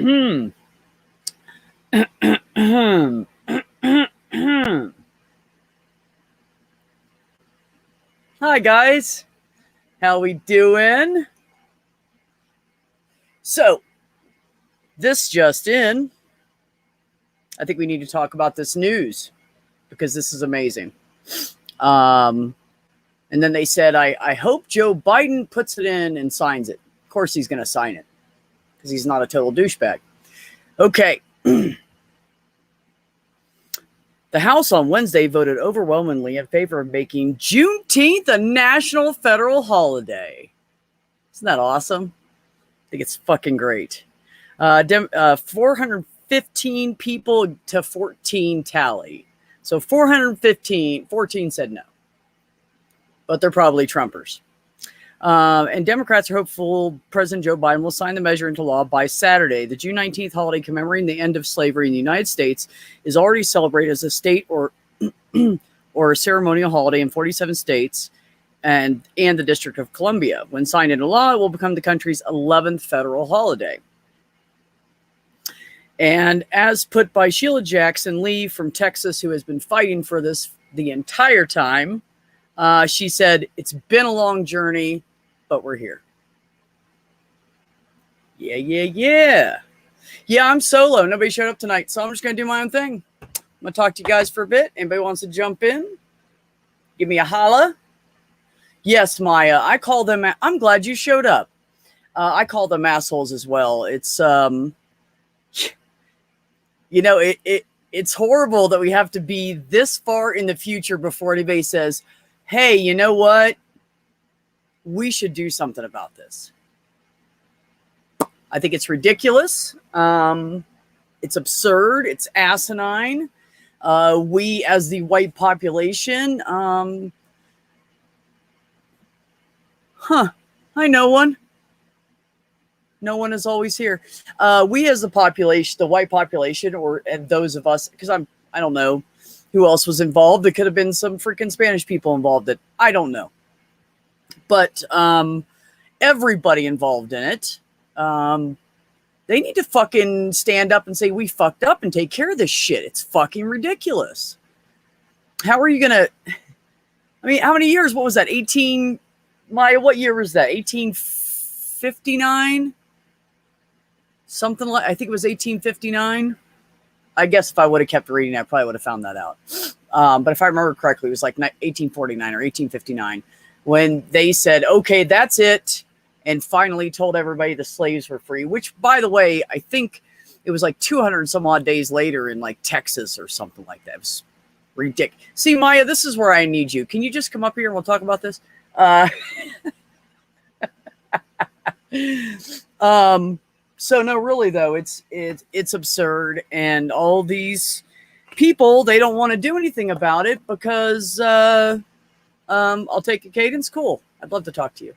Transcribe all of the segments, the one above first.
Hi guys, how we doing? So, this just in, I think we need to talk about this news because this is amazing. And then they said, I hope Joe Biden puts it in and signs it. Of course he's going to sign it because he's not a total douchebag. Okay. The House on Wednesday voted overwhelmingly in favor of making Juneteenth a national federal holiday. Isn't that awesome? I think it's fucking great. 415 people to 14 tally. So 14 said no. But they're probably Trumpers. And Democrats are hopeful President Joe Biden will sign the measure into law by Saturday. The June 19th holiday commemorating the end of slavery in the United States is already celebrated as a state or a ceremonial holiday in 47 states and the District of Columbia. When signed into law, it will become the country's 11th federal holiday. And as put by Sheila Jackson Lee from Texas, who has been fighting for this the entire time, she said, it's been a long journey, but we're here. Yeah, I'm solo. Nobody showed up tonight, so I'm just going to do my own thing. I'm going to talk to you guys for a bit. Anybody wants to jump in? Give me a holla. Yes, Maya, I call them. I'm glad you showed up. I call them assholes as well. It's, it's horrible that we have to be this far in the future before anybody says, hey, you know what? We should do something about this. I think it's ridiculous. It's absurd. It's asinine. We, as the white population, hi, no one. No one is always here. We, as the population, the white population, and those of us, because I don't know who else was involved. There could have been some freaking Spanish people involved that I don't know. But everybody involved in it, they need to fucking stand up and say, we fucked up and take care of this shit. It's fucking ridiculous. How are you going to, how many years? What was that? Maya, what year was that? 1859? Something like, I think it was 1859. I guess if I would have kept reading, I probably would have found that out. But if I remember correctly, it was like 1849 or 1859 when they said, okay, that's it. And finally told everybody the slaves were free, which, by the way, I think it was like 200 and some odd days later in like Texas or something like that. It was ridiculous. See, Maya, this is where I need you. Can you just come up here and we'll talk about this? So no, really though, it's absurd, and all these people, they don't want to do anything about it because I'll take a Cadence. Cool, I'd love to talk to you.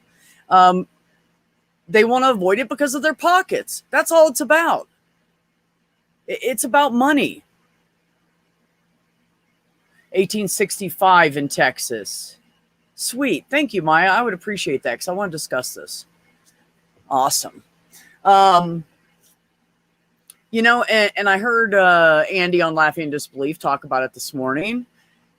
They want to avoid it because of their pockets. That's all it's about. It's about money. 1865 in Texas. Sweet, thank you, Maya. I would appreciate that because I want to discuss this. Awesome. And I heard Andy on Laughing in Disbelief talk about it this morning,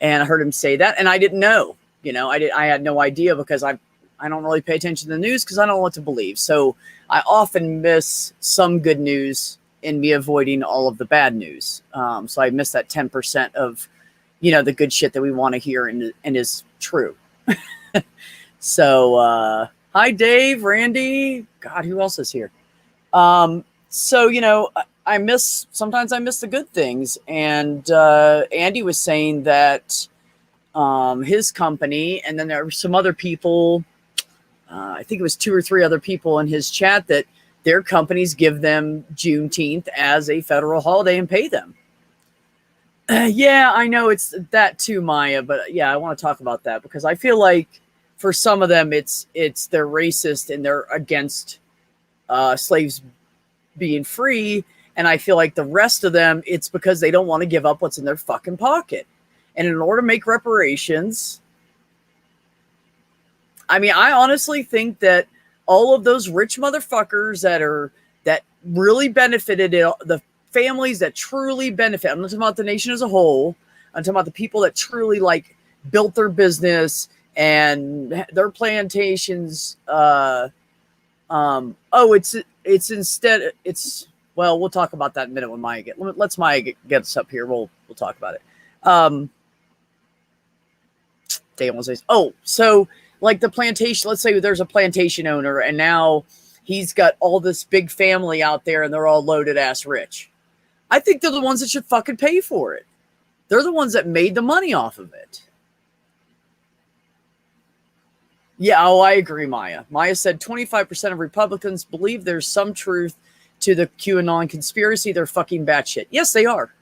and I heard him say that, and I didn't know. I had no idea because I don't really pay attention to the news because I don't know what to believe. So I often miss some good news in me avoiding all of the bad news. So I miss that 10% of, the good shit that we want to hear and is true. So hi, Dave, Randy. God, who else is here? So, sometimes I miss the good things. And Andy was saying that his company, and then there were some other people, I think it was 2 or 3 other people in his chat, that their companies give them Juneteenth as a federal holiday and pay them. Yeah, I know it's that too, Maya, but yeah, I want to talk about that because I feel like for some of them, it's they're racist and they're against slaves being free. And I feel like the rest of them, it's because they don't want to give up what's in their fucking pocket. And in order to make reparations, I honestly think that all of those rich motherfuckers that are that really benefited it, the families that truly benefit. I'm not talking about the nation as a whole. I'm talking about the people that truly like built their business and their plantations. It's instead it's well, we'll talk about that in a minute when Maya let's Maya get us up here. We'll talk about it. So like the plantation, let's say there's a plantation owner and now he's got all this big family out there and they're all loaded ass rich. I think they're the ones that should fucking pay for it. They're the ones that made the money off of it. Yeah, I agree, Maya. Maya said 25% of Republicans believe there's some truth to the QAnon conspiracy. They're fucking batshit. Yes, they are.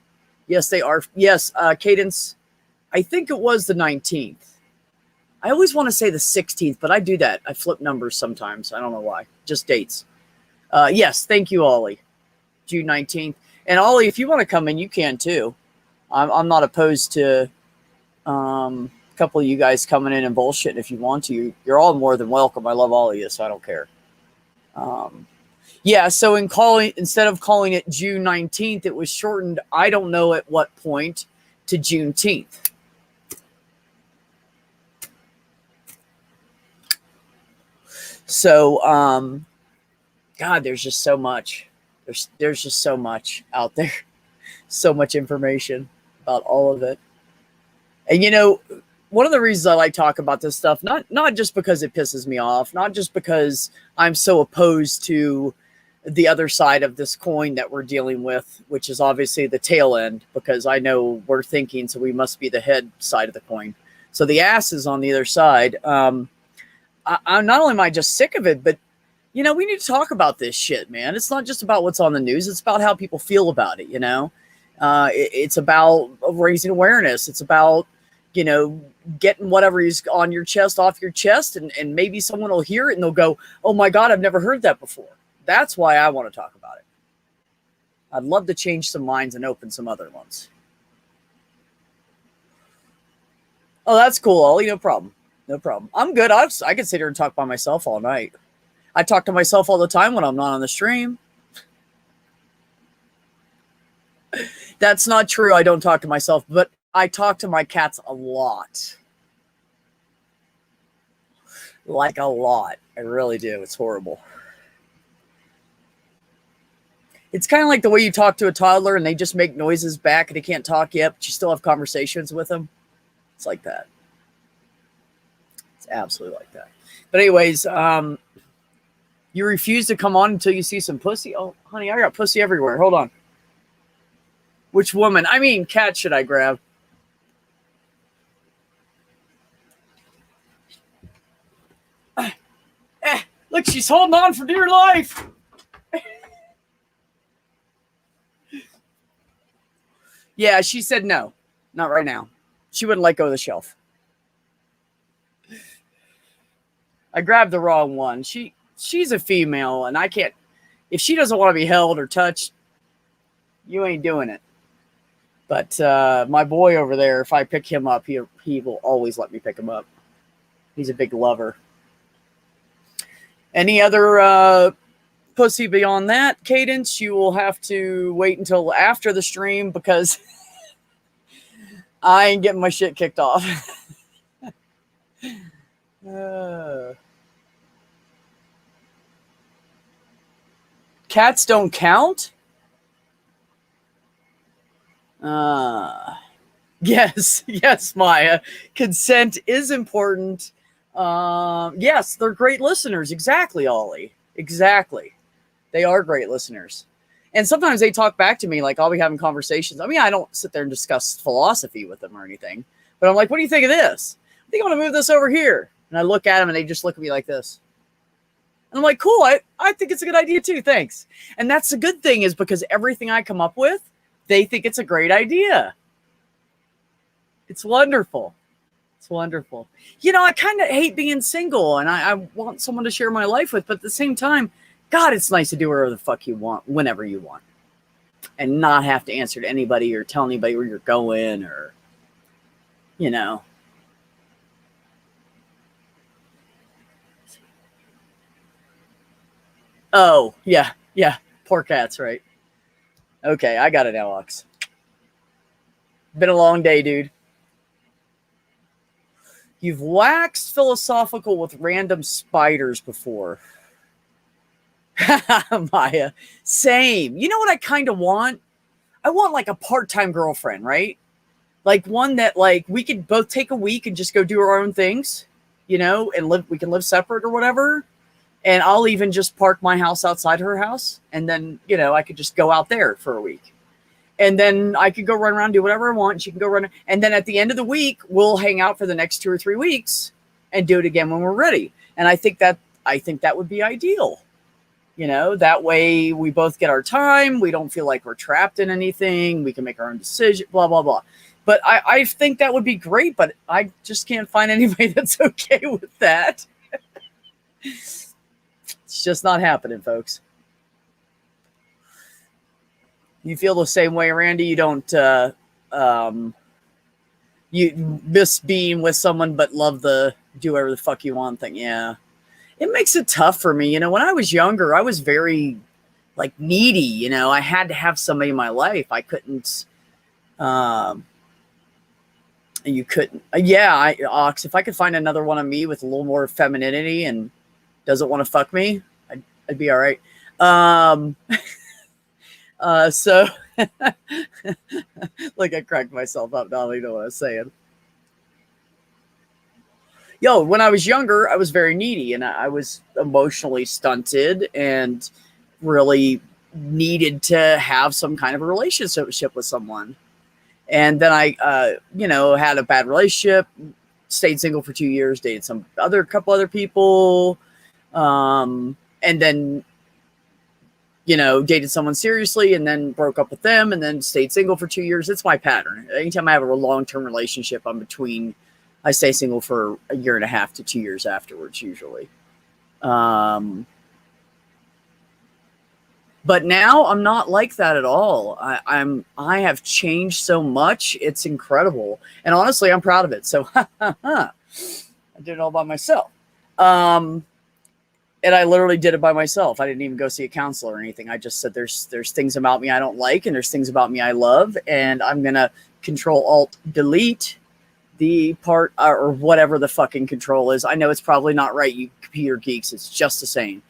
Yes, they are. Yes, Cadence, I think it was the 19th. I always want to say the 16th, but I do that. I flip numbers sometimes. I don't know why. Just dates. Yes, thank you, Ollie. June 19th. And Ollie, if you want to come in, you can too. I'm not opposed to a couple of you guys coming in and bullshitting if you want to. You're all more than welcome. I love all of you, so I don't care. Yeah, so instead of calling it June 19th, it was shortened, I don't know at what point, to Juneteenth. So, God, there's just so much. There's just so much out there. So much information about all of it. And, you know, one of the reasons I like talk about this stuff, not just because it pisses me off, not just because I'm so opposed to the other side of this coin that we're dealing with, which is obviously the tail end, because I know we're thinking, so we must be the head side of the coin. So the ass is on the other side. I'm not only am I just sick of it, but you know, we need to talk about this shit, man. It's not just about what's on the news. It's about how people feel about it. You know, it's about raising awareness. It's about, you know, getting whatever is on your chest off your chest, and maybe someone will hear it and they'll go, oh my God, I've never heard that before. That's why I want to talk about it. I'd love to change some minds and open some other ones. Oh, that's cool, Ollie. No problem. No problem. I'm good. I can sit here and talk by myself all night. I talk to myself all the time when I'm not on the stream. That's not true. I don't talk to myself, but I talk to my cats a lot. Like a lot. I really do. It's horrible. It's kind of like the way you talk to a toddler and they just make noises back and they can't talk yet, but you still have conversations with them. It's like that. It's absolutely like that. But anyways, you refuse to come on until you see some pussy? Oh, honey, I got pussy everywhere. Hold on. Which woman? I mean, cat should I grab? Look, she's holding on for dear life. Yeah, she said no. Not right now. She wouldn't let go of the shelf. I grabbed the wrong one. She's a female, and I can't. If she doesn't want to be held or touched, you ain't doing it. But my boy over there, if I pick him up, he will always let me pick him up. He's a big lover. Any other pussy beyond that, Cadence, you will have to wait until after the stream because I ain't getting my shit kicked off. Cats don't count? Yes, Maya. Consent is important. Yes, they're great listeners. Exactly, Ollie. Exactly. They are great listeners. And sometimes they talk back to me, like I'll be having conversations. I mean, I don't sit there and discuss philosophy with them or anything, but I'm like, what do you think of this? I think I'm going to move this over here. And I look at them and they just look at me like this. And I'm like, cool. I think it's a good idea too. Thanks. And that's the good thing is because everything I come up with, they think it's a great idea. It's wonderful. It's wonderful. You know, I kind of hate being single and I want someone to share my life with, but at the same time, God, it's nice to do whatever the fuck you want, whenever you want. And not have to answer to anybody or tell anybody where you're going or, you know. Oh, yeah. Poor cats, right? Okay, I got it, Alex. Been a long day, dude. You've waxed philosophical with random spiders before. Maya, same. You know what I kind of want? I want like a part-time girlfriend, right? Like one that like we could both take a week and just go do our own things, you know, and live. We can live separate or whatever. And I'll even just park my house outside her house, and then you know I could just go out there for a week, and then I could go run around, do whatever I want. And she can go run, and then at the end of the week, we'll hang out for the next 2 or 3 weeks and do it again when we're ready. And I think that would be ideal. You know, that way we both get our time. We don't feel like we're trapped in anything. We can make our own decision, blah, blah, blah. But I think that would be great, but I just can't find anybody that's okay with that. It's just not happening, folks. You feel the same way, Randy? You don't, you miss being with someone, but love the do whatever the fuck you want thing. Yeah. It makes it tough for me. You know, when I was younger, I was very like needy, you know, I had to have somebody in my life. I couldn't, you couldn't, Ox, if I could find another one of me with a little more femininity and doesn't want to fuck me, I'd be all right. So like I cracked myself up. Now I know what I was saying. Yo, when I was younger, I was very needy and I was emotionally stunted and really needed to have some kind of a relationship with someone. And then I, had a bad relationship, stayed single for 2 years, dated couple other people. And then, dated someone seriously and then broke up with them and then stayed single for 2 years. It's my pattern. Anytime I have a long-term relationship, I stay single for 1.5 years to 2 years afterwards, usually. But now I'm not like that at all. I have changed so much. It's incredible. And honestly, I'm proud of it. So I did it all by myself. And I literally did it by myself. I didn't even go see a counselor or anything. I just said, there's things about me I don't like, and there's things about me I love. And I'm going to Control-Alt-Delete the part or whatever the fucking control is. I know it's probably not right, you computer geeks. It's just the same.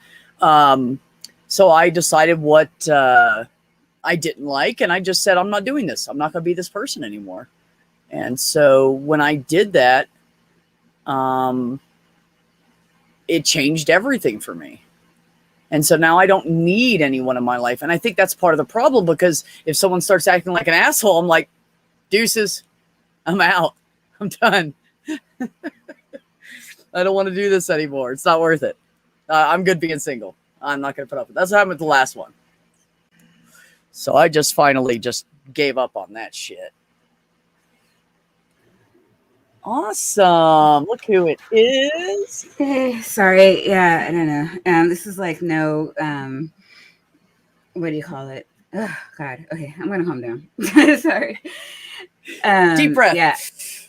So I decided what I didn't like, and I just said, I'm not doing this. I'm not going to be this person anymore. And so when I did that, it changed everything for me. And so now I don't need anyone in my life. And I think that's part of the problem, because if someone starts acting like an asshole, I'm like, deuces, I'm out. I'm done. I don't want to do this anymore. It's not worth it. I'm good being single. I'm not going to put up with it. That's what happened with the last one. So I just finally just gave up on that shit. Awesome. Look who it is. Hey, sorry. Yeah, I don't know. This is like no, what do you call it? Oh, God. Okay, I'm going to calm down. Sorry. Deep breath. Yeah.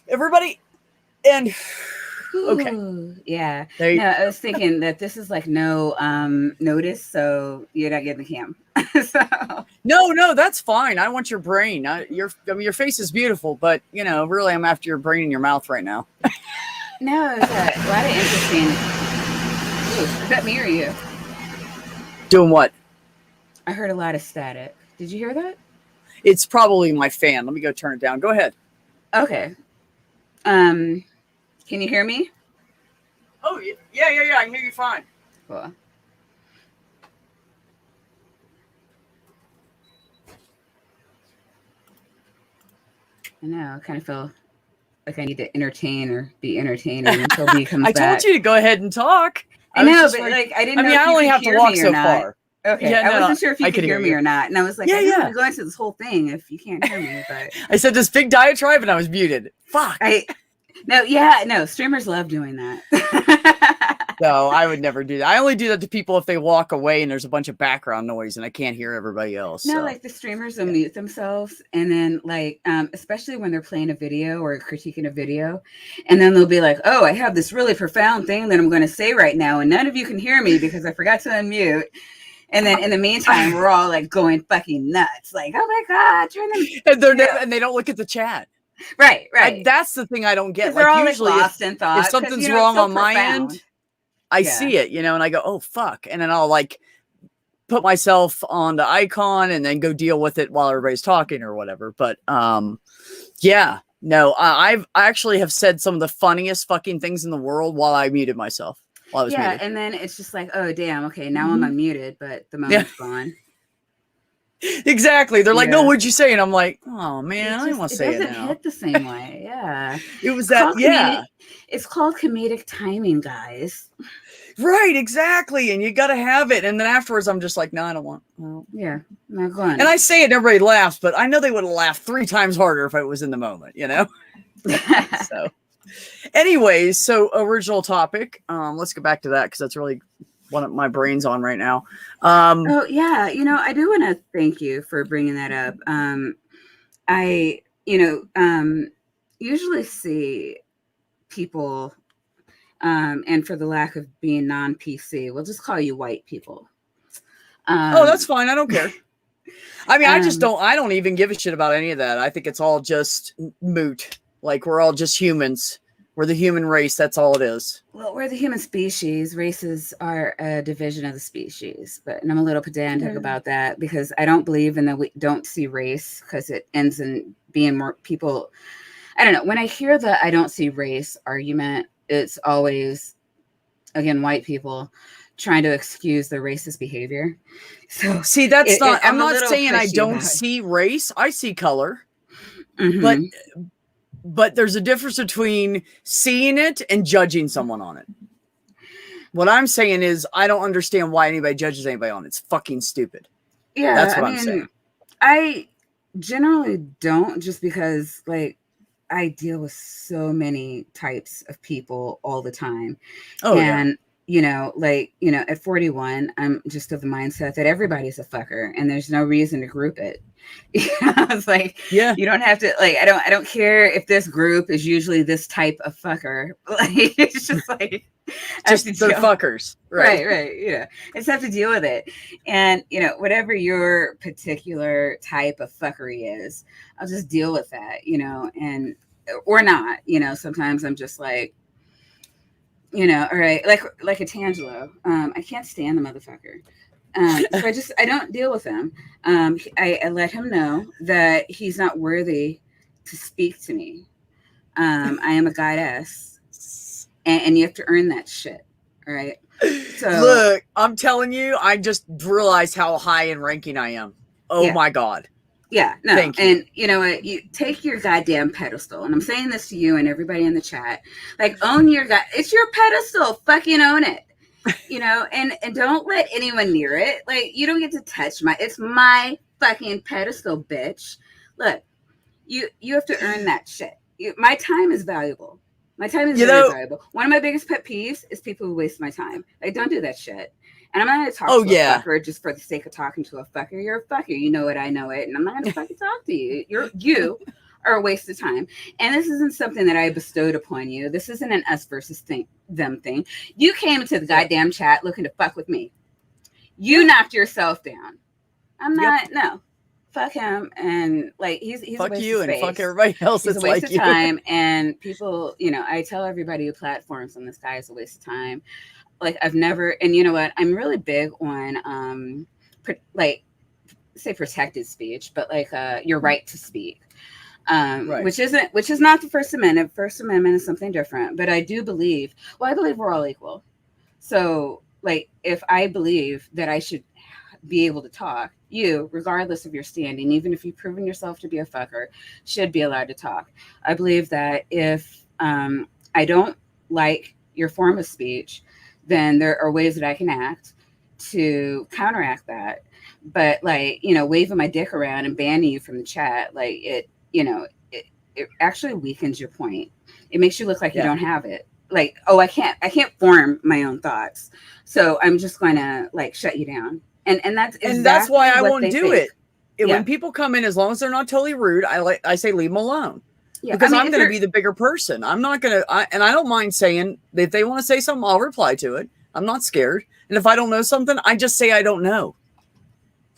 Everybody. And okay. Ooh, yeah. I was thinking that this is like no notice, so you're not getting the cam. So. No, that's fine. I want your brain. Your face is beautiful, but really, I'm after your brain in your mouth right now. No, it's a lot of interesting. Ooh, is that me or you? Doing what? I heard a lot of static. Did you hear that? It's probably my fan. Let me go turn it down. Go ahead. Okay. Can you hear me? Oh, yeah. I can hear you fine. Cool. I know. I kind of feel like I need to entertain or be entertaining until B comes back. I told you to go ahead and talk. I know, but I didn't know if I only have to walk so far. Okay, I wasn't sure if you could hear me or not. And I was like, I don't want to go into this whole thing if you can't hear me. But I said this big diatribe and I was muted. Fuck. No, streamers love doing that. No, I would never do that. I only do that to people if they walk away and there's a bunch of background noise and I can't hear everybody else. No, like the streamers will mute themselves, and then especially when they're playing a video or critiquing a video, and then they'll be like, oh, I have this really profound thing that I'm going to say right now, and none of you can hear me because I forgot to unmute. And then in the meantime, we're all like going fucking nuts. Like, oh my God, turn them. And they're Yeah. and they don't look at the chat. Right, right. That's the thing I don't get. 'Cause they're all usually like lost in thought. if 'cause, something's it's wrong so on my profound. end, I Yeah. see it, and I go, oh fuck. And then I'll like put myself on the icon and then go deal with it while everybody's talking or whatever. But yeah, no, I actually have said some of the funniest fucking things in the world while I muted myself. While I was Yeah, muted. and then it's just like, oh damn, okay, now I'm unmuted, but the moment's gone. Exactly. They're like, no, Yeah. what'd you say? And I'm like, oh man, I didn't want to say it doesn't now. hit the same way. Yeah. It was It's that, called yeah. It's called comedic timing, guys. Right, exactly. And you got to have it. And then afterwards, I'm just like, no, I don't want. Well. Yeah, not going. And I say it, and everybody laughs, but I know they would have laughed 3 times harder if I was in the moment, So, anyways, so original topic. Let's go back to that because that's really what my brain's on right now. Oh yeah, I do want to thank you for bringing that up. I usually see people. And for the lack of being non-PC, we'll just call you white people. Oh, that's fine. I don't care. I mean, I don't even give a shit about any of that. I think it's all just moot. Like, we're all just humans. We're the human race. That's all it is. Well, we're the human species. Races are a division of the species. And I'm a little pedantic about that because I don't believe in that we don't see race because it ends in being more people. I don't know. When I hear the I don't see race argument, it's always, again, white people trying to excuse their racist behavior. So see, that's I'm not saying I don't see race. I see color. Mm-hmm. But there's a difference between seeing it and judging someone on it. What I'm saying is I don't understand why anybody judges anybody on it. It's fucking stupid. Yeah, that's what I'm saying. I generally don't, just because like I deal with so many types of people all the time. Oh, and at 41, I'm just of the mindset that everybody's a fucker and there's no reason to group it. It's like, yeah, you don't have to, like, I don't care if this group is usually this type of fucker. Like, it's just like, just they're fuckers. Right. I just have to deal with it. And, whatever your particular type of fuckery is, I'll just deal with that, and, or not, sometimes I'm just like, all right, like a Tangelo. I can't stand the motherfucker. So I don't deal with him. I let him know that he's not worthy to speak to me. I am a goddess, and you have to earn that shit. All right. So look, I'm telling you, I just realized how high in ranking I am. Oh my God. Yeah, no. Thank you. And you know what? You take your goddamn pedestal. And I'm saying this to you and everybody in the chat. Like, own your it's your pedestal. Fucking own it. And don't let anyone near it. Like, you don't get to touch it's my fucking pedestal, bitch. Look, you have to earn that shit. My time is valuable. My time is very valuable. One of my biggest pet peeves is people who waste my time. Like, don't do that shit. And I'm not going to talk to a fucker just for the sake of talking to a fucker. You're a fucker. You know it. I know it. And I'm not going to fucking talk to you. You are a waste of time. And this isn't something that I bestowed upon you. This isn't an us versus them thing. You came into the goddamn chat looking to fuck with me. You knocked yourself down. I'm not. No. Fuck him. And like, he's fuck a waste you of and space. fuck everybody else. He's It's a waste like of time. And people, I tell everybody who platforms on this guy is a waste of time. Like, I've never, and you know what? I'm really big on, say protected speech, but like your right to speak, right. which is not the First Amendment. First Amendment is something different. But I do believe, I believe we're all equal. So, like, if I believe that I should be able to talk, you, regardless of your standing, even if you've proven yourself to be a fucker, should be allowed to talk. I believe that if I don't like your form of speech, then there are ways that I can act to counteract that. But like, waving my dick around and banning you from the chat, like it actually weakens your point. It makes you look like you don't have it. Like, I can't form my own thoughts. So I'm just going to like shut you down. And that's why I won't do it. When people come in, as long as they're not totally rude, I say leave them alone. Yeah, because I'm going to be the bigger person. I'm not going to, and I don't mind saying if they want to say something, I'll reply to it. I'm not scared. And if I don't know something, I just say I don't know.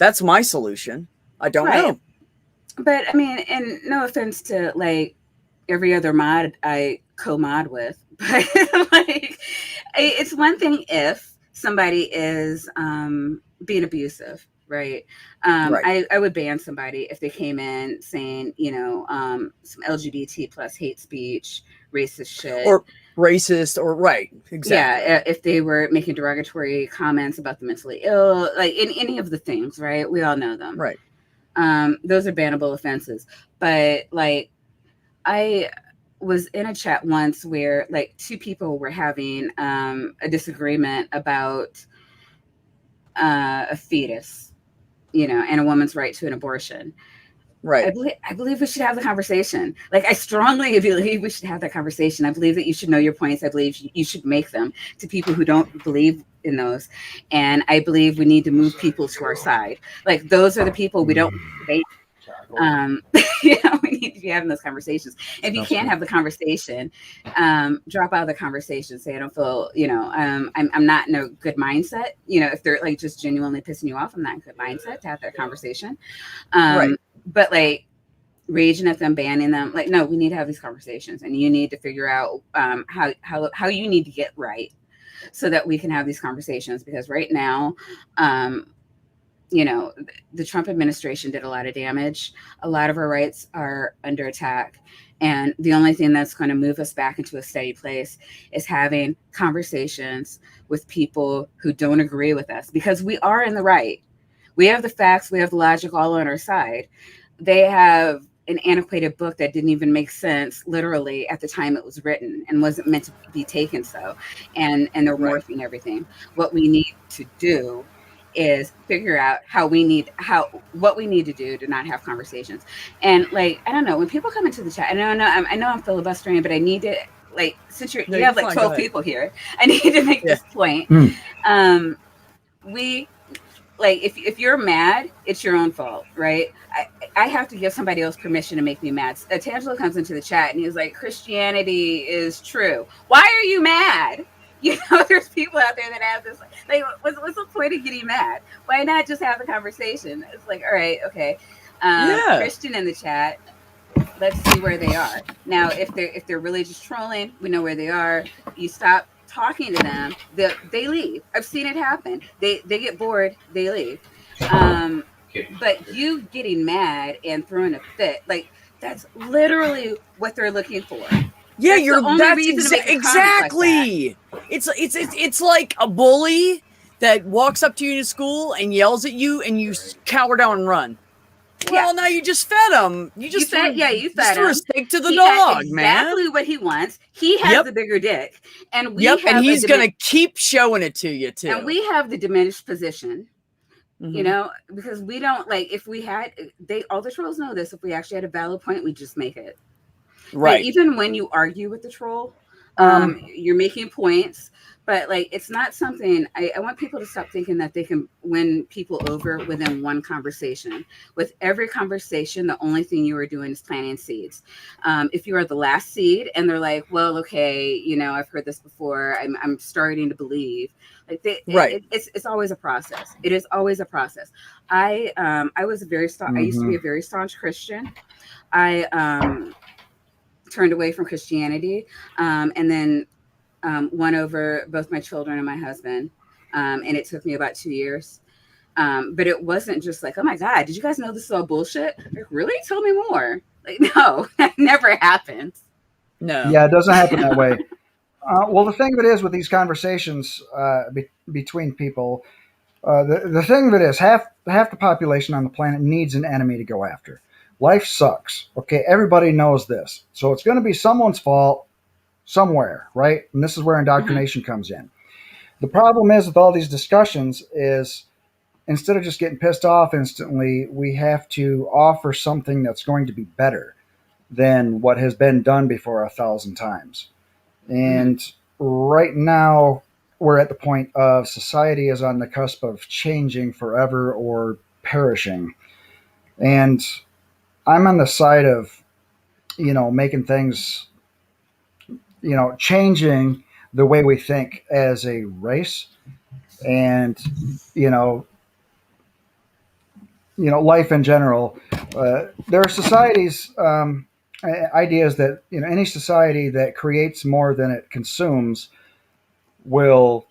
That's my solution. I don't Right. know. But I mean, and no offense to like every other mod I co-mod with, but like it's one thing if somebody is being abusive, right? Right. I would ban somebody if they came in saying, you know, some LGBT plus hate speech, racist shit. Or racist, or right. Exactly. Yeah, if they were making derogatory comments about the mentally ill, like in any of the things, right? We all know them. Right. Those are bannable offenses. But like, I was in a chat once where like two people were having a disagreement about a fetus, you know, and a woman's right to an abortion. Right. I believe we should have the conversation. Like, I strongly believe we should have that conversation. I believe that you should know your points. I believe you should make them to people who don't believe in those. And I believe we need to move people to our side. Like, those are the people we don't debate. You know, we need to be having those conversations. If you can't have the conversation, drop out of the conversation. Say, I don't feel, you know, I'm not in a good mindset. You know, if they're like just genuinely pissing you off, I'm not in a good mindset to have that conversation. Right. But like raging at them, banning them, like, no, we need to have these conversations, and you need to figure out how you need to get right so that we can have these conversations. Because right now, you know, the Trump administration did a lot of damage. A lot of our rights are under attack. And the only thing that's going to move us back into a steady place is having conversations with people who don't agree with us, because we are in the right. We have the facts, we have the logic all on our side. They have an antiquated book that didn't even make sense literally at the time it was written and wasn't meant to be taken so. And they're morphing everything. What we need to do is figure out what we need to do to not have conversations. And like, I don't know, when people come into the chat, I know I'm filibustering, but I need to, like, since you have like 12 people here, I need to make this point. We, like, if you're mad, it's your own fault, right? I have to give somebody else permission to make me mad. Tangelo comes into the chat and he's like, Christianity is true. Why are you mad? You know, there's people out there that have this, like, what's the point of getting mad? Why not just have a conversation? It's like, all right, okay. Christian in the chat, let's see where they are. Now, if they're really just trolling, we know where they are. You stop talking to them, they leave. I've seen it happen. They get bored, they leave. But you getting mad and throwing a fit, like, that's literally what they're looking for. Yeah, exactly. It's like a bully that walks up to you in school and yells at you, and you cower down and run. Well, now you just fed him. You fed threw a steak to the dog, man. Exactly what he wants. He has the bigger dick, and and he's gonna keep showing it to you too. And we have the diminished position, you know, because we don't, like, if we had, all the trolls know this. If we actually had a valid point, we just make it. Right. But even when you argue with the troll, you're making points. But like, it's not something, I want people to stop thinking that they can win people over within one conversation. With every conversation, the only thing you are doing is planting seeds. If you are the last seed and they're like, well, okay, you know, I've heard this before, I'm starting to believe. Like, it's always a process. It is always a process. I was I used to be a very staunch Christian. I turned away from Christianity, and then won over both my children and my husband. And it took me about 2 years. But it wasn't just like, oh my God, did you guys know this is all bullshit? Like, really? Tell me more. Like, no, that never happens. No. Yeah, it doesn't happen that way. Well, the thing of it is with these conversations between people, the thing of it is half the population on the planet needs an enemy to go after. Life sucks. Okay, everybody knows this. So it's going to be someone's fault somewhere, right? And this is where indoctrination comes in. The problem is with all these discussions is instead of just getting pissed off instantly, we have to offer something that's going to be better than what has been done before 1,000 times. And right now, we're at the point of society is on the cusp of changing forever or perishing. And I'm on the side of, you know, making things, you know, changing the way we think as a race. And, you know, life in general. There are societies, ideas that any society that creates more than it consumes will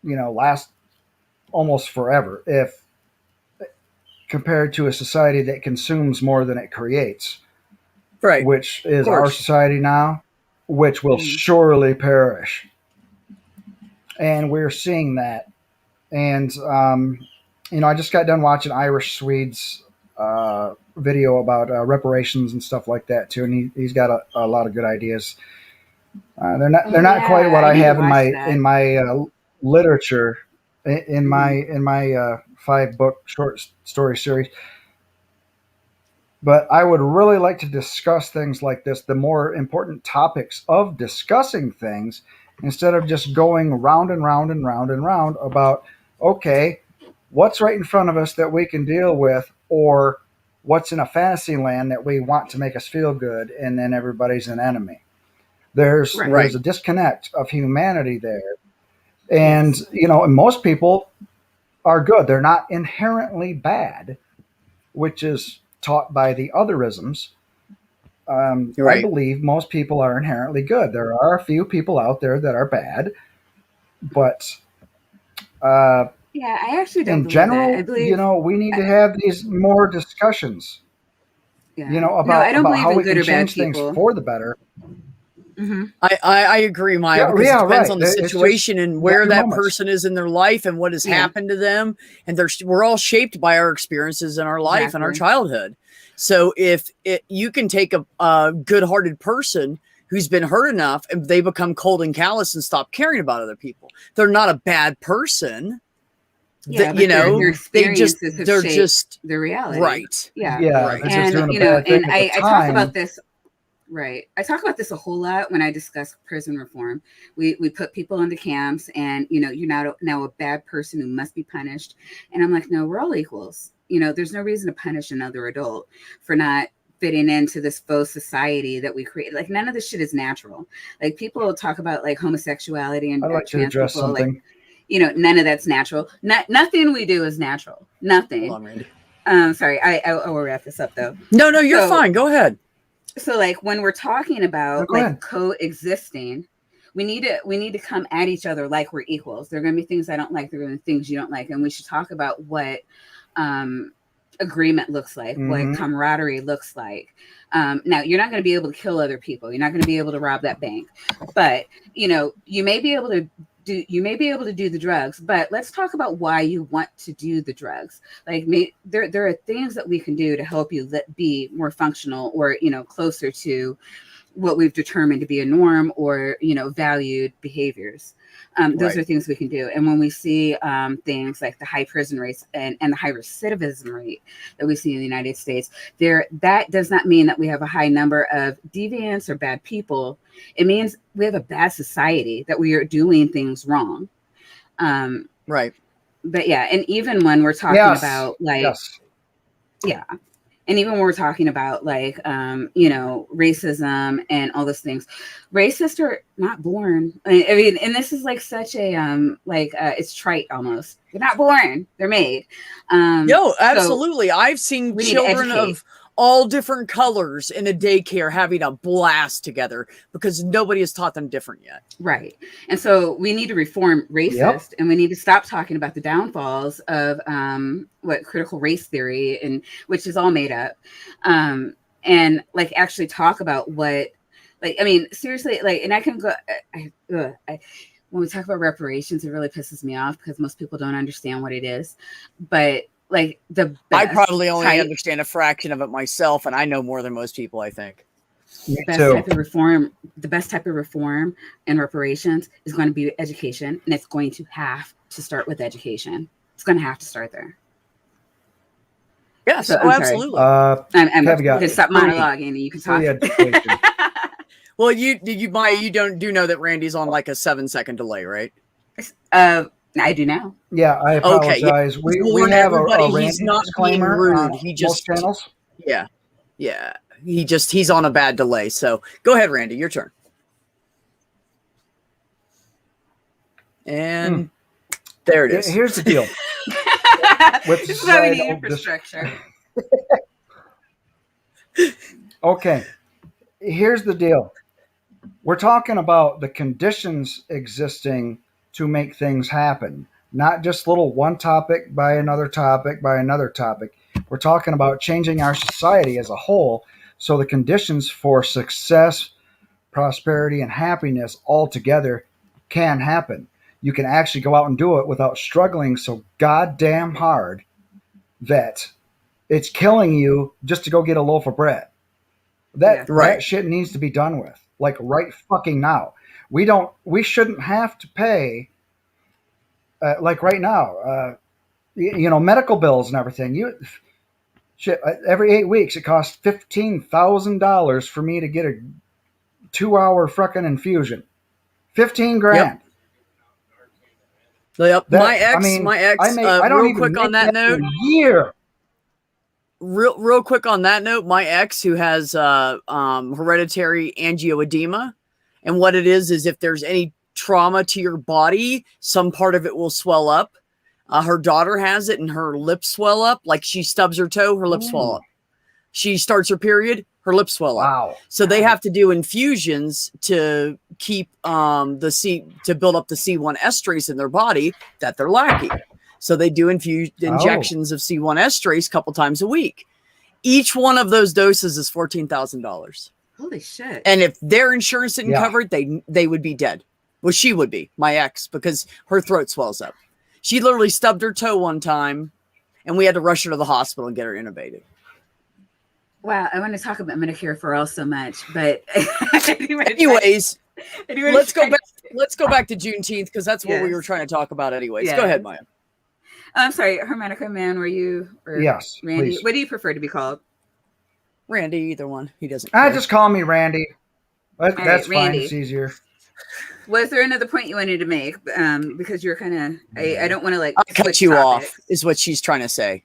last almost forever if compared to a society that consumes more than it creates, Right. which is course. our society now, which will surely perish. And we're seeing that. And, I just got done watching Irish Swede's video about reparations and stuff like that too, and he's got a lot of good ideas. They're not quite what I have in my literature in my 5-book short story series. But I would really like to discuss things like this, the more important topics of discussing things, instead of just going round and round and round and round about, okay, what's right in front of us that we can deal with, or what's in a fantasy land that we want to make us feel good, and then everybody's an enemy. There's a disconnect of humanity there. And, and most people are good. They're not inherently bad, which is taught by the otherisms. I believe most people are inherently good. There are a few people out there that are bad, but I actually don't. In general, I believe, we need to have these more discussions. About how we can change things for the better. Mm-hmm. I agree, Maya, because it depends on the situation and where that person is in their life and what has happened to them. And we're all shaped by our experiences in our life and our childhood. So if you can take a good-hearted person who's been hurt enough and they become cold and callous and stop caring about other people, they're not a bad person. Yeah, their experiences they're just the reality, right? Yeah, right. And I talk about this. Right. I talk about this a whole lot when I discuss prison reform. We put people into camps and, you're now a bad person who must be punished. And I'm like, no, we're all equals. There's no reason to punish another adult for not fitting into this faux society that we create. Like, none of this shit is natural. Like, people talk about like homosexuality and I'd like to address people, something. Like, none of that's natural. Nothing we do is natural. Nothing. Hold on, Randy. Sorry. I will wrap this up though. No, you're fine. Go ahead. So like when we're talking about coexisting, we need to come at each other like we're equals. There are going to be things I don't like. There are going to be things you don't like. And we should talk about what agreement looks like, what camaraderie looks like. Now, you're not going to be able to kill other people. You're not going to be able to rob that bank. But, you may be able to do the drugs, but let's talk about why you want to do the drugs. Like there are things that we can do to help you be more functional or, closer to what we've determined to be a norm or, valued behaviors. Those are things we can do. And when we see things like the high prison rates and the high recidivism rate that we see in the United States, that does not mean that we have a high number of deviants or bad people. It means we have a bad society, that we are doing things wrong. Right. But yeah, and even when we're talking about and even when we're talking about like, racism and all those things, racists are not born. I mean, and this is like such a, it's trite almost. They're not born, they're made. No, absolutely. So I've seen children of all different colors in a daycare having a blast together because nobody has taught them different yet. Right. And so we need to reform racist and we need to stop talking about the downfalls of critical race theory, and which is all made up. And like actually talk about what, like, I mean, seriously, like, and I can go, when we talk about reparations, it really pisses me off because most people don't understand what it is. But like I probably only understand a fraction of it myself, and I know more than most people, I think. The best type of reform and reparations is going to be education, and it's going to have to start with education. It's going to have to start there. Yes, absolutely. I'm going to stop monologuing, and you can talk. Well, you do know that Randy's on like a 7-second delay, right? I do now. Yeah, I apologize. Okay. We have a he's not being rude. He just channels. Yeah. He's on a bad delay. So go ahead, Randy, your turn. And there it is. Here's the deal. with This is why we need societal infrastructure. Okay, here's the deal. We're talking about the conditions existing to make things happen, not just little one topic by another topic by another topic. We're talking about changing our society as a whole so the conditions for success, prosperity, and happiness all together can happen. You can actually go out and do it without struggling so goddamn hard that it's killing you just to go get a loaf of bread. That Right. that shit needs to be done with, like right fucking now. We shouldn't have to pay like right now. Medical bills and everything. Shit, every 8 weeks it costs $15,000 for me to get a 2-hour fucking infusion. 15 grand. Yep. That- my ex, I don't real even quick make on that note, in a year. real quick on that note, my ex who has hereditary angioedema, and what it is if there's any trauma to your body, some part of it will swell up. Her daughter has it and her lips swell up. Like she stubs her toe, her lips swell up. She starts her period, her lips swell up. Wow. So they have to do infusions to keep to build up the C1 esterase in their body that they're lacking. So they do injections of C1 esterase a couple times a week. Each one of those doses is $14,000. Holy shit. And if their insurance didn't Yeah. cover it, they would be dead. Well, she would be, my ex, because her throat swells up. She literally stubbed her toe one time, and we had to rush her to the hospital and get her intubated. Wow, I want to talk about Medicare for all so much, but Anyways, let's go back. to- Let's go back to Juneteenth because that's what we Yes. were trying to talk about. Anyways, Yeah. go ahead, Maya. I'm sorry, Hermetica Man, were you? Or Yes, Randy. please. What do you prefer to be called? Randy, either one. He doesn't. I care. just call me Randy. That's right, fine. Randy. It's easier. Was there another point you wanted to make? Because you're kind of, I don't want to like I cut switch you topics. off. Is what she's trying to say.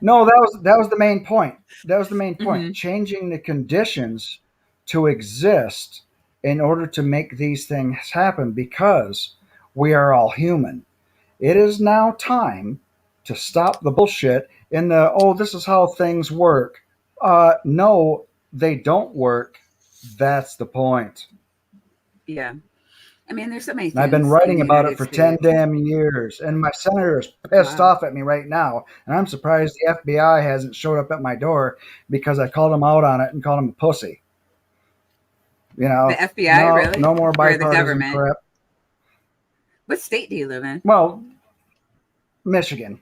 No, that was the main point. That was the main point. Mhm. Changing the conditions to exist in order to make these things happen because we are all human. It is now time to stop the bullshit in the this is how things work. No, they don't work. That's the point. Yeah. I mean, there's so many things. And I've been in writing the about it United for States. 10 damn years. And my senator is pissed Wow. off at me right now. And I'm surprised the FBI hasn't showed up at my door because I called him out on it and called him a pussy. You know, The FBI, no, really? no more Or the bipartisan government? crap. What state do you live in? Well, Michigan.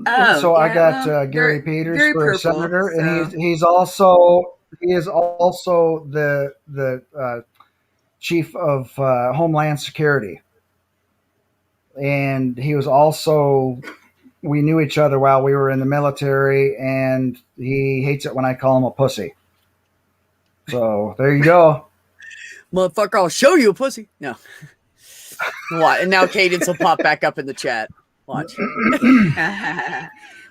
Oh, So I yeah, got well, Gary they're Peters very for purple, a senator, so- and he is also the chief of Homeland Security, and he was also. We knew each other while we were in the military, and he hates it when I call him a pussy. So there you go. Motherfucker, I'll show you a pussy. No. What? And now Cadence will pop back up in the chat. Watch.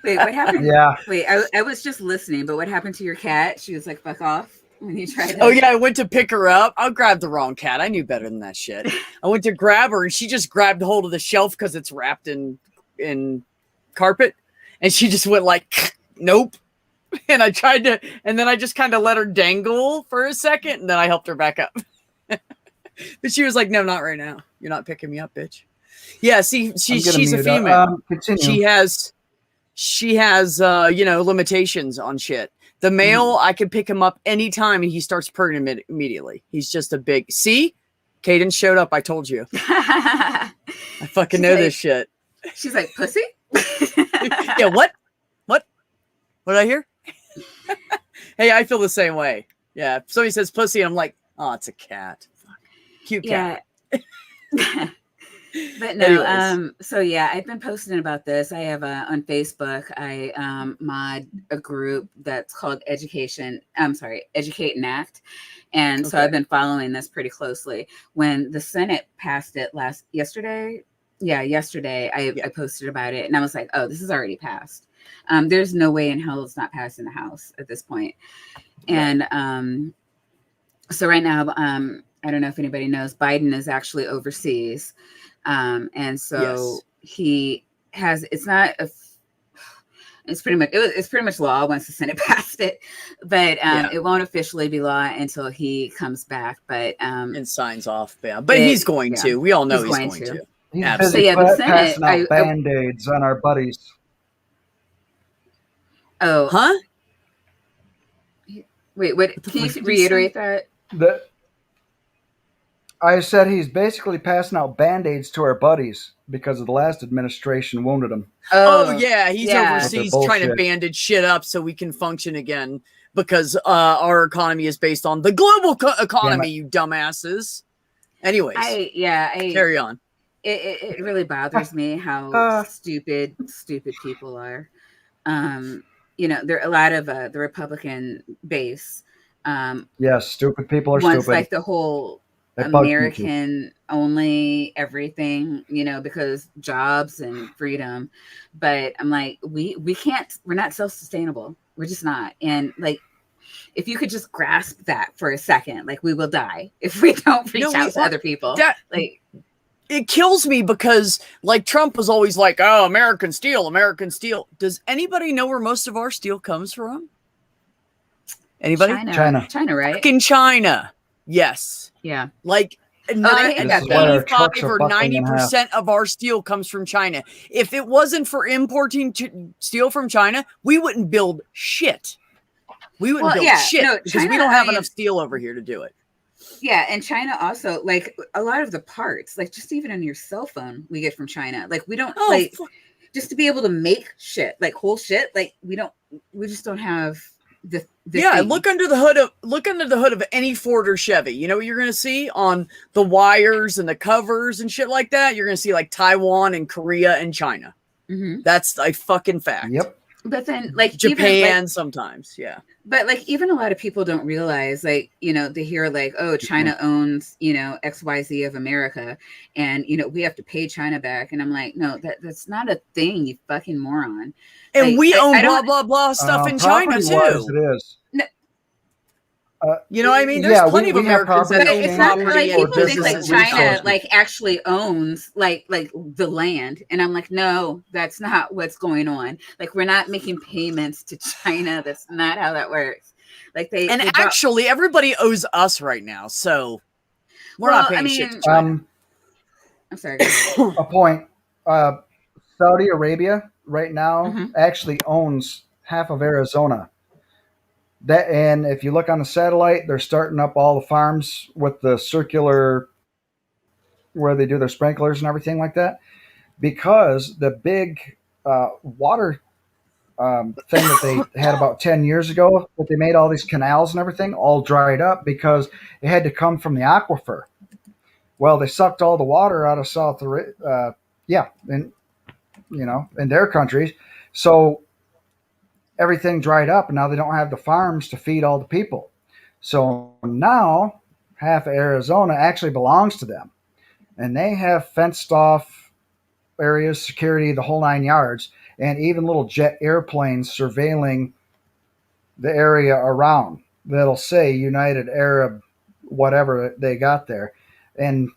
Wait, what happened? Yeah. Wait, I was just listening, but what happened to your cat? She was like, fuck off when you tried to. Oh yeah, I went to pick her up. I grabbed the wrong cat. I knew better than that shit. I went to grab her, and she just grabbed hold of the shelf because it's wrapped in carpet, and she just went like, nope. And I tried to, and then I just kind of let her dangle for a second, and then I helped her back up. But she was like, no, not right now. You're not picking me up, bitch. Yeah, see, I'm she's gonna a mute up. female. Continue. She has limitations on shit. The male, I can pick him up anytime and he starts purring immediately. He's just a big Cadence showed up. I told you. I fucking She's know like- this shit. She's like, pussy? Yeah, what did I hear? Hey, I feel the same way. Yeah, if somebody says pussy, I'm like, oh, it's a cat. Fuck. Cute cat. Yeah. But no, Anyways. so yeah, I've been posting about this. I have on Facebook, I mod a group that's called Educate and Act. And so Okay. I've been following this pretty closely. When the Senate passed it yesterday, I posted about it and I was like, oh, this is already passed. There's no way in hell it's not passed in the House at this point. And so right now, I don't know if anybody knows, Biden is actually overseas. And so Yes. he has, it's not a, it's pretty much law once the Senate passed it, but it won't officially be law until he comes back. But and signs off. Yeah, but he's going to. We all know he's going to. He's Absolutely. busy the Senate, passing out Band-Aids on our buddies. Oh, Huh? Wait, what? Can you reiterate that? I said he's basically passing out Band-Aids to our buddies because of the last administration wounded him. Oh yeah, he's yeah. overseas trying to bandage shit up so we can function again because our economy is based on the global economy, you dumbasses. Anyways, carry on. It really bothers me how stupid people are. You know, there are a lot of the Republican base. Yes, stupid people are wants stupid. Like the whole American only everything, you know, because jobs and freedom. But I'm like, we can't, we're not self-sustainable. We're just not. And like, if you could just grasp that for a second, like we will die if we don't reach out to other people. Like, it kills me because like Trump was always like, oh, American steel, American steel. Does anybody know where most of our steel comes from? Anybody? China, right? Fucking China. Yes. Yeah. Like 85 or 90% of our steel comes from China. If it wasn't for importing steel from China, we wouldn't build shit. We wouldn't build shit because we don't have enough steel over here to do it. Yeah, and China also, like a lot of the parts, like just even on your cell phone, we get from China. Like we don't just to be able to make shit, like whole shit, like we just don't have the thing. Look under the hood of any Ford or Chevy. You know what you're gonna see on the wires and the covers and shit like that? You're gonna see like Taiwan and Korea and China. Mm-hmm. That's a fucking fact. Yep. But then like Japan sometimes, yeah. But like even a lot of people don't realize, like, you know, they hear like, oh, China owns, you know, XYZ of America, and you know, we have to pay China back. And I'm like, no, that's not a thing, you fucking moron. And like, we own blah blah blah stuff in China too. It is. No, you know what I mean? There's plenty of Americans that own it's not property. like people think like China resources. like actually owns like the land, and I'm like, no, that's not what's going on. Like we're not making payments to China. That's not how that works. Like they actually everybody owes us right now, so we're not paying shit to China. I'm sorry. A point. Saudi Arabia right now actually owns half of Arizona. And if you look on the satellite, they're starting up all the farms with the circular where they do their sprinklers and everything like that, because the big water thing that they had about 10 years ago, that they made all these canals and everything all dried up because it had to come from the aquifer. Well, they sucked all the water out of in their countries. So everything dried up, and now they don't have the farms to feed all the people. So now half of Arizona actually belongs to them, and they have fenced off areas, security, the whole 9 yards, and even little jet airplanes surveilling the area around that'll say United Arab whatever they got there. And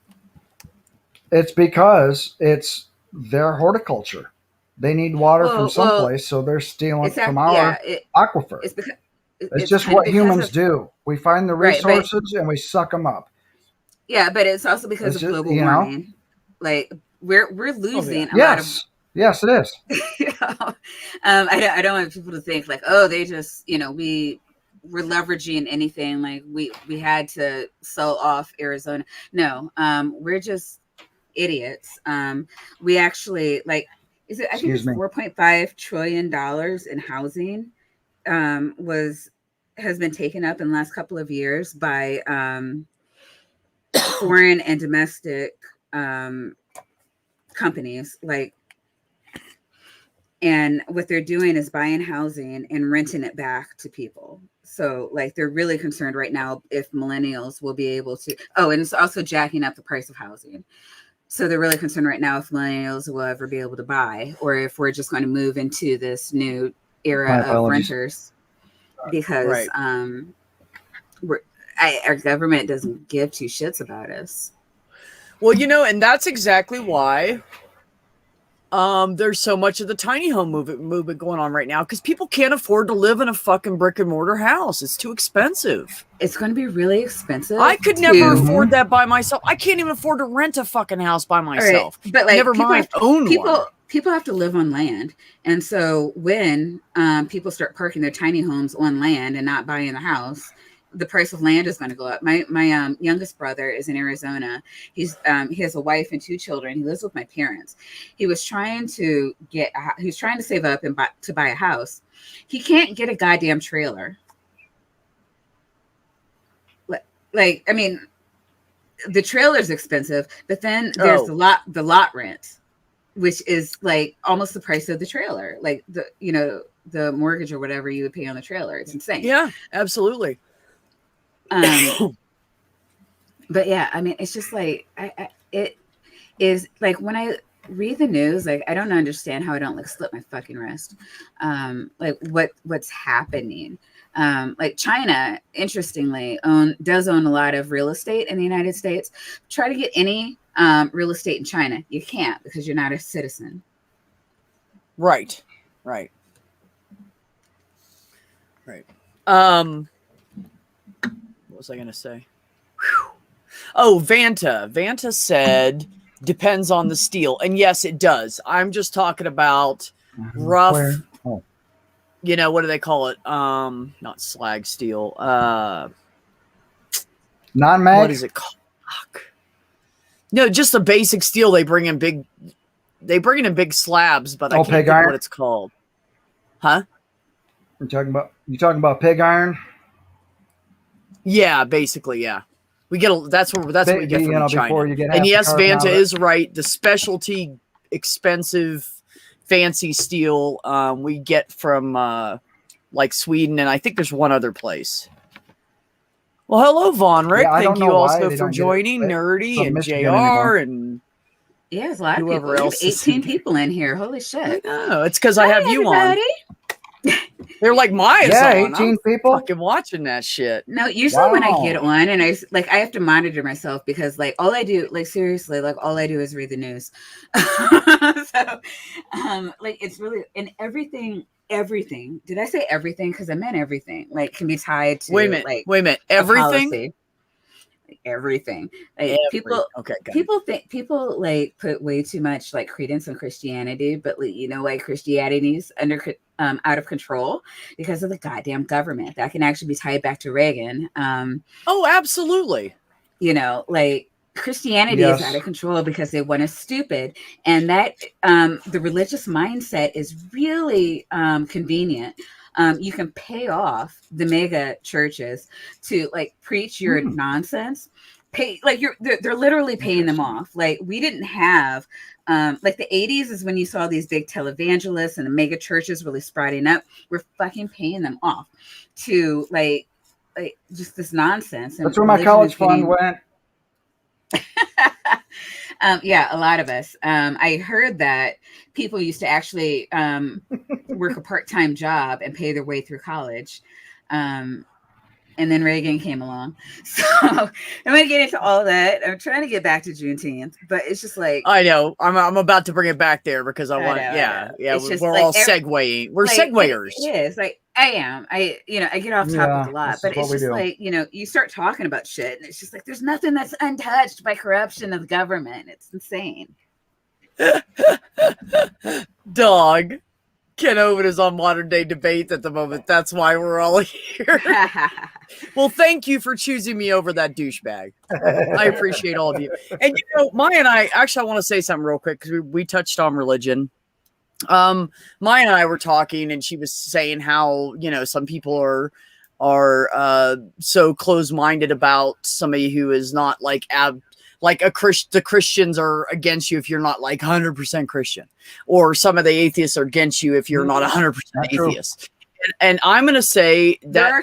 it's because it's their horticulture. They need water from someplace, so they're stealing from our aquifer. It's just what humans do. We find the resources and we suck them up. Yeah, but it's also because of global warming. Like we're losing a lot of. Yes, it is. I don't want people to think like, oh, they just, you know, we're leveraging anything. Like we had to sell off Arizona. No, we're just idiots. We actually like. Is it? I think it's $4.5 trillion in housing has been taken up in the last couple of years by foreign and domestic companies. Like, and what they're doing is buying housing and renting it back to people. So, like, they're really concerned right now if millennials will be able to. Oh, and it's also jacking up the price of housing. So they're really concerned right now if millennials will ever be able to buy, or if we're just going to move into this new era of renters, because our government doesn't give two shits about us. Well, you know, and that's exactly why There's so much of the tiny home movement going on right now because people can't afford to live in a fucking brick and mortar house. It's too expensive. It's going to be really expensive. I could never Mhm. afford that by myself. I can't even afford to rent a fucking house by myself. But like Never people mind have, own people one. people have to live on land, and so when people start parking their tiny homes on land and not buying the house, the price of land is going to go up. My youngest brother is in Arizona. He has a wife and 2 children. He lives with my parents. He was trying to save up and buy a house. He can't get a goddamn trailer. Like I mean, the trailer's expensive, but then there's Oh. the lot rent, which is like almost the price of the trailer, like the mortgage or whatever you would pay on the trailer. It's insane. Yeah, absolutely. But yeah, I mean, it's just like it is like when I read the news, like I don't understand how I don't like slip my fucking wrist. Like what's happening. Like China, interestingly, does own a lot of real estate in the United States. Try to get any real estate in China, you can't because you're not a citizen. Right. What was I going to say? Whew. Oh, Vanta said depends on the steel. And yes, it does. I'm just talking about rough, Where? Oh. what do they call it? Not slag steel. Non-mag? What is it called? Fuck. No, just the basic steel. They bring in big slabs, but I can't pig think iron? what it's called. Huh? You talking about pig iron? Yeah, basically, yeah. That's what we get from China. Before you get half And the yes, carbon out Vanta of it. is right. The specialty, expensive, fancy steel we get from like Sweden, and I think there's one other place. Well, hello, Von Rick. Yeah, I Thank don't you know why also they for don't get it joining, Nerdy from and Michigan JR anymore. and Yeah, there's a lot whoever of people. else We have is 18 in people in here. Holy shit. No, it's because I Hi, have you on. everybody. They're like Maya's Yeah, on. 18 I'm people? fucking watching that shit. No, usually when I get Wow. on and I have to monitor myself because like all I do, like seriously, like all I do is read the news. So like it's really and everything. Did I say everything? Because I meant everything. Like can be tied to Wait a minute. like Everything? policy. Like, everything. Like Okay, got it. people like put way too much like credence in Christianity, but like, like Christianity is out of control because of the goddamn government. That can actually be tied back to Reagan. Oh, absolutely. Like Christianity Yes. is out of control because they want us stupid, and that the religious mindset is really convenient. You can pay off the mega churches to like preach your nonsense. They're literally paying them off. Like we didn't have like the 80s is when you saw these big televangelists and the mega churches really sprouting up. We're fucking paying them off to like just this nonsense. And That's where my college fund went. Yeah, a lot of us. I heard that people used to actually work a part-time job and pay their way through college. And then Reagan came along. So I'm going to get into all that. I'm trying to get back to Juneteenth, but it's just like I know. I'm about to bring it back there because I want. know. Yeah. It's just we're like all segueing. We're like, seguers. It is like I am. I get off topic a lot, but it's just like you start talking about shit, and it's just like there's nothing that's untouched by corruption of the government. It's insane. Dog. Ken Owen is on Modern Day Debates at the moment. That's why we're all here. Well, thank you for choosing me over that douchebag. I appreciate all of you. And Maya and I actually I want to say something real quick because we touched on religion. Maya and I were talking, and she was saying how some people are so close-minded about somebody who is not like the Christians are against you if you're not like 100% Christian, or some of the atheists are against you if you're not 100% atheist. And I'm going to say that there are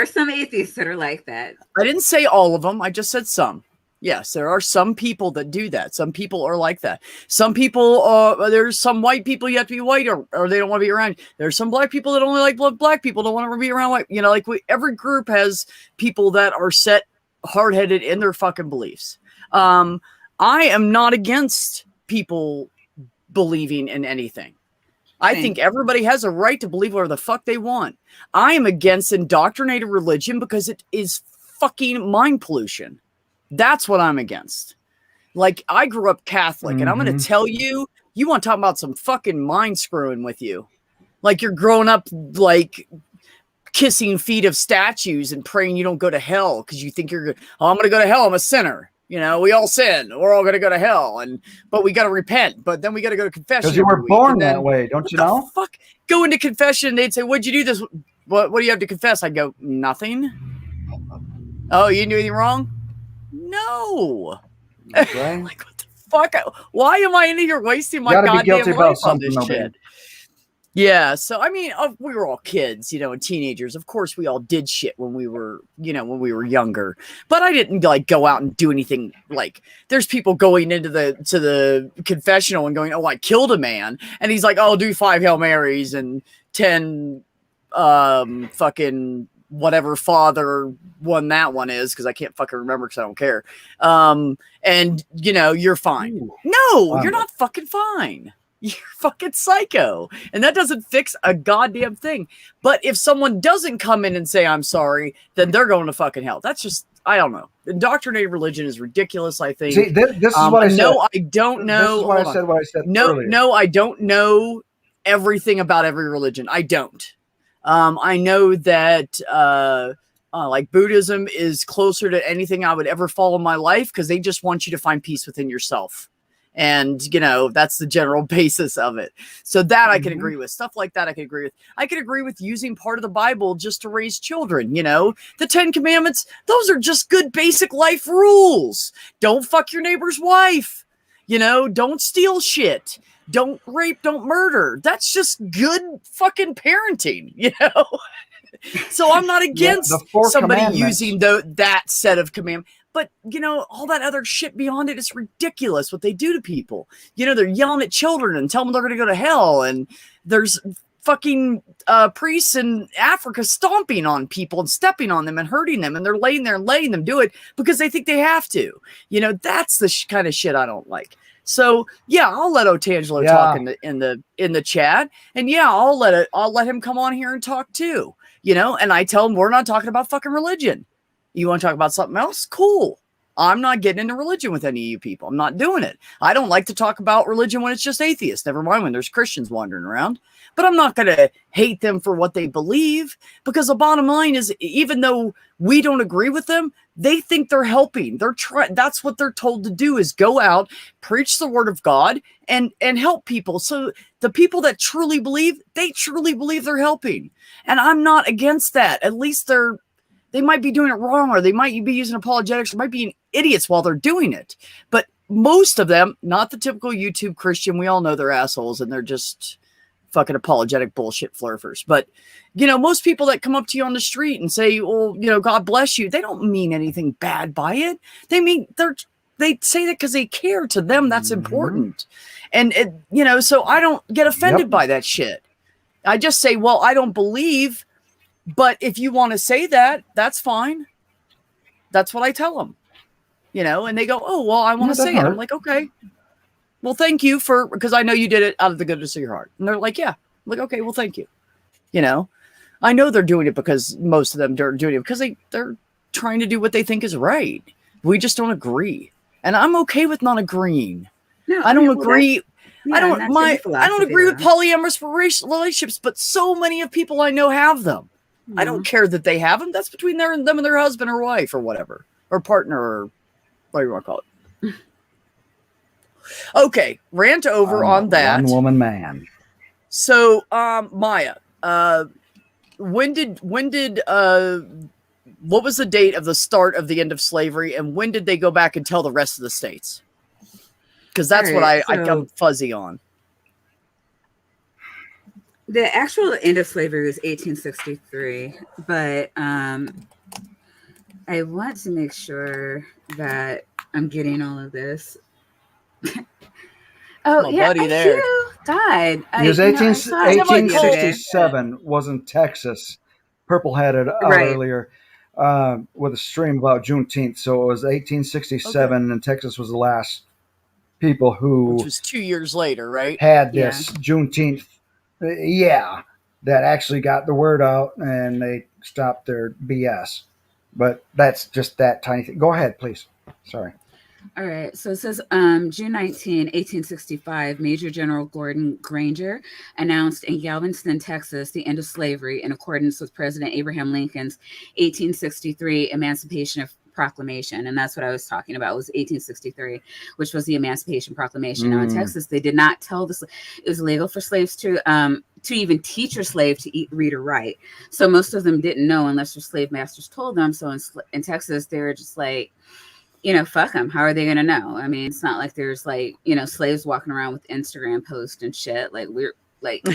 some atheists that are like that. I didn't say all of them. I just said some. Yes, there are some people that do that. Some people are like that. Some people, there's some white people you have to be white or they don't want to be around. There's some black people that only like black people, don't want to be around white. Every group has people that are set hard-headed in their fucking beliefs. I am not against people believing in anything. I Same. think everybody has a right to believe whatever the fuck they want. I am against indoctrinated religion because it is fucking mind pollution. That's what I'm against. Like, I grew up Catholic, and I'm going to tell you, you want to talk about some fucking mind screwing with you. Like, you're growing up, like, kissing feet of statues and praying you don't go to hell because you think you're, oh, I'm going to go to hell. I'm a sinner. You know, we all sin. We're all going to go to hell. But we got to repent. But then we got to go to confession. Because you were born that way, don't you know? Fuck. Go into confession. They'd say, what'd you do this? What do you have to confess? I'd go, nothing. Oh, you didn't do anything wrong? No. Okay. Like, what the fuck? Why am I in here wasting my Gotta be goddamn guilty life about on something, this though, shit? babe. Yeah, so I mean, we were all kids, you know, and teenagers. Of course, we all did shit when we were, you know, when we were younger. But I didn't like go out and do anything. Like, there's people going into the confessional and going, "Oh, I killed a man," and he's like, "Oh, I'll do 5 Hail Marys and 10, fucking whatever father one that one is," because I can't fucking remember because I don't care. And you know, you're fine. Ooh, no, you're not fucking fine. You're fucking psycho. And that doesn't fix a goddamn thing. But if someone doesn't come in and say, I'm sorry, then they're going to fucking hell. That's just, I don't know. Indoctrinated religion is ridiculous, I think. See, this is what I said. No, I don't know. This is what I said earlier. No, I don't know everything about every religion. I don't. I know that like Buddhism is closer to anything I would ever follow in my life because they just want you to find peace within yourself. And, you know, that's the general basis of it. So that I can agree with. Stuff like that I can agree with. I can agree with using part of the Bible just to raise children, you know. The 10 Commandments, those are just good basic life rules. Don't fuck your neighbor's wife. You know, don't steal shit. Don't rape, don't murder. That's just good fucking parenting, you know. So I'm not against somebody using that set of commandments. But, you know, all that other shit beyond it is ridiculous what they do to people. You know, they're yelling at children and telling them they're going to go to hell. And there's fucking priests in Africa stomping on people and stepping on them and hurting them. And they're laying there and letting them do it because they think they have to. You know, that's the kind of shit I don't like. So, yeah, I'll let Otangelo talk in the chat. And, yeah, I'll let him come on here and talk too. You know, and I tell him we're not talking about fucking religion. You want to talk about something else? Cool. I'm not getting into religion with any of you people. I'm not doing it. I don't like to talk about religion when it's just atheists. Never mind when there's Christians wandering around. But I'm not going to hate them for what they believe because the bottom line is, even though we don't agree with them, they think they're helping. They're trying. That's what they're told to do is go out, preach the word of God and help people. So the people that truly believe, they truly believe they're helping. And I'm not against that. At least they might be doing it wrong, or they might be using apologetics, or might be idiots while they're doing it. But most of them, not the typical YouTube Christian, we all know they're assholes and they're just fucking apologetic bullshit flurfers. But, you know, most people that come up to you on the street and say, well, you know, God bless you, they don't mean anything bad by it. They mean, they say that because they care. To them, that's important. And, you know, so I don't get offended by that shit. I just say, well, I don't believe. But if you want to say that, that's fine. That's what I tell them, you know, and they go, oh, well, I want to say it. I'm like, okay, well, thank you because I know you did it out of the goodness of your heart. And they're like, yeah. I'm like, okay, well, thank you. You know, I know they're doing it because most of them are doing it because they're trying to do what they think is right. We just don't agree. And I'm okay with not agreeing. No, I don't agree. I don't agree with polyamorous relationships, but so many of people I know have them. I don't care that they have them. That's between them and their husband or wife or whatever, or partner or whatever you want to call it. Okay, rant over on that. One woman man. So, Maya, when did what was the date of the start of the end of slavery, and when did they go back and tell the rest of the states? Because that's what I'm fuzzy on. The actual end of slavery was 1863, but I want to make sure that I'm getting all of this. Oh, yeah, buddy there died. It was 1867 was in Texas. Purple had it out earlier with a stream about Juneteenth. So it was 1867, and Texas was the last people who which was 2 years later, right? had Yeah. this Juneteenth, that actually got the word out and they stopped their BS. But that's just that tiny thing. Go ahead, please. Sorry. All right. So it says June 19, 1865, Major General Gordon Granger announced in Galveston, Texas, the end of slavery in accordance with President Abraham Lincoln's 1863 Emancipation Proclamation. And that's what I was talking about, was 1863, which was the Emancipation Proclamation. Now in Texas, they did not tell it was illegal for slaves to even teach your slave to read or write. So most of them didn't know unless their slave masters told them. So in Texas, they were just like, fuck them. How are they going to know? I mean, it's not like there's like, slaves walking around with Instagram posts and shit. Like we're like,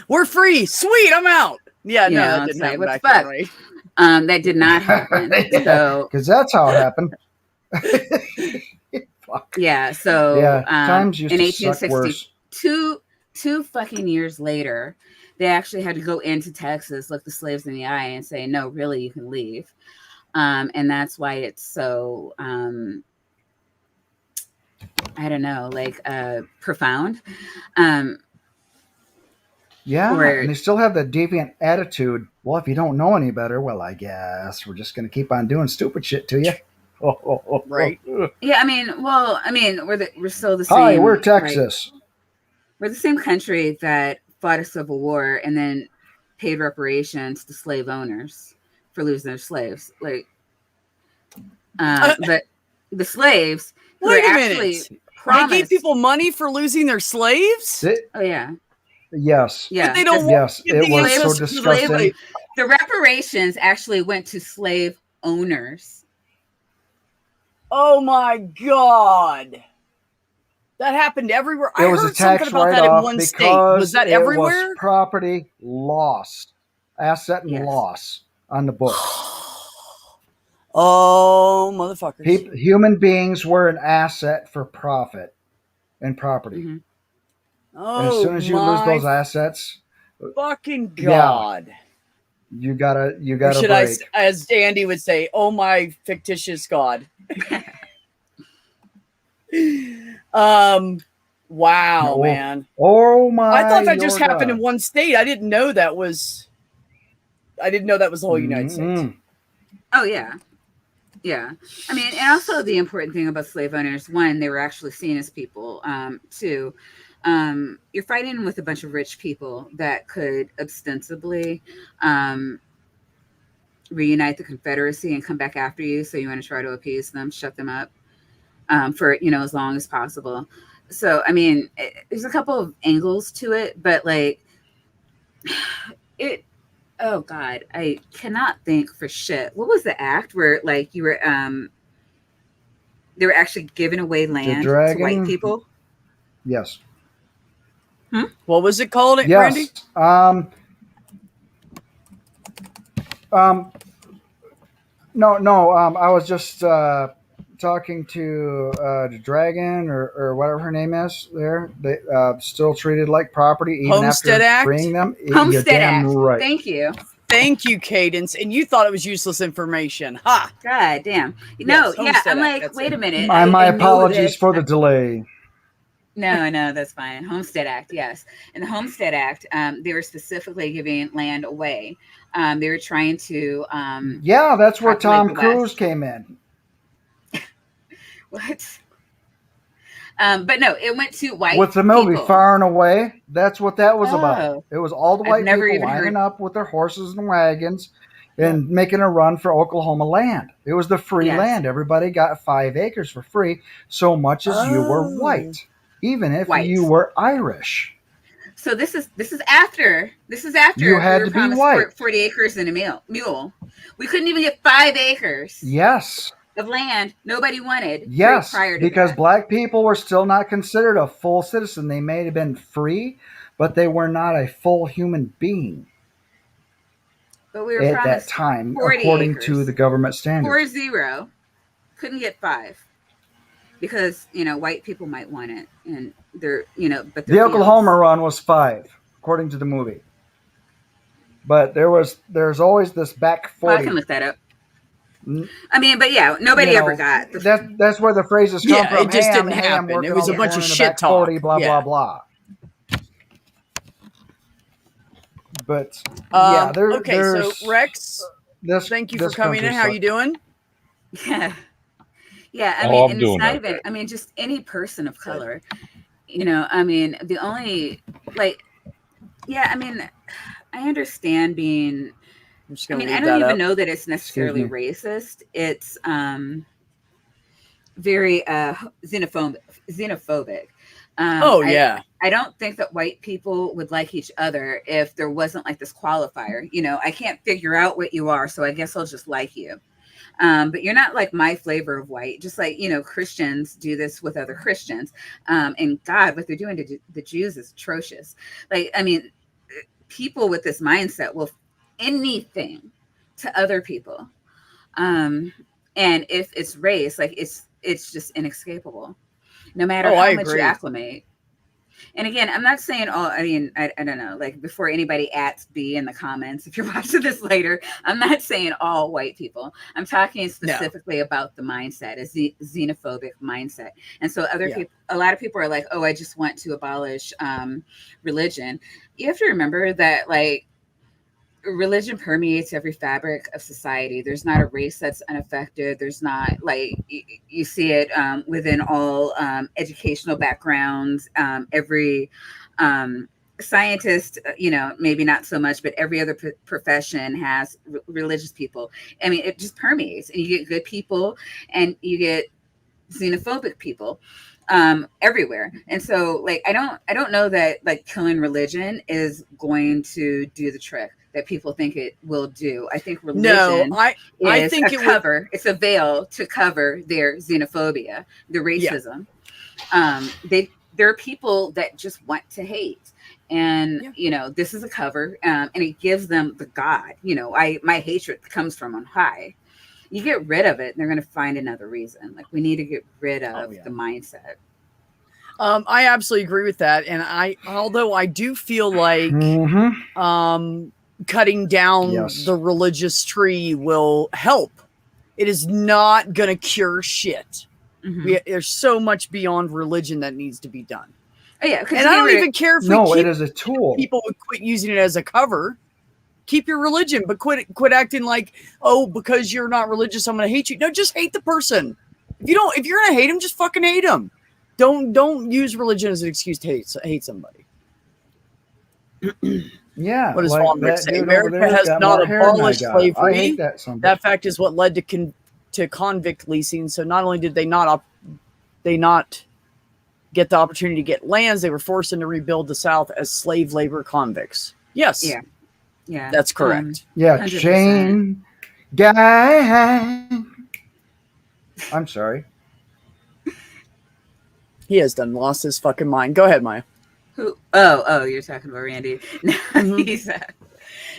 We're free. Sweet. I'm out. Yeah, no, that it's didn't like, happen what back the then, fuck? right? That did not happen. So Because that's how it happened. yeah. So Yeah, times used in to suck 1860, worse. two fucking years later, they actually had to go into Texas, look the slaves in the eye and say, no, really, you can leave. And that's why it's so, I don't know, like profound. Yeah, Or- and they still have the deviant attitude. Well, if you don't know any better, well, I guess we're just going to keep on doing stupid shit to you. Right. Yeah, I mean, we're still the same. Hi, we're like, Texas. we're the same country that fought a civil war and then paid reparations to slave owners for losing their slaves. Like, but the slaves who Wait were a actually minute. They promised. gave people money for losing their slaves? Oh yeah, Yes. yeah. But they don't Yes, give it the was so slaves- disgusting. The reparations actually went to slave owners. Oh my God. That happened everywhere. I It was a heard something tax about that in write-off one state. because Was that it everywhere? was property loss, asset and Yes. loss on the books. Oh, motherfuckers. Human beings were an asset for profit and property. Mhm. Oh, And as soon as you lose those assets, fucking Yeah. God. you gotta Or should I, break. as Dandy would say, oh my fictitious God. Wow, Oh, man. Oh my! I thought that just your happened God. in one state. I didn't know that was the whole United States. Mm-mm. Oh yeah, yeah. I mean, and also the important thing about slave owners: one, they were actually seen as people. Two, you're fighting with a bunch of rich people that could ostensibly reunite the Confederacy and come back after you. So you want to try to appease them, shut them up for as long as possible. So I mean, there's a couple of angles to it, but like it. Oh God, I cannot think for shit. What was the act where like you were they were actually giving away land to dragon? white people? Yes. What was it called, Randy? Yes. No. I was just talking to the dragon or whatever her name is. There, they still treated like property even Homestead after Act? freeing them. Homestead You're damn Act. right. Thank you. Thank you, Cadence. And you thought it was useless information. Ha! God damn. Yes, No, yeah. Homestead I'm Act, like, that's wait it. a minute. My I know apologies this. for the delay. No, that's fine. Homestead Act, yes. In the Homestead Act, they were specifically giving land away. They were trying to Yeah, that's where populate Tom the Cruise West. came in. What? But no, it went to white With the movie people. Far and Away, that's what that was about. Oh. It was all the I've white never people even lining heard- up with their horses and wagons and making a run for Oklahoma land. It was the free Yes. land. Everybody got 5 acres for free, so much as you were Oh. white, even if White. you were Irish. So this is after You had we were to be promised white. 40 acres and a mule. We couldn't even get 5 acres Yes, of land. Nobody wanted. yes, prior to because that. black people were still not considered a full citizen. They may have been free, but they were not a full human being But we were at that promised time, 40 according to acres. the government standards. 40. Couldn't get 5 because white people might want it, and they're but The Oklahoma run was 5, according to the movie. But there's always this back Well, I 40. can look that up. I mean, but yeah, nobody You ever know, got that's where the phrases come Yeah, from. it just hey, didn't I'm happen. It working was on a the bunch corner of in the shit back 40, talk. blah Yeah. blah blah. But yeah, Okay, there's so Rex, this. thank you for This coming country in. How you sucks. doing? Yeah. Yeah. I Oh, mean, I'm and it's doing not okay. even, I mean, just any person of Good. color, I mean, the only, like, yeah, I mean, I understand being, I'm just I gonna mean, I leave don't that even up. know that it's Excuse necessarily me. racist. It's very xenophobic. Oh yeah. I don't think that white people would like each other if there wasn't like this qualifier. I can't figure out what you are, so I guess I'll just like you. But you're not like my flavor of white. Just like Christians do this with other Christians, and God, what they're doing to the Jews is atrocious. Like, I mean, people with this mindset will anything to other people, and if it's race, like it's just inescapable, no matter Oh, I how much you agree. acclimate. And again, I'm not saying all, I mean, I don't know, like before anybody ats B in the comments, if you're watching this later, I'm not saying all white people. I'm talking specifically about the mindset, a xenophobic mindset. And so other Yeah. people, a lot of people are like, oh, I just want to abolish religion. You have to remember that, like, religion permeates every fabric of society. There's not a race that's unaffected. There's not, like, you see it within all educational backgrounds. Every scientist, maybe not so much, but every other profession has religious people. I mean, it just permeates, and you get good people and you get xenophobic people everywhere. And so, like, I don't know that like killing religion is going to do the trick that people think it will do. I think religion I is think a it would. cover. It's a veil to cover their xenophobia, their racism. There are people that just want to hate, and this is a cover, and it gives them the God. My hatred comes from on high. You get rid of it, and they're going to find another reason. Like, we need to get rid of the mindset. I absolutely agree with that, and although I do feel like Mm-hmm. Cutting down Yes. the religious tree will help. It is not going to cure shit. Mm-hmm. There's so much beyond religion that needs to be done. Oh, yeah, and I don't even care if it is a tool. People would quit using it as a cover. Keep your religion, but quit acting like, oh, because you're not religious, I'm going to hate you. No, just hate the person. If you're going to hate him, just fucking hate him. Don't use religion as an excuse to hate somebody. Yeah. What does like Von Rick that say? dude over America there has got not more hair than I abolished got. slavery. I hate that son of a That fact is what led to convict leasing. So not only did they not get the opportunity to get lands, they were forced to rebuild the South as slave labor convicts. Yes. Yeah. That's correct. Yeah, 100%. chain guy. I'm sorry. He has done lost his fucking mind. Go ahead, Maya. Who? Oh, you're talking about Randy. No,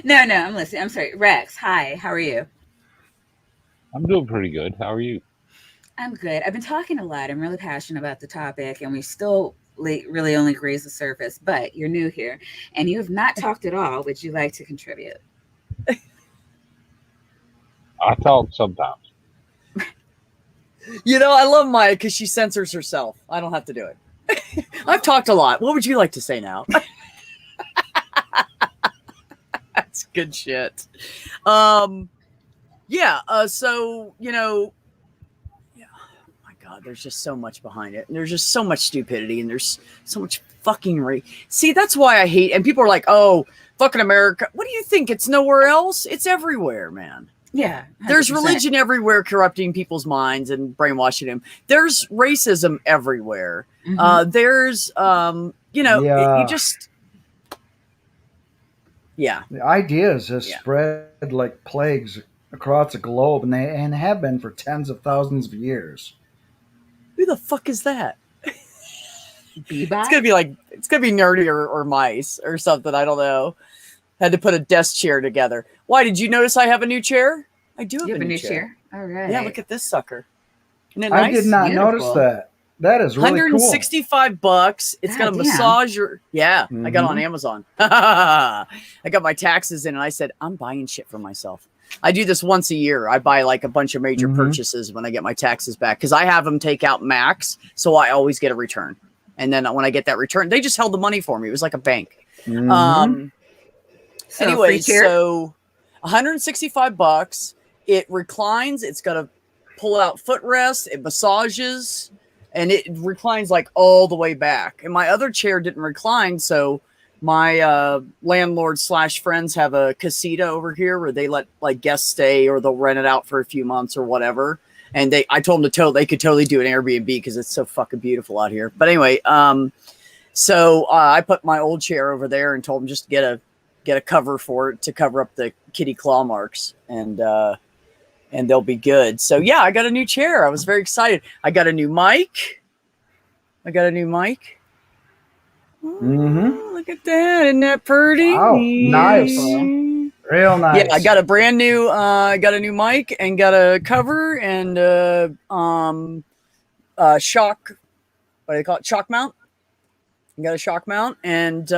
no, I'm listening. I'm sorry. Rex, hi. How are you? I'm doing pretty good. How are you? I'm good. I've been talking a lot. I'm really passionate about the topic, and we still really only graze the surface. But you're new here, and you have not talked at all. Would you like to contribute? I talk sometimes. I love Maya because she censors herself. I don't have to do it. I've talked a lot. What would you like to say now? That's good shit. So, yeah, oh my God, there's just so much behind it. And there's just so much stupidity, and there's so much fucking See, that's why I hate, and people are like, oh, fucking America. What do you think? It's nowhere else? It's everywhere, man. Yeah. 100%. There's religion everywhere corrupting people's minds and brainwashing them. There's racism everywhere. Mm-hmm. There's, you just, yeah. The ideas have spread like plagues across the globe, and have been for tens of thousands of years. Who the fuck is that? Bebop? It's gonna be nerdy or mice or something. I don't know. Had to put a desk chair together. Why, did you notice I have a new chair? I do have a new chair. All right. Yeah, look at this sucker. Isn't it I nice? did not Beautiful. notice that. That is really cool. $165. It's got a massager. I got it on Amazon. I got my taxes in, and I said, I'm buying shit for myself. I do this once a year. I buy like a bunch of major Mhm. purchases when I get my taxes back because I have them take out max, so I always get a return. And then when I get that return, they just held the money for me. It was like a bank. Mhm. So free Anyways, chair? so $165. It reclines. It's got a pull-out footrest. It massages, and it reclines like all the way back. And my other chair didn't recline, so my landlord / friends have a casita over here where they let like guests stay, or they'll rent it out for a few months or whatever. And I told them they could totally do an Airbnb because it's so fucking beautiful out here. But anyway, so I put my old chair over there and told them just to get a cover for it to cover up the kitty claw marks, and they'll be good. So yeah, I got a new chair. I was very excited. I got a new mic. Mhm. Oh, look at that. Isn't that pretty? Wow, nice. Real nice. Yeah, I got a brand new mic and got a cover and shock, what do they call it? Shock mount. I got a shock mount, and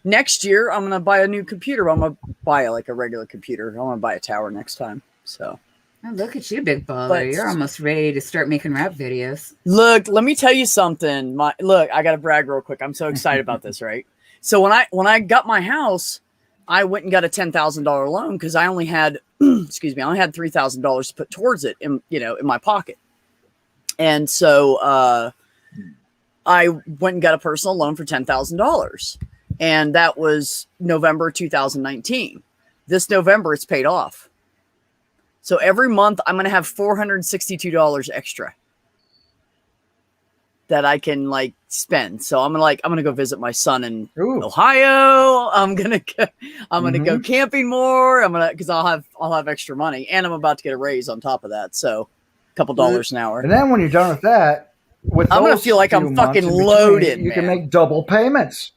next year I'm gonna buy a new computer. I'm gonna buy like a regular computer. I want to buy a tower next time. So Oh, look at you, big baller. But- You're almost ready to start making rap videos. look, let me tell you something. I gotta brag real quick. I'm so excited about this, right? So when I got my house, I went and got a $10,000 loan because I only had excuse me, I only had $3,000 to put towards it in my pocket. And so I went and got a personal loan for $10,000. And that was November 2019. This November, it's paid off. So every month, I'm going to have $462 extra that I can like spend. So I'm gonna go visit my son in Ooh. Ohio. I'm gonna go camping more. Because I'll have extra money, and I'm about to get a raise on top of that. So a couple dollars an hour. And then when you're done with that, I'm gonna feel like I'm fucking loaded, You can man. make double payments.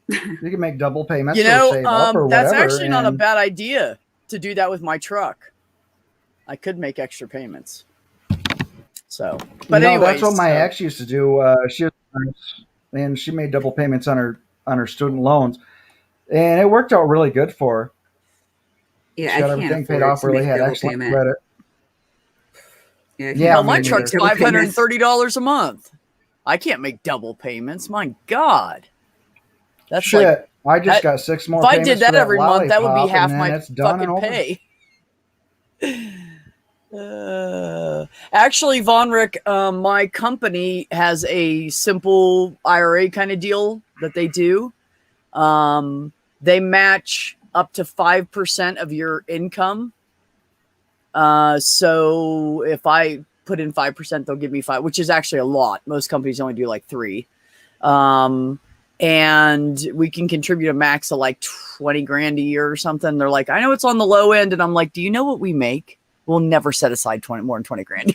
You can make double payments. You or save up or know, that's whatever, actually not a and- bad idea to do that with my truck. I could make extra payments. So, but no, anyway, that's what my ex used to do. She was a nurse, and she made double payments on her student loans, and it worked out really good for her. Yeah, She I got can't everything paid afford off. to Really make had double excellent payment. credit. Yeah, I Yeah, can't well, me my afford neither. truck's double payments. $530 a month. I can't make double payments. My God, that's Shit, like I just got 6 more. if I payments did that for every month, that would be lollipop, half and then my it's done and fucking over. pay. Actually, Von Rick, my company has a simple IRA kind of deal that they do. They match up to 5% of your income. So if I put in 5%, they'll give me 5, which is actually a lot. Most companies only do like 3. And we can contribute a max of like 20 grand a year or something. They're like, I know it's on the low end. And I'm like, do you know what we make? We'll never set aside more than 20 grand.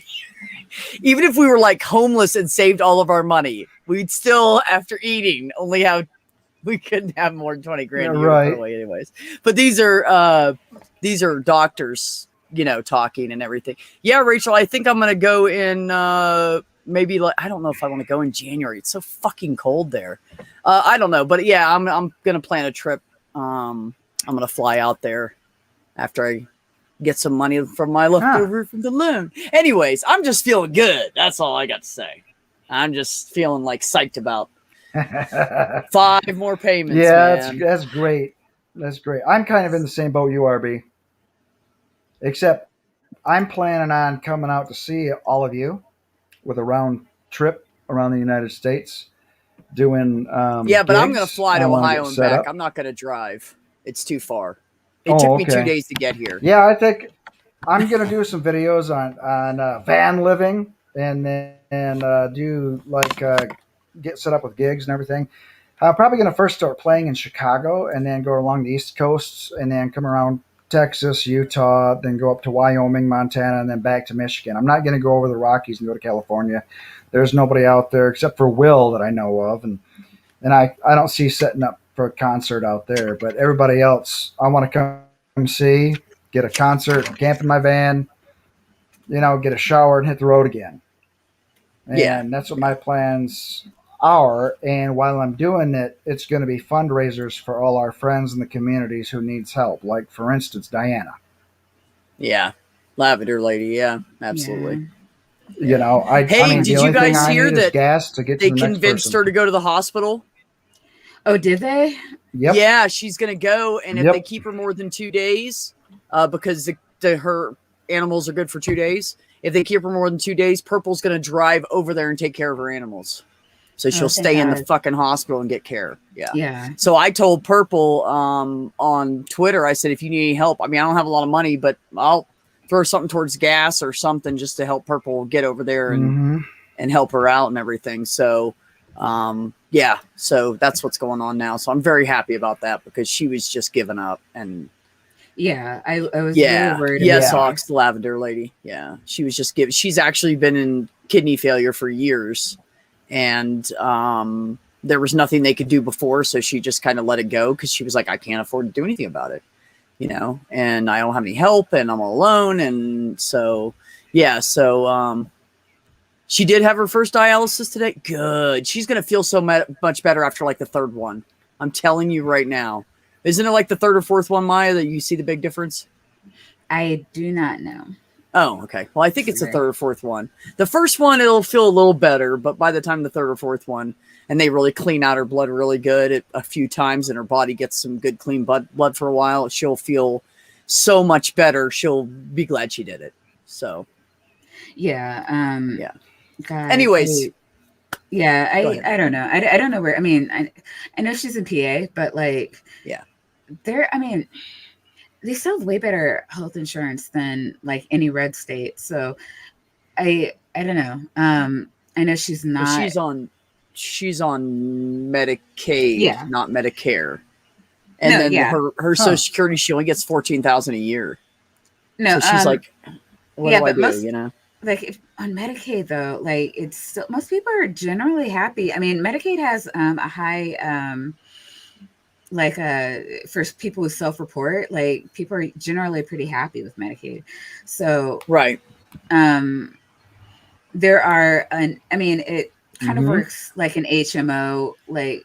Even if we were like homeless and saved all of our money, we'd still, after eating, we couldn't have more than 20 grand a year to Right. put away anyways. But these are doctors, talking and everything. Yeah, Rachel, I think I'm going to go in, maybe like, I don't know if I want to go in January. It's so fucking cold there. I don't know, but yeah, I'm going to plan a trip. I'm going to fly out there after I get some money from my leftover from the loan. Anyways, I'm just feeling good. That's all I got to say. I'm just feeling like psyched about 5 more payments. Yeah, man. that's great. That's great. I'm kind of in the same boat you are, B. Except I'm planning on coming out to see all of you with a round trip around the United States, doing Yeah, but I'm going to gigs. fly to I wanna Ohio get and set back. up. I'm not going to drive. It's too far. It Oh, took me 2 okay. days to get here. Yeah, I think I'm gonna do some videos on van living and do like get set up with gigs and everything. I'm probably gonna first start playing in Chicago and then go along the East Coast and then come around Texas, Utah, then go up to Wyoming, Montana, and then back to Michigan. I'm not gonna go over the Rockies and go to California. There's nobody out there except for Will that I know of, and I don't see setting up for a concert out there. But everybody else, I want to come see, get a concert, camp in my van, get a shower and hit the road again. And Yeah. that's what my plans are. And while I'm doing it, it's going to be fundraisers for all our friends in the communities who needs help. Like, for instance, Diana. Yeah. Lavender lady. Yeah, absolutely. You know, I Hey, mean, did the you only thing guys I hear need is that gas to get to they the next convinced person. her to go to the hospital? Oh, did they? Yep. Yeah, she's gonna go, and if they Yep. keep her more than 2 days, because her animals are good for 2 days. If they keep her more than 2 days, Purple's gonna drive over there and take care of her animals. So she'll Oh, thank stay in the God. fucking hospital and get care. Yeah. Yeah. So I told Purple on Twitter, I said, if you need any help, I mean, I don't have a lot of money, but I'll throw something towards gas or something just to help Purple get over there hmm and help her out and everything. So, yeah, so that's what's going on now. So I'm very happy about that because she was just giving up. And Yeah. I was yeah, really worried yes, about her. Hawks, the lavender lady. Yeah, she was just giving. She's actually been in kidney failure for years, and there was nothing they could do before, so she just kind of let it go because she was like, I can't afford to do anything about it, you know, and I don't have any help, and I'm all alone, and so yeah, so she did have her first dialysis today. Good. She's gonna feel so much better after like the third one. I'm telling you right now. Isn't it like the third or fourth one, Maya, that you see the big difference? I do not know. Oh, okay. Well, I think it's the Sorry. third or fourth one. The first one, it'll feel a little better, but by the time the third or fourth one, and they really clean out her blood really good a few times, and her body gets some good clean blood for a while, she'll feel so much better. She'll be glad she did it. So, Yeah. yeah. God, Anyways, yeah, go ahead. I don't know. I don't know where. I mean, I know she's in PA, but like, Yeah. I mean, they still have way better health insurance than like any red state. So I don't know. I know she's Well, not. she's on Medicaid, Yeah. not Medicare. And No. then Yeah. her Social Security, she only gets 14,000 a year. No. So she's like, what yeah, do I but do? most You know? like on Medicaid though, like it's still, most people are generally happy. I mean, Medicaid has a high like for people who self-report, like people are generally pretty happy with Medicaid. So Right. there are I mean, it kind of Mhm. works like an HMO, like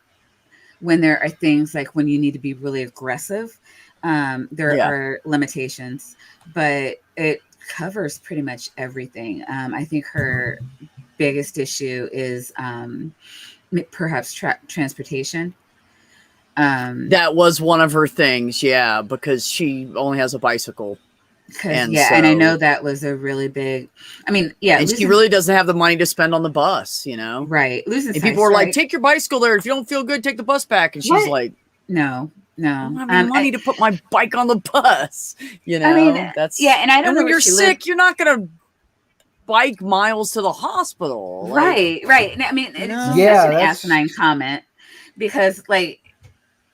when there are things like when you need to be really aggressive, there Yeah. are limitations, but it covers pretty much everything. I think her biggest issue is perhaps transportation. That was one of her things, yeah, because she only has a bicycle. Because And yeah, and I know so that was a really big. I mean, yeah, and she really doesn't have the money to spend on the bus, you know. right. Losing And sight, people were like, right? take your bicycle there. If you don't feel good, take the bus back. And she's What? like, No. I don't have any money to put my bike on the bus. You know, I mean, that's yeah, and I don't and know when where you're she sick, lived. you're not gonna bike miles to the hospital. Like, Right. And I mean, it's No. just Yeah, such an that's- asinine comment because, like,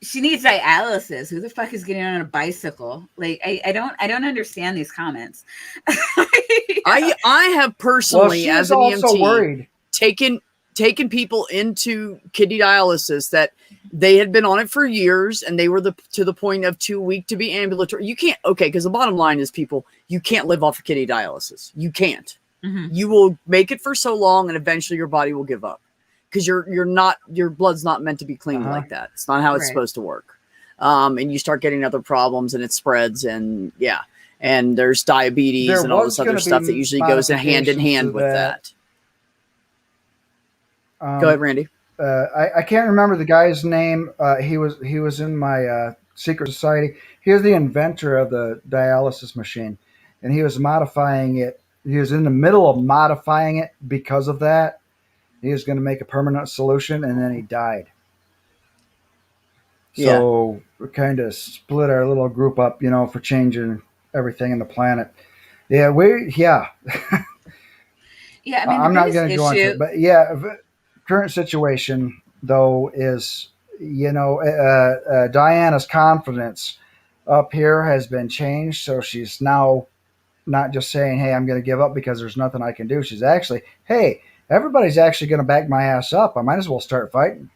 she needs dialysis. Who the fuck is getting on a bicycle? Like, I don't understand these comments. I have Well, personally, she as was an also EMT, worried. taken people into kidney dialysis that they had been on it for years and they were to the point of too weak to be ambulatory. You can't, okay, because the bottom line is, people, you can't live off of kidney dialysis. You can't. Mhm. You will make it for so long and eventually your body will give up because your blood's not meant to be cleaned Uh-huh. like that. It's not how it's Right. supposed to work. And you start getting other problems and it spreads, and yeah. And there's diabetes There and all was this other gonna stuff be that usually goes hand in modifications hand to with that. Um, Go ahead, Randy. I can't remember the guy's name. He was in my secret society. He was the inventor of the dialysis machine, and he was modifying it. He was in the middle of modifying it because of that. He was going to make a permanent solution, and then he died. So we kind of split our little group up, you know, for changing everything in the planet. Yeah, Yeah, I mean, the I'm not biggest going to go into issue. it, but yeah, current situation though is, you know, Diana's confidence up here has been changed, so she's now not just saying, "Hey, I'm going to give up because there's nothing I can do." She's actually, "Hey, everybody's actually going to back my ass up. I might as well start fighting."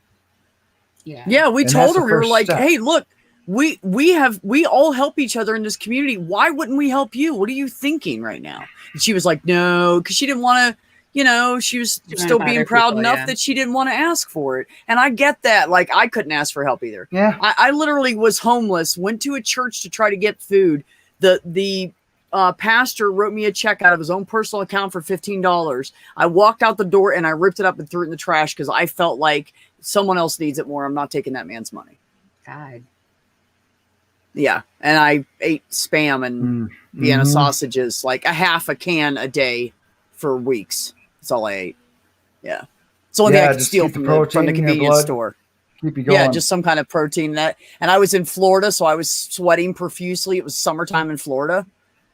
Yeah. Yeah, we And told that's her, the we were first like, step. hey, look, we all help each other in this community. Why wouldn't we help you? What are you thinking right now? And she was like, no, because she didn't want to, you know, she was She still wanted to being bother proud people, enough yeah. that she didn't want to ask for it. And I get that. Like, I couldn't ask for help either. Yeah, I literally was homeless, went to a church to try to get food. The pastor wrote me a check out of his own personal account for $15. I walked out the door and I ripped it up and threw it in the trash because I felt like someone else needs it more. I'm not taking that man's money. God. Yeah. And I ate Spam and Vienna sausages, like a half a can a day for weeks. That's all I ate. Yeah. It's the only thing I could just steal keep the from protein the in your convenience blood. store. Keep you going. Yeah, just some kind of protein. And I was in Florida, so I was sweating profusely. It was summertime in Florida.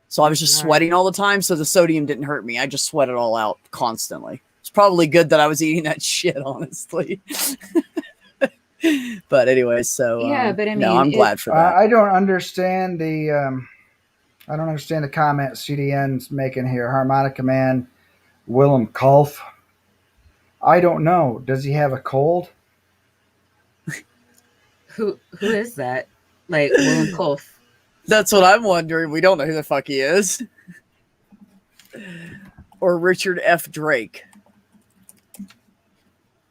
So I was just sweating all the time. So the sodium didn't hurt me. I just sweat it all out constantly. It's probably good that I was eating that shit, honestly. But anyway, so Yeah, but I mean, no, I'm glad for that. I don't understand the comment CDN's making here. Harmonica Man, Willem Kulf. I don't know. Does he have a cold? Who is that? Like Willem Kolf. That's what I'm wondering. We don't know who the fuck he is. Or Richard F. Drake.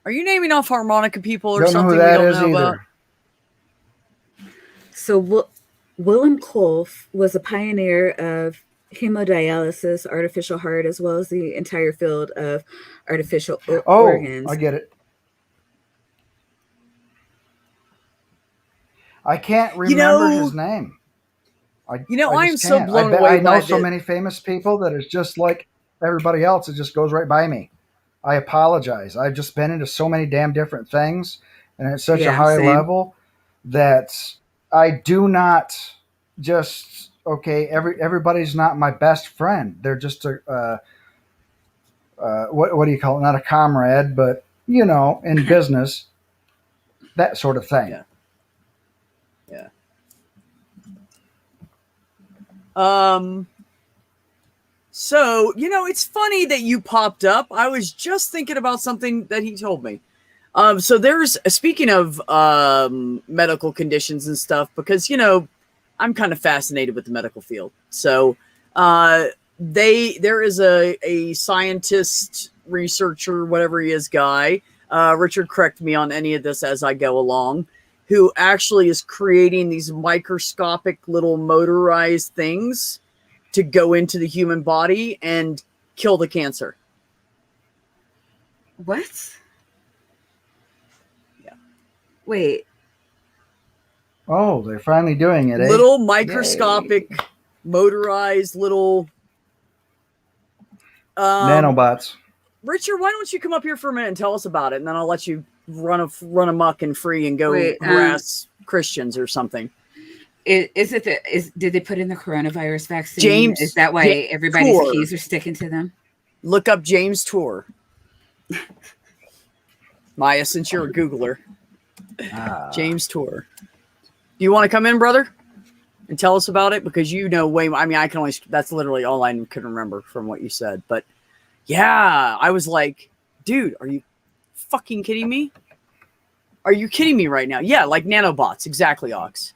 Are you naming off harmonica people or Don't know something who that we is don't know either. about? So Willem Kolf was a pioneer of hemodialysis, artificial heart, as well as the entire field of artificial organs. I get it. I can't remember his name. I am just so can't. blown I away know by so many famous people that is just like everybody else. It just goes right by me. I apologize. I've just been into so many damn different things, and it's such a high same. level that I do not just everybody's not my best friend. They're just a what do you call it? Not a comrade, but in business, that sort of thing. Yeah. So, it's funny that you popped up. I was just thinking about something that he told me. So there's, speaking of medical conditions and stuff, because, I'm kind of fascinated with the medical field. So there is a scientist, researcher, whatever he is, guy, Richard, correct me on any of this as I go along, who actually is creating these microscopic little motorized things to go into the human body and kill the cancer. What? Yeah. Wait. Oh, they're finally doing it. Little microscopic, motorized little nanobots. Richard, why don't you come up here for a minute and tell us about it, and then I'll let you run amok and free and go harass Christians or something. Did they put in the coronavirus vaccine? James, is that why James everybody's Tour. keys are sticking to them? Look up James Tour. Maya, since you're a Googler. James Tour. Do you want to come in, brother? And tell us about it? Because way more. I mean, that's literally all I can remember from what you said. But yeah, I was like, dude, are you fucking kidding me? Are you kidding me right now? Yeah, like nanobots. Exactly, Ox.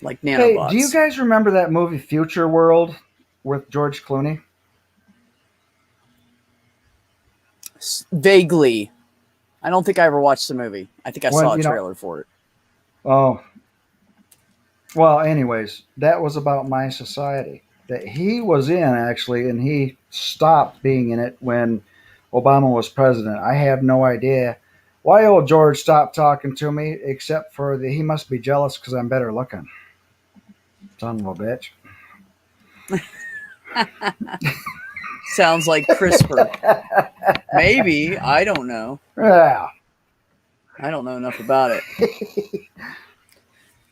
Like nanobots. Hey, do you guys remember that movie Future World with George Clooney? Vaguely. I don't think I ever watched the movie. I think I saw a trailer for it. Oh. Well, anyways, that was about My Society. That he was in, actually, and he stopped being in it when Obama was president. I have no idea why old George stopped talking to me, except for he must be jealous because I'm better looking. Son of a bitch. Sounds like CRISPR. Maybe. I don't know. Yeah. I don't know enough about it.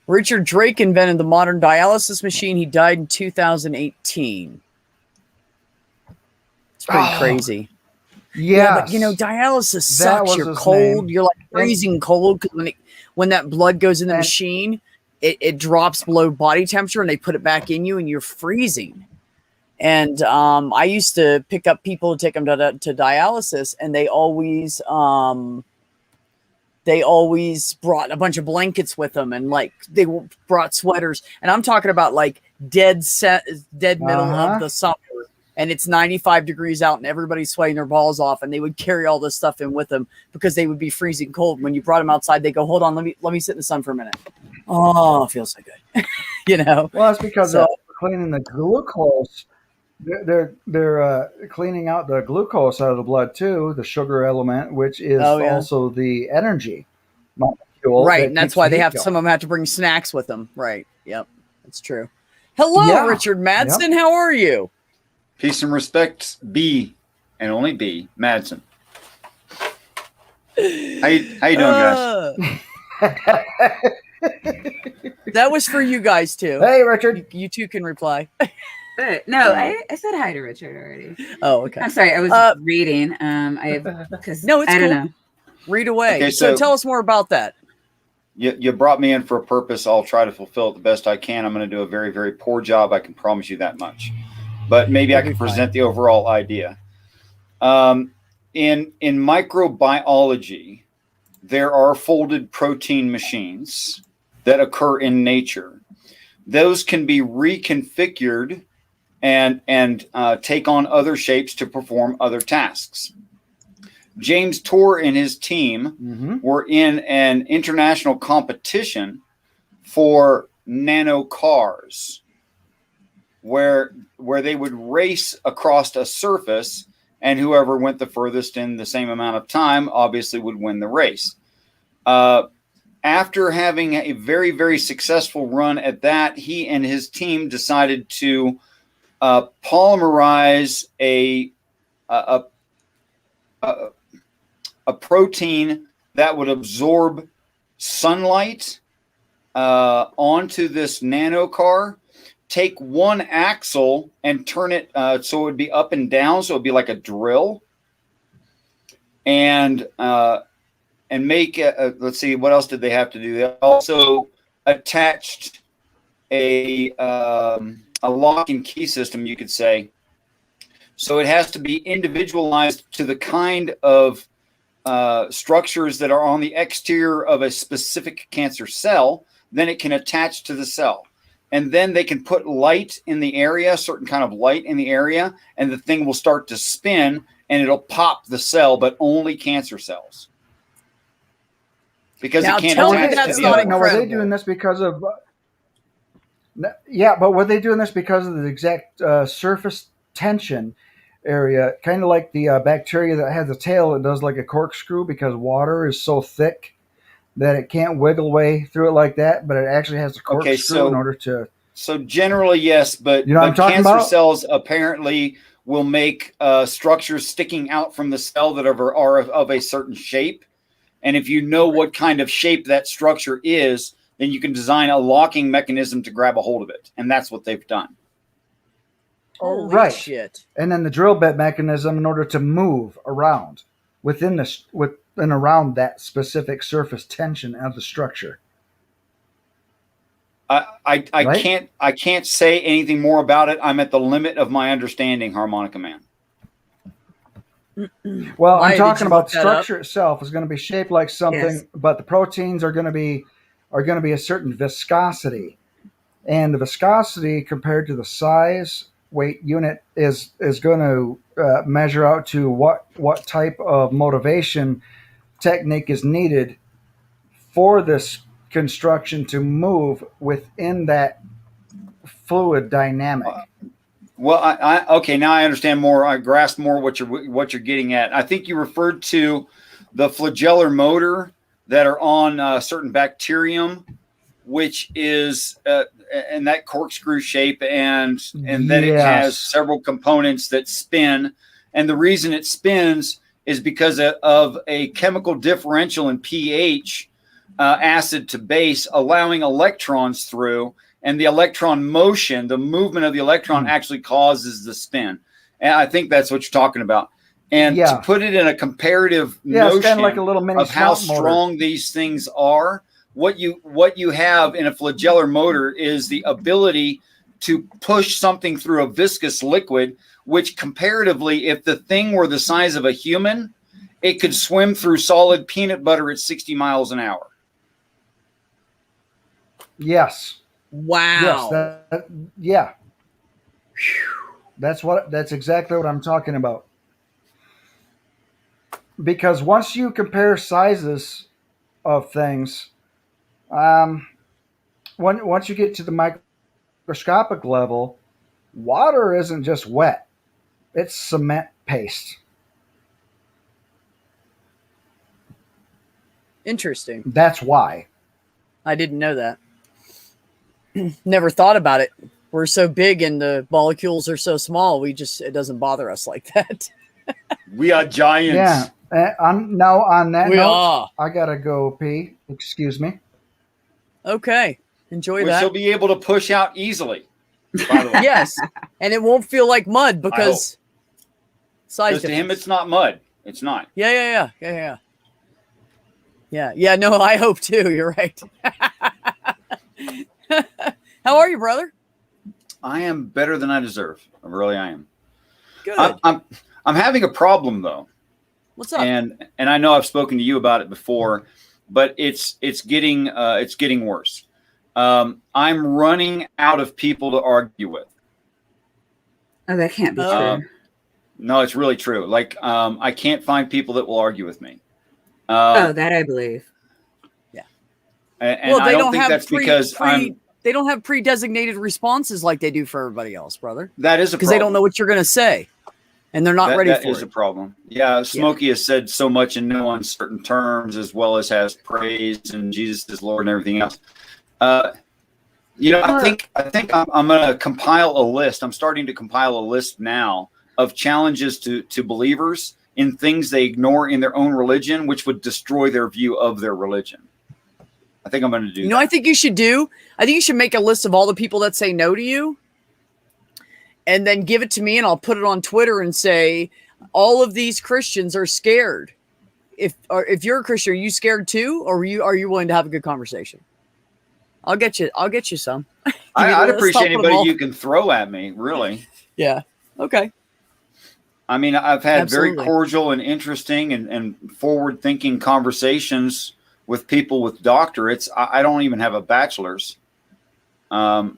Richard Drake invented the modern dialysis machine. He died in 2018. It's pretty crazy. Yeah, but dialysis sucks. You're cold. You're like freezing cold because when that blood goes in the machine, it drops below body temperature and they put it back in you and you're freezing. And I used to pick up people to take them to dialysis, and they always brought a bunch of blankets with them, and like they brought sweaters. And I'm talking about like dead middle of the summer, and it's 95 degrees out and everybody's sweating their balls off, and they would carry all this stuff in with them because they would be freezing cold. When you brought them outside, they go, hold on, let me sit in the sun for a minute. Oh, it feels so good. Well, that's because So- they're cleaning the glucose. They're cleaning out the glucose out of the blood too, the sugar element, which is also the energy molecule. Right, that and that's keeps why the they heat have going. some of them have to bring snacks with them. Right. Yep. That's true. Hello, Yeah. Richard Madsen. How are you? Peace and respect, B, and only B, Madsen. How you doing, guys? That was for you guys too. Hey, Richard. You two can reply. But no, I said hi to Richard already. Oh, okay. I'm sorry, I was reading. Because No, it's I don't cool. know. Read away. Okay, so so- tell us more about that. You brought me in for a purpose. I'll try to fulfill it the best I can. I'm going to do a very, very poor job. I can promise you that much. But maybe I That'll can be fine. present the overall idea. In microbiology, there are folded protein machines that occur in nature. Those can be reconfigured and take on other shapes to perform other tasks. James Tour and his team were in an international competition for nano cars, where they would race across a surface, and whoever went the furthest in the same amount of time obviously would win the race. After having a very, very successful run at that, he and his team decided to polymerize a protein that would absorb sunlight onto this nano car, take one axle and turn it so it would be up and down, so it would be like a drill, and make let's see, what else did they have to do? They also attached a lock and key system, you could say. So it has to be individualized to the kind of structures that are on the exterior of a specific cancer cell. Then it can attach to the cell. And then they can put light in the area, certain kind of light in the area, and the thing will start to spin and it'll pop the cell, but only cancer cells. Because Now it can't tell me attach that's to the not other. Now, were they incredible. doing this because of? Yeah, but were they doing this because of the exact surface tension area, kind of like the bacteria that has a tail that does like a corkscrew, because water is so thick that it can't wiggle away through it like that, but it actually has a corkscrew so- in order to. So generally, yes, but, You know what I'm but talking cancer about? cells apparently will make structures sticking out from the cell that are of a certain shape. And if you know what kind of shape that structure is, then you can design a locking mechanism to grab a hold of it. And that's what they've done. Holy Right. shit. And then the drill bit mechanism in order to move around within and around that specific surface tension of the structure. I Right? can't say anything more about it. I'm at the limit of my understanding, Harmonica Man. Well, Why, I'm did talking you about look the that up? structure itself is going to be shaped like something, Yes. but the proteins are going to be a certain viscosity, and the viscosity compared to the size weight unit is going to measure out to what type of motivation technique is needed for this construction to move within that fluid dynamic. Well, okay, now I understand more. I grasp more what you're getting at. I think you referred to the flagellar motor that are on certain bacterium, which is in that corkscrew shape, and that it has Yes. several components that spin. And the reason it spins is because of a chemical differential in pH, acid to base, allowing electrons through. And the electron motion, the movement of the electron actually causes the spin. And I think that's what you're talking about. And Yeah. to put it in a comparative Yeah, it's kind notion of like a little mini of how snout motor. strong these things are, what you have in a flagellar motor is the ability to push something through a viscous liquid, which comparatively, if the thing were the size of a human, it could swim through solid peanut butter at 60 miles an hour. Yes. Wow. Yes. Yeah. That's exactly what I'm talking about. Because once you compare sizes of things, once you get to the microscopic level, water isn't just wet; it's cement paste. Interesting. That's why. I didn't know that. Never thought about it. We're so big and the molecules are so small. It doesn't bother us like that. We are giants. Yeah. Now on that We note, are. I gotta go pee. Excuse me. Okay. Enjoy Which that. he'll be able to push out easily. By the way, Yes. And it won't feel like mud because size because to him difference. it's not mud. It's not. Yeah. No, I hope too. You're right. How are you, brother? I am better than I deserve. I really I am. Good. I'm having a problem though. What's up? And I know I've spoken to you about it before, but it's getting worse. I'm running out of people to argue with. Oh, that can't be Oh. true. No, it's really true. Like I can't find people that will argue with me. Oh, that I believe. And I don't think that's because they don't have pre-designated responses like they do for everybody else, brother. that is a Because problem. they don't know what you're going to say, and they're not ready That for is it. a problem. Yeah, Smokey has said so much in no uncertain terms, as well as has praised and Jesus is Lord and everything else. I think I'm going to compile a list. I'm starting to compile a list now of challenges to believers in things they ignore in their own religion, which would destroy their view of their religion. I think I'm going to do. You know, what I think you should do. I think you should make a list of all the people that say no to you, and then give it to me, and I'll put it on Twitter and say, all of these Christians are scared. If you're a Christian, are you scared too, or are you willing to have a good conversation? I'll get you some. I'd Let's appreciate stop them anybody all. you can throw at me. Really. Yeah. Okay. I mean, I've had Absolutely. very cordial and interesting and forward-thinking conversations with people with doctorates. I don't even have a bachelor's, but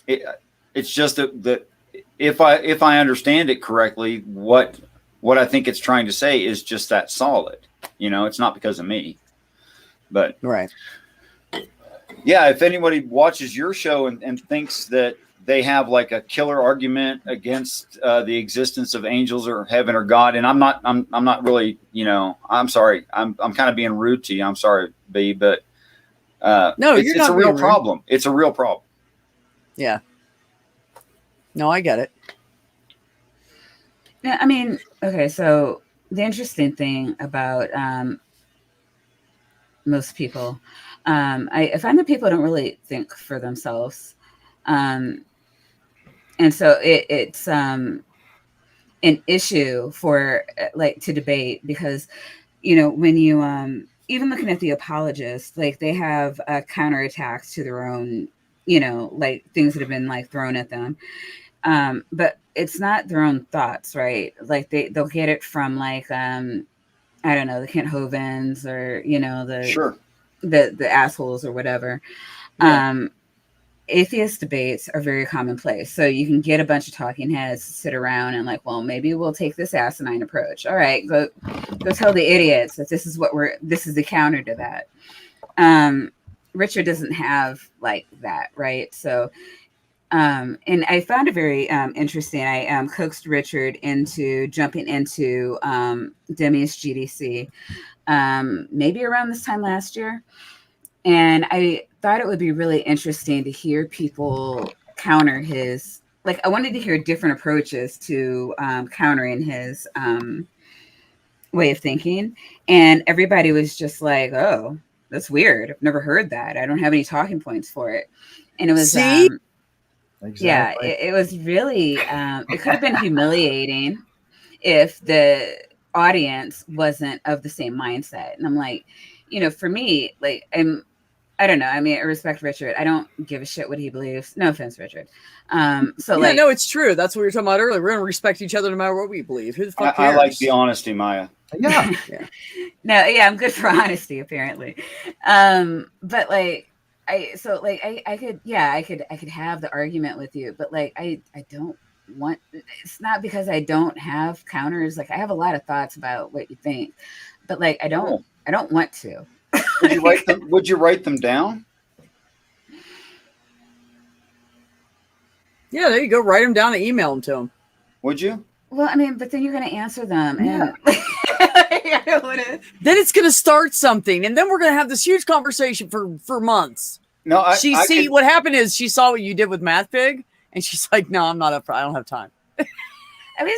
it's just that if I understand it correctly, what I think it's trying to say is just that solid. You know, it's not because of me, but Right. yeah. If anybody watches your show and thinks that they have like a killer argument against the existence of angels or heaven or God, and I'm not really, I'm sorry, I'm kind of being rude to you. I'm sorry, B, but No, it's you're not a real being rude. problem. It's a real problem. Yeah. No, I get it. Yeah, I mean, okay, so the interesting thing about most people, I find that people don't really think for themselves. And so it's an issue for like to debate because, when you even looking at the apologists, like they have counterattacks to their own, like things that have been like thrown at them. But it's not their own thoughts, right? Like they'll get it from like, I don't know, the Kent Hovens or, Sure. the assholes or whatever. Yeah. Atheist debates are very commonplace. So you can get a bunch of talking heads to sit around and like, well, maybe we'll take this asinine approach. All right, go tell the idiots that this is the counter to that. Richard doesn't have like that, right? So, and I found it very interesting. I coaxed Richard into jumping into Demi's GDC maybe around this time last year. And I thought it would be really interesting to hear people counter his, like, I wanted to hear different approaches to countering his way of thinking. And everybody was just like, oh, that's weird. I've never heard that. I don't have any talking points for it. And it was, See? yeah, Exactly. it was really, it could have been humiliating if the audience wasn't of the same mindset. And I'm like, for me, like, I don't know. I mean, I respect Richard. I don't give a shit what he believes. No offense, Richard. So Yeah, no, it's true. That's what we were talking about earlier. We're going to respect each other no matter what we believe. Who the fuck I cares? like the honesty, Maya. Yeah. no, yeah, I'm good for honesty, apparently. But like, I could, yeah, I could have the argument with you, but like I don't want, it's not because I don't have counters. Like I have a lot of thoughts about what you think, but like I don't want to. Would you write them down? Yeah, there you go. Write them down and email them to him. Would you? Well, I mean, but then you're going to answer them, and I don't want to. Then it's going to start something, and then we're going to have this huge conversation for months. No, What happened is she saw what you did with Math Pig, and she's like, "No, I'm not up for. I don't have time." I mean,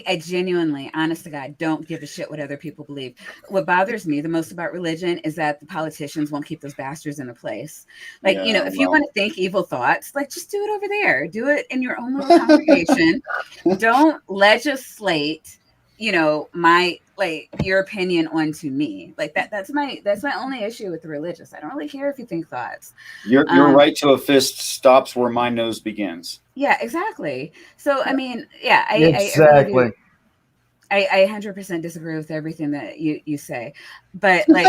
I genuinely, honest to God, don't give a shit what other people believe. What bothers me the most about religion is that the politicians won't keep those bastards in a place. Like, you know, if you want to think evil thoughts, like just do it over there. Do it in your own little congregation. Don't legislate, you know, your opinion onto me. Like that's my only issue with the religious. I don't really care if you think thoughts. Your right to a fist stops where my nose begins. Yeah, exactly. So, I mean, yeah, Exactly. I 100% disagree with everything that you say, but like,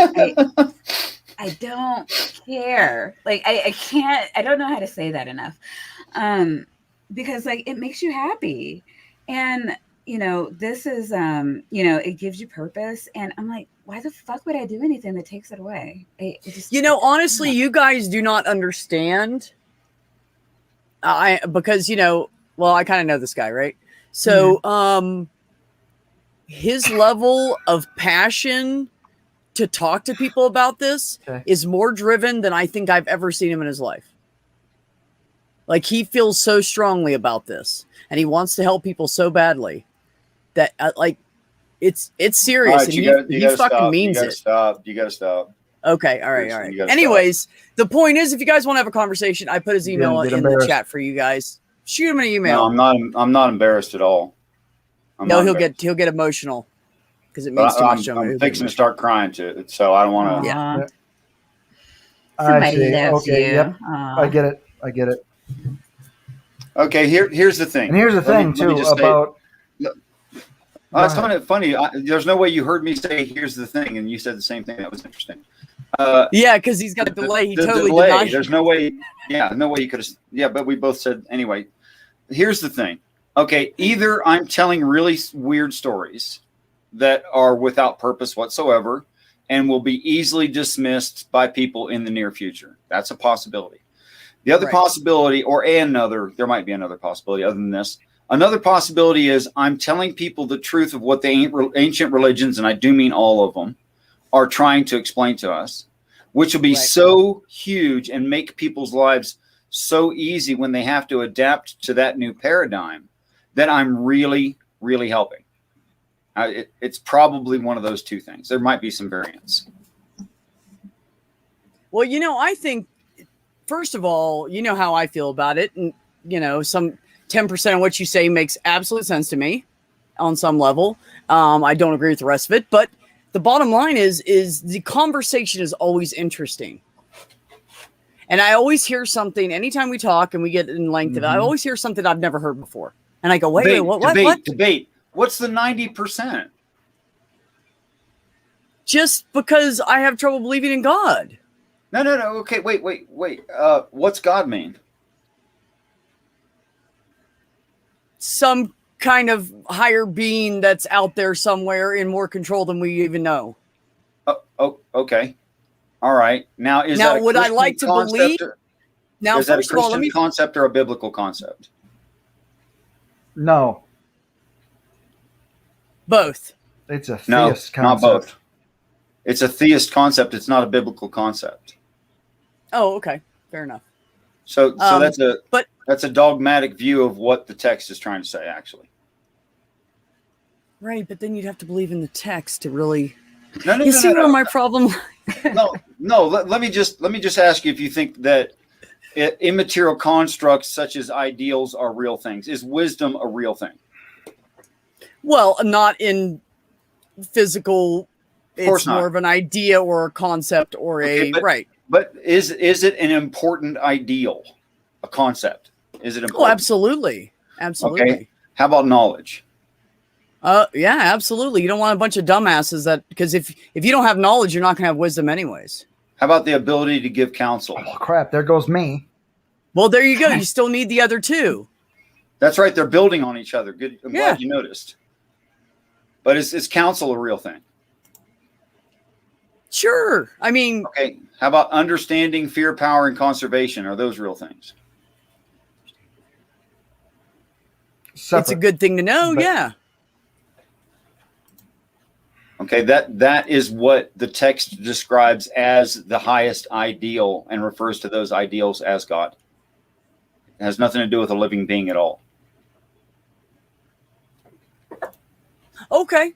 I don't care. Like, I can't, I don't know how to say that enough. Because like, it makes you happy. And, you know, this is, you know, it gives you purpose. And I'm like, why the fuck would I do anything that takes it away? You know, honestly, you guys do not understand. Because, you know, well, I kind of know this guy, right? So, his level of passion to talk to people about this is more driven than I think I've ever seen him in his life. Like, he feels so strongly about this, and he wants to help people so badly that, like, it's serious. Right, and he fucking means it. You gotta stop. Okay, all right. Anyways, the point is, if you guys want to have a conversation, I put his email in the chat for you guys. Shoot him an email. No, I'm not embarrassed at all. He'll get emotional because it means too much to him. I'm fixing to start crying to it, so I don't want to. Yeah. Somebody loves you. Yep. I get it. Okay, here's the thing. And here's the thing too about. It's kind of funny. There's no way you heard me say, "Here's the thing," and you said the same thing. That was interesting. Yeah, because he's got a delay. He totally delay. Did not. There's no way. Yeah, no way you could have. Yeah, but we both said anyway. Here's the thing. Okay, either I'm telling really weird stories that are without purpose whatsoever and will be easily dismissed by people in the near future. That's a possibility. The other possibility, there might be another possibility other than this. Another possibility is I'm telling people the truth of what the ancient religions, and I do mean all of them, are trying to explain to us, which will be so huge and make people's lives so easy when they have to adapt to that new paradigm that I'm really, really helping. It's probably one of those two things. There might be some variants. Well, you know, I think, first of all, you know how I feel about it. And, you know, some 10% of what you say makes absolute sense to me on some level. I don't agree with the rest of it, but the bottom line is the conversation is always interesting. And I always hear something anytime we talk and we get in length of it. I always hear something I've never heard before. And I go, wait, what? Debate. What's the 90%? Just because I have trouble believing in God. No. Okay, wait. What's God mean? Some kind of higher being that's out there somewhere in more control than we even know. Okay. All right. Now, would I like to believe? Now, first of all, let me concept or a biblical concept. No, both. it's a theist No, concept. not both. It's a theist concept. It's not a biblical concept. Oh, okay, fair enough. So that's a dogmatic view of what the text is trying to say, actually. Right, but then you'd have to believe in the text to really. No. Where my problem? No. Let me just ask you if you think that immaterial constructs such as ideals are real things. Is wisdom a real thing? Well, not in physical. It's more of an idea or a concept or right. But is it an important ideal, a concept? Is it important? Oh, absolutely. Okay. How about knowledge? Yeah, absolutely. You don't want a bunch of dumbasses because if you don't have knowledge, you're not going to have wisdom anyways. How about the ability to give counsel? Oh crap! There goes me. Well, there you go. You still need the other two. That's right. They're building on each other. Good. I'm Yeah. glad you noticed. But is counsel a real thing? Sure. I mean, Okay. How about understanding, fear, power, and conservation? Are those real things? it's a Separate. good thing to know. But- Yeah. Okay, that is what the text describes as the highest ideal and refers to those ideals as God. It has nothing to do with a living being at all. Okay.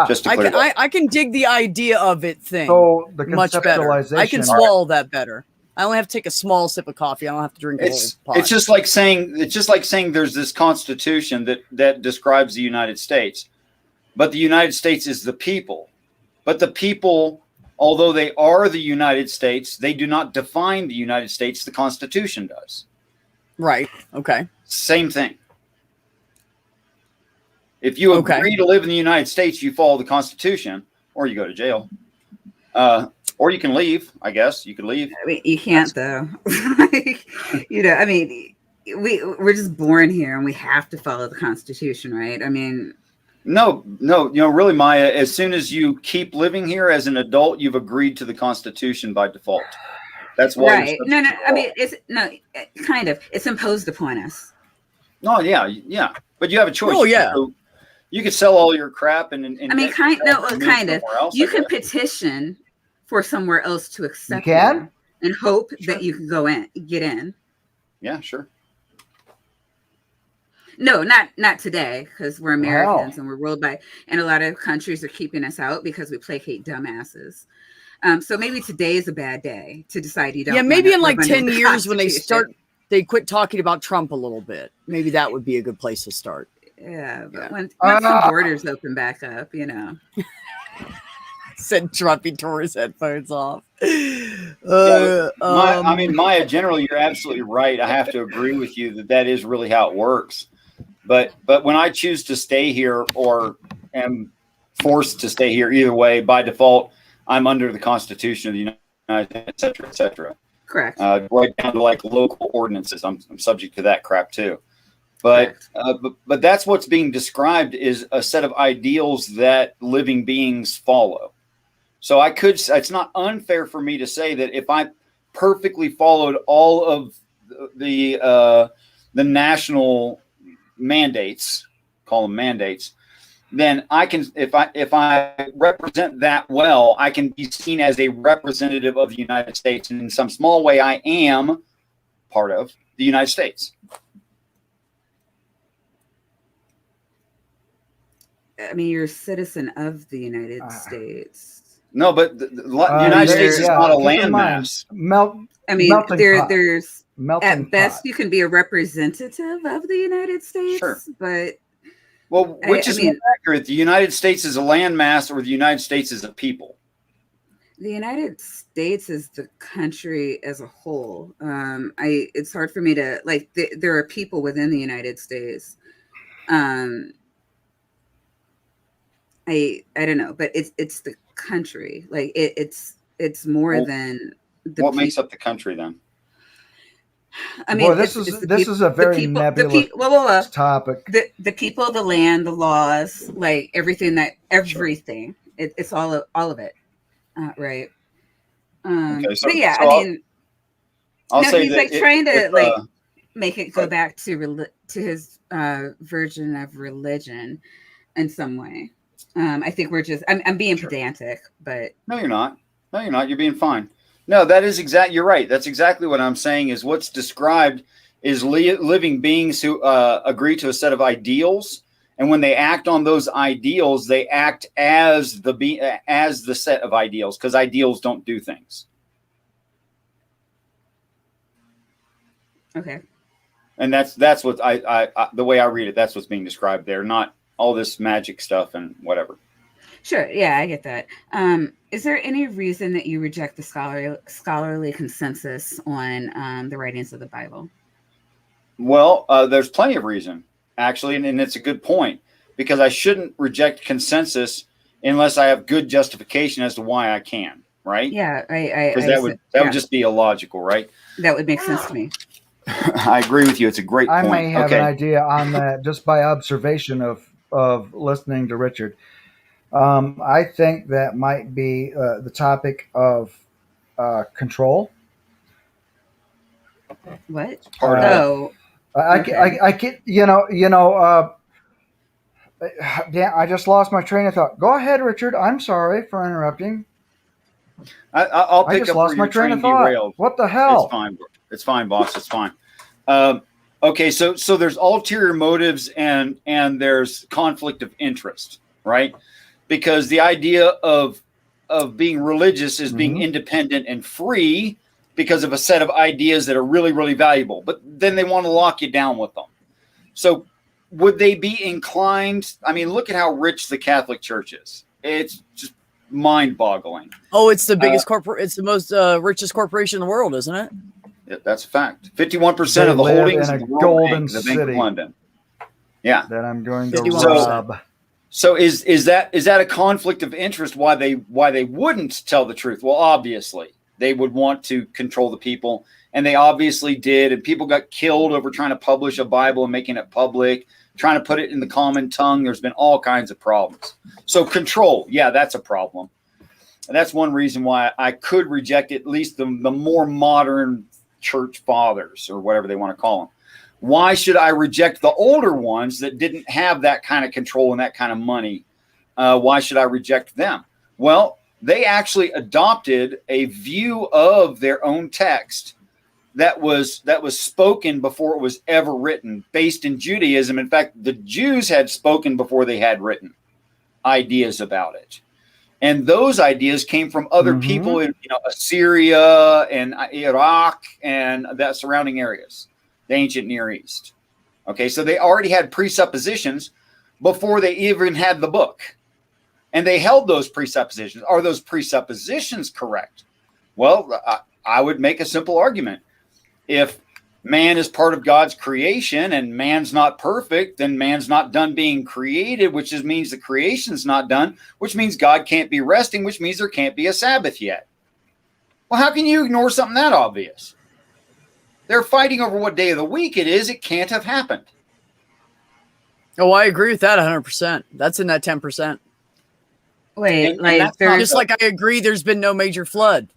Just to I clear can that. I can dig the idea of it thing So the much better. conceptualization. I can swallow that better. I only have to take a small sip of coffee. I don't have to drink a whole pot. It's just like saying there's this constitution that describes the United States, but the United States is the people. But the people, although they are the United States, they do not define the United States. The Constitution does. right. Okay. Same thing. If you Okay. agree to live in the United States, you follow the Constitution, or you go to jail, or you can leave. I guess you could leave. I mean, you can't though. Like, I mean, we're just born here and we have to follow the Constitution, right? I mean, No, really, Maya, as soon as you keep living here as an adult, you've agreed to the Constitution by default. That's why. right? No. I mean, kind of. It's imposed upon us. No, yeah. But you have a choice. Oh, yeah. So you could sell all your crap and I mean, kind of. You I can guess. petition for somewhere else to accept can? you and hope Sure. that you can get in. Yeah, sure. No, not today, because we're Americans Wow. and we're ruled by, and a lot of countries are keeping us out because we placate dumbasses. So maybe today is a bad day to decide you don't. Yeah, maybe wanna in like live under 10 the years when Constitution. they quit talking about Trump a little bit. Maybe that would be a good place to start. Yeah, but Yeah. once the borders open back up, Said Trump, he tore his headphones off. Maya, generally, you're absolutely right. I have to agree with you that is really how it works. But when I choose to stay here or am forced to stay here, either way, by default, I'm under the Constitution of the United States, et cetera, et cetera. correct. Right down to like local ordinances. I'm subject to that crap too. But but that's what's being described is a set of ideals that living beings follow. So it's not unfair for me to say that if I perfectly followed all of the national mandates, call them mandates, then I can, if I represent that well, I can be seen as a representative of the United States, and in some small way, I am part of the United States. I mean, you're a citizen of the United States. No, but the United States is not a keep in mind, landmass. I mean, melting pot. there's Melting at best pot. you can be a representative of the United States, Sure. but Well, which I is mean- more accurate? The United States is a landmass, or the United States is a people? the United States is the country as a whole. It's hard for me to like. There are people within the United States. I don't know, but it's the country. Like it's more Well, than the. What makes up the country then? I mean, Boy, this is a very nebulous topic. The people, the land, the laws, like everything. It's all of it, right? Okay, but yeah, so I mean, I'll no, say he's that like trying to if, make it go back to his version of religion in some way. I think we're just. I'm being pedantic, but No, you're not. No, you're not. You're being fine. No, that is you're right. That's exactly what I'm saying. Is what's described is living beings who agree to a set of ideals, and when they act on those ideals, they act as the set of ideals, because ideals don't do things. okay. And that's what I the way I read it. That's what's being described there, not all this magic stuff and whatever. Sure. Yeah, I get that. Is there any reason that you reject the scholarly consensus on the writings of the Bible? Well, there's plenty of reason, actually, and it's a good point, because I shouldn't reject consensus unless I have good justification as to why I can, right? Yeah, Because that would just be illogical, right? that would make sense to me. I agree with you. It's a great I point. may have Okay. an idea on that just by observation of listening to Richard. I think that might be the topic of control. What? Part of Uh, it. Oh, I get, damn, I just lost my train of thought. Go ahead, Richard. I'm sorry for interrupting. I'll I pick just up where lost my your train train of thought. derailed. What the It's hell? fine. It's fine, boss. It's fine. Okay, so there's ulterior motives and there's conflict of interest, right? Because the idea of being religious is being Mhm. independent and free because of a set of ideas that are really, really valuable. But then they want to lock you down with them. So would they be inclined? I mean, look at how rich the Catholic Church is. It's just mind-boggling. Oh, it's the biggest corporate. It's the most richest corporation in the world, isn't it? Yeah, that's a fact. 51% They of the live holdings in of a the World golden Bank, the Bank of city. London. Yeah. That I'm going to 51%. rob. So is that a conflict of interest? Why they wouldn't tell the truth? Well, obviously they would want to control the people, and they obviously did. And people got killed over trying to publish a Bible and making it public, trying to put it in the common tongue. There's been all kinds of problems. So control, yeah, that's a problem. And that's one reason why I could reject at least the more modern church fathers or whatever they want to call them. Why should I reject the older ones that didn't have that kind of control and that kind of money? Why should I reject them? Well, they actually adopted a view of their own text that was spoken before it was ever written, based in Judaism. In fact, the Jews had spoken before they had written ideas about it. And those ideas came from other Mhm. people in Assyria and Iraq and that surrounding areas, the ancient Near East. Okay, so they already had presuppositions before they even had the book. And they held those presuppositions. Are those presuppositions correct? Well, I would make a simple argument. If man is part of God's creation and man's not perfect, then man's not done being created, which just means the creation's not done, which means God can't be resting, which means there can't be a Sabbath yet. Well, how can you ignore something that obvious? They're fighting over what day of the week it is. It can't have happened. Oh, I agree with that 100%. That's in that 10%. wait, And like that's not there's Just like I agree, there's been no major flood.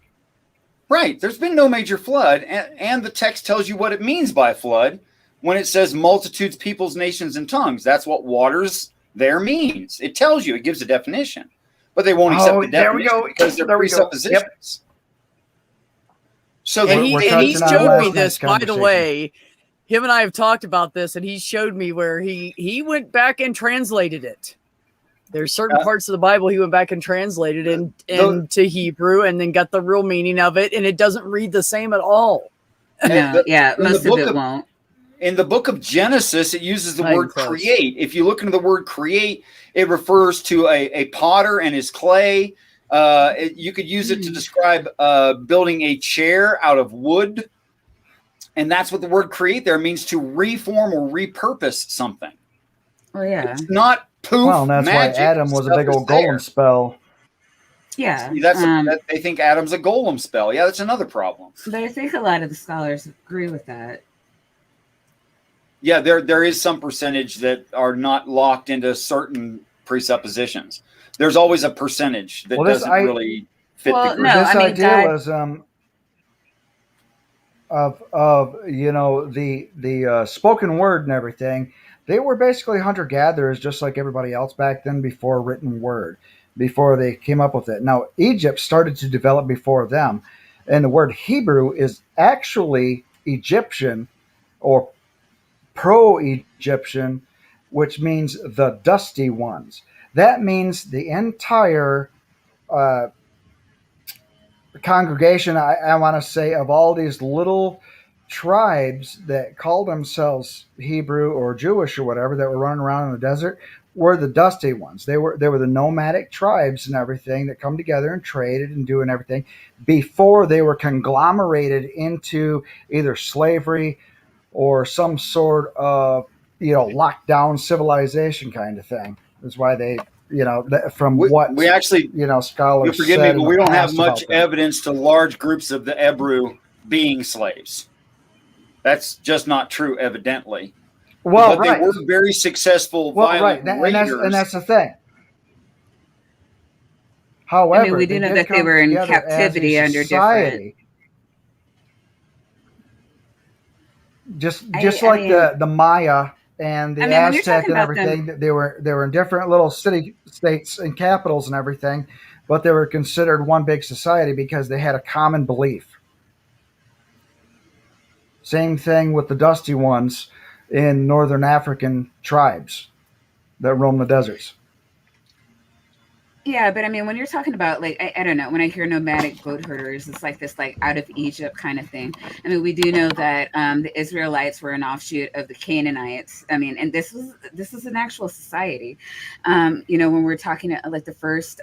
Right. There's been no major flood. And the text tells you what it means by flood when it says multitudes, peoples, nations, and tongues. That's what waters there means. It tells you, it gives a definition. But they won't accept the there we definition go. because they're There we go. presuppositions. So And We're he touching on showed last me this, night's by the conversation. way. Him and I have talked about this, and he showed me where he went back and translated it. There's certain parts of the Bible he went back and translated into Hebrew, and then got the real meaning of it, and it doesn't read the same at all. no, yeah, in the most of book it of- won't. in the book of Genesis, it uses the Not word even close. create. If you look into the word create, it refers to a potter and his clay. You could use it to describe building a chair out of wood. And that's what the word create there means, to reform or repurpose something. Oh yeah, It's not poof. Well, and that's magic. why Adam was a Stuff big is old there. golem spell. yeah. See, they think Adam's a golem spell. Yeah, that's another problem. But I think a lot of the scholars agree with that. Yeah, there is some percentage that are not locked into certain presuppositions. There's always a percentage that Well, this- doesn't I- really fit Well, the group. no, This I mean, idealism of the spoken word and everything, they were basically hunter gatherers, just like everybody else back then, before written word, before they came up with it. Now Egypt started to develop before them, and the word Hebrew is actually Egyptian or pro-Egyptian, which means the dusty ones. That means the entire congregation, I want to say, of all these little tribes that call themselves Hebrew or Jewish or whatever, that were running around in the desert, were the dusty ones. They were the nomadic tribes and everything that come together and traded and doing everything before they were conglomerated into either slavery or some sort of lockdown civilization kind of thing. Is why they from We, what we actually, scholars. you forgive me, said but in we the don't have past much about that. evidence to large groups of the Ebru being slaves. That's just not true, evidently. Well, But right. they were very successful, Well, violent right, raiders. and that's the thing. I However, mean, we do they know did that they come were in together as a captivity under different. society. Just I like mean, the Maya and the I mean, when you're Aztec talking and about them, everything, they were in different little city states and capitals and everything, but they were considered one big society because they had a common belief. Same thing with the Dusty Ones in northern African tribes that roam the deserts. yeah, but I mean, when you're talking about like, I don't know, when I hear nomadic goat herders, it's like this like out of Egypt kind of thing. I mean, we do know that the Israelites were an offshoot of the Canaanites. I mean, and this is an actual society. When we're talking like the first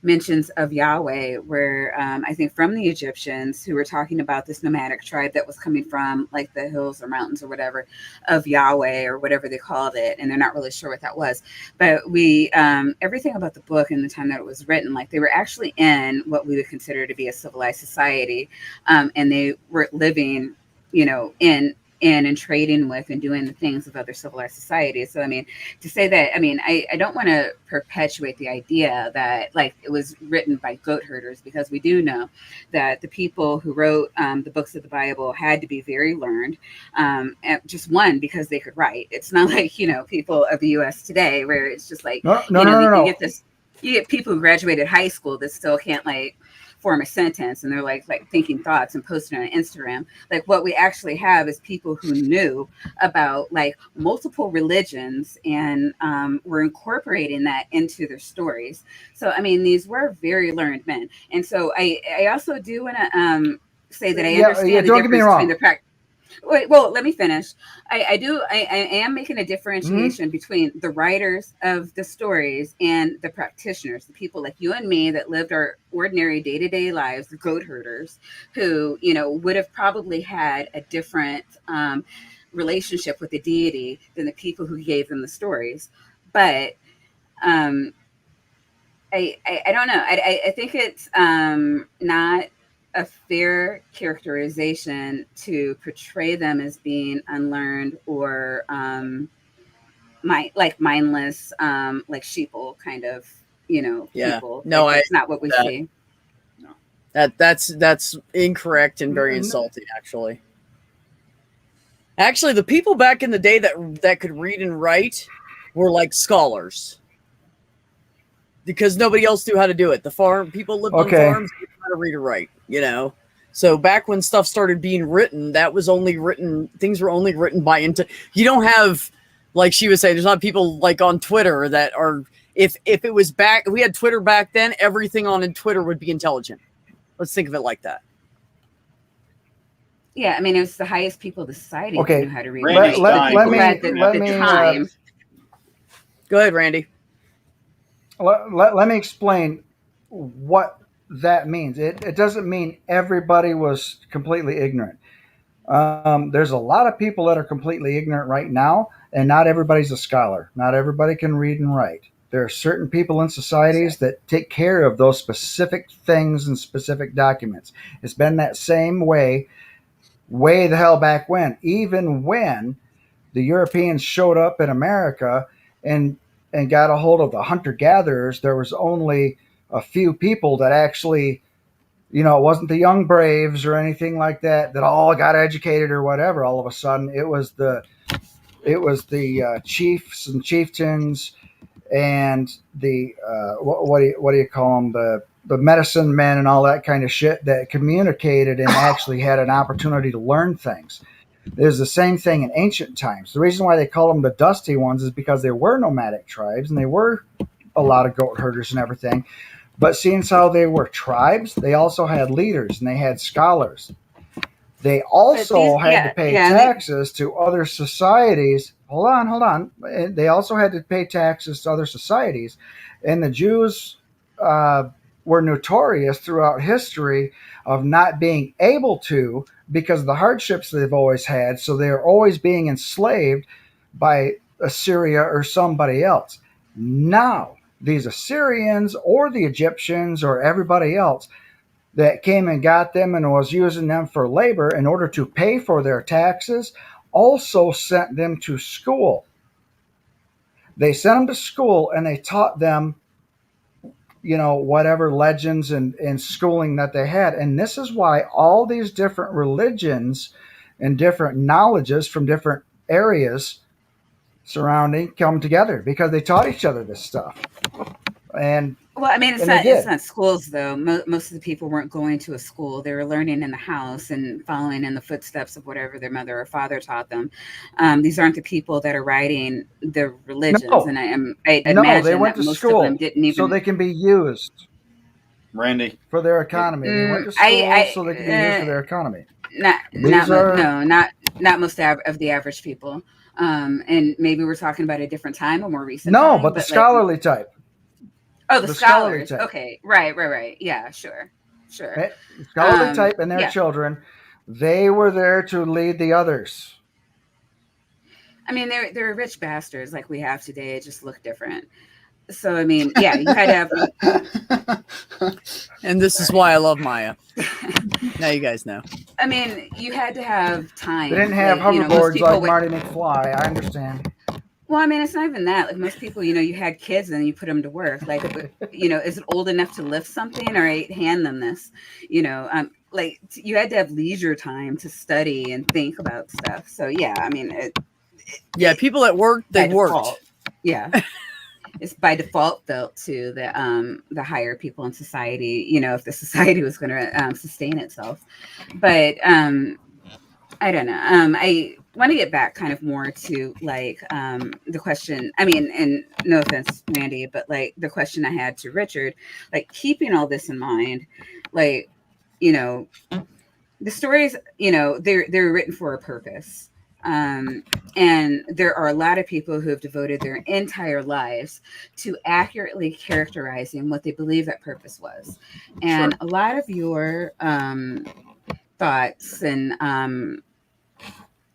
mentions of Yahweh, where I think from the Egyptians who were talking about this nomadic tribe that was coming from like the hills or mountains or whatever of Yahweh or whatever they called it, and they're not really sure what that was. But we everything about the book in the time that it was written, like they were actually in what we would consider to be a civilized society, and they were living, in and trading with and doing the things of other civilized societies. So I mean, to say that, I mean, I don't want to perpetuate the idea that like it was written by goat herders, because we do know that the people who wrote the books of the Bible had to be very learned. And just one, because they could write. It's not like people of the U.S. today where it's just like No. you get this. You get people who graduated high school that still can't like form a sentence, and they're like thinking thoughts and posting on Instagram. Like what we actually have is people who knew about like multiple religions and were incorporating that into their stories. So I mean, these were very learned men, and so I also do want to say that I understand the don't get me difference wrong. between the practice. Wait, well, let me finish. I am making a differentiation between the writers of the stories and the practitioners, the people like you and me that lived our ordinary day-to-day lives, the goat herders, who, would have probably had a different relationship with the deity than the people who gave them the stories. But I don't know. I think it's not a fair characterization to portray them as being unlearned or mindless, like sheeple kind of Yeah. people. No, Like, that's not what we that. see. That's incorrect and very insulting, actually. Actually, the people back in the day that could read and write were like scholars, because nobody else knew how to do it. The farm people lived on farms, they knew how to read or write. So back when stuff started being written, that was only written. Things were only written by You don't have, like she was saying, there's not people like on Twitter that are. If it was back, if we had Twitter back then, everything on Twitter would be intelligent. Let's think of it like that. Yeah, I mean, it was the highest people of the society Okay. that knew how to read. Randy's and dying. write. At the time. Go ahead, Randy. Let me explain what that means. It doesn't mean everybody was completely ignorant. There's a lot of people that are completely ignorant right now, and not everybody's a scholar. Not everybody can read and write. There are certain people in societies that take care of those specific things and specific documents. It's been that same way the hell back when. Even when the Europeans showed up in America and got a hold of the hunter-gatherers, there was only a few people that actually, it wasn't the young braves or anything like that all got educated or whatever. All of a sudden, it was the chiefs and chieftains and the what do you call them, the medicine men and all that kind of shit that communicated and actually had an opportunity to learn things. There's the same thing in ancient times. The reason why they call them the Dusty Ones is because they were nomadic tribes and they were a lot of goat herders and everything. But seeing as how they were tribes, they also had leaders and they had scholars. They also had to pay taxes to other societies. Hold on. They also had to pay taxes to other societies. And the Jews were notorious throughout history of not being able to, because of the hardships they've always had. So they're always being enslaved by Assyria or somebody else. Now these Assyrians or the Egyptians or everybody else that came and got them and was using them for labor in order to pay for their taxes also sent them to school. They sent them to school and they taught them, whatever legends and schooling that they had. And this is why all these different religions and different knowledges from different areas surrounding come together, because they taught each other this stuff. And Well, I mean, And they it's did. not schools though. Most of the people weren't going to a school; they were learning in the house and following in the footsteps of whatever their mother or father taught them. These aren't the people that are writing the religions, No. and I no, imagine they went that to most school of them didn't even. so they can be used Randy. for their economy. They went to I- school so they can be used for their economy. not are- no, not most of the average people. And maybe we're talking about a different time, a more recent. No, time, but the like- scholarly type. Oh, the the scholarly scholars. type. Okay, right. Yeah, sure. Okay? The scholarly Um, type and their yeah. children, they were there to lead the others. I mean, they're rich bastards like we have today. It just looked different. So I mean, yeah, you had to have. And this is why I love Maya. Now you guys know. I mean, you had to have time. They didn't have Like, most hoverboards people like would- Marty McFly. I understand. Well, I mean, it's not even that. Like most people, you had kids and then you put them to work. Like, is it old enough to lift something? All right, hand them this. Like you had to have leisure time to study and think about stuff. So yeah, I mean, Yeah, people at work, they by worked. default, yeah. It's by default built to the higher people in society, if the society was going to sustain itself. But I don't know. I want to get back kind of more to like the question. I mean, and no offense, Randy, but like the question I had to Richard, like keeping all this in mind, like, the stories, they're written for a purpose. And there are a lot of people who have devoted their entire lives to accurately characterizing what they believe that purpose was. And a lot of your thoughts and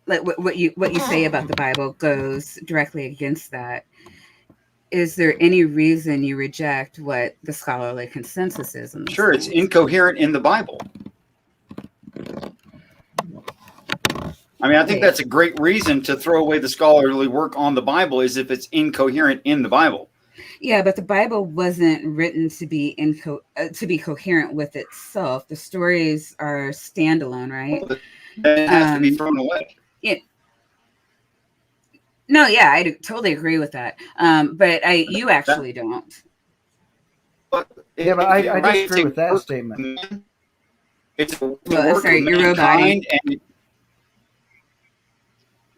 like what you say about the Bible goes directly against that. Is there any reason you reject what the scholarly consensus is? In Sure, it's things? incoherent in the Bible. I mean, I think that's a great reason to throw away the scholarly work on the Bible, is if it's incoherent in the Bible. Yeah, but the Bible wasn't written to be to be coherent with itself. The stories are standalone, right? That has to be thrown away. No, yeah, I totally agree with that. But you actually don't. Yeah, but I disagree with that statement. It's a Well, I'm work sorry, of you're mankind, and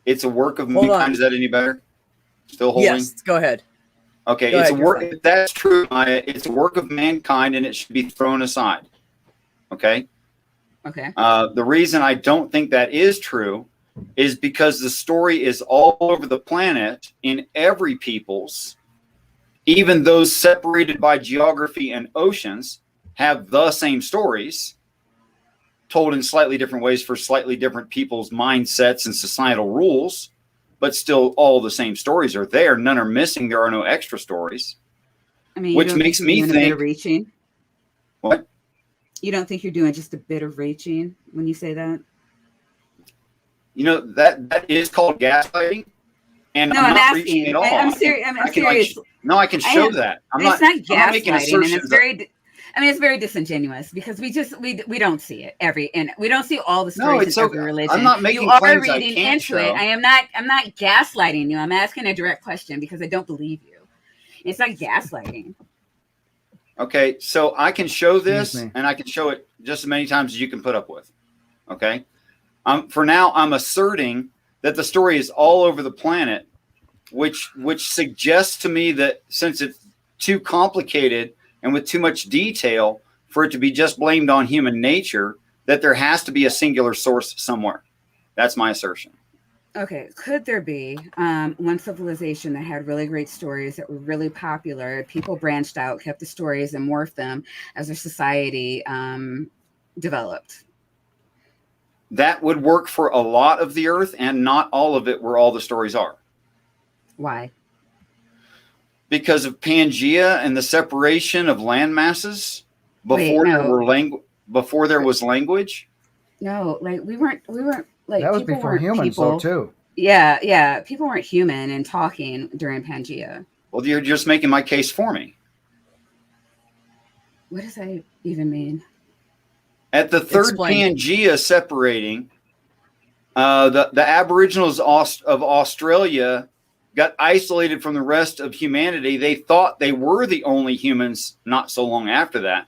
it's a work of Hold on. mankind. Is that any better? Still holding? Yes, go ahead. Okay, Go it's ahead, a you're work. fine. If that's true, Maya, it's a work of mankind, and it should be thrown aside. Okay. Okay. The reason I don't think that is true is because the story is all over the planet in every people's, even those separated by geography and oceans, have the same stories told in slightly different ways for slightly different people's mindsets and societal rules, but still all the same stories are there. None are missing. There are no extra stories. I mean, you Which don't makes think me you're doing a bit think- of reaching. What? You don't think you're doing just a bit of reaching when you say that? You know, that is called gaslighting. And No, I'm I'm not asking. reaching at all. I'm serious. I'm I can, like, serious. no, I can I show am- that. I'm It's not not making gaslighting, and assertions. it's very. I mean, it's very disingenuous because we don't see it and we don't see all the No, stories it's in every okay. religion. I'm not making you are claims I reading can't into show. it. I'm not gaslighting you. I'm asking a direct question because I don't believe you. It's not gaslighting. Okay, so I can show this, Excuse me. and I can show it just as many times as you can put up with. Okay, for now, I'm asserting that the story is all over the planet, which suggests to me that since it's too complicated and with too much detail for it to be just blamed on human nature, that there has to be a singular source somewhere. That's my assertion. Okay, could there be one civilization that had really great stories that were really popular? People branched out, kept the stories, and morphed them as their society developed. That would work for a lot of the earth, and not all of it where all the stories are. Why? because of Pangea and the separation of land masses before Wait, there no. were before there was language? No, like we weren't like That was people before weren't humans, people. though, too. Yeah, people weren't human and talking during Pangea. Well, you're just making my case for me. What does that even mean? At the third Explain. Pangea separating, the Aboriginals of Australia got isolated from the rest of humanity. They thought they were the only humans not so long after that,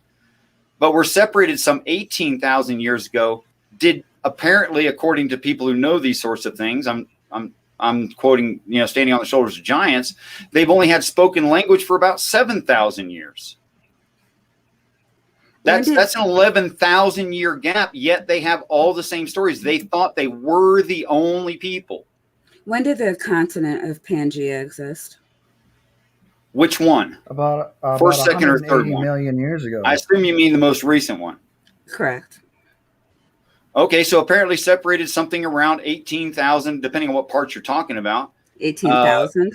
but were separated some 18,000 years ago. Did apparently, according to people who know these sorts of things, I'm quoting, standing on the shoulders of giants, they've only had spoken language for about 7,000 years. That's an 11,000 year gap, yet they have all the same stories. They thought they were the only people. When did the continent of Pangea exist? Which one? About First, second, or third 180 one? million years ago. I assume you mean the most recent one. Correct. Okay, so apparently separated something around 18,000, depending on what part you're talking about. 18,000.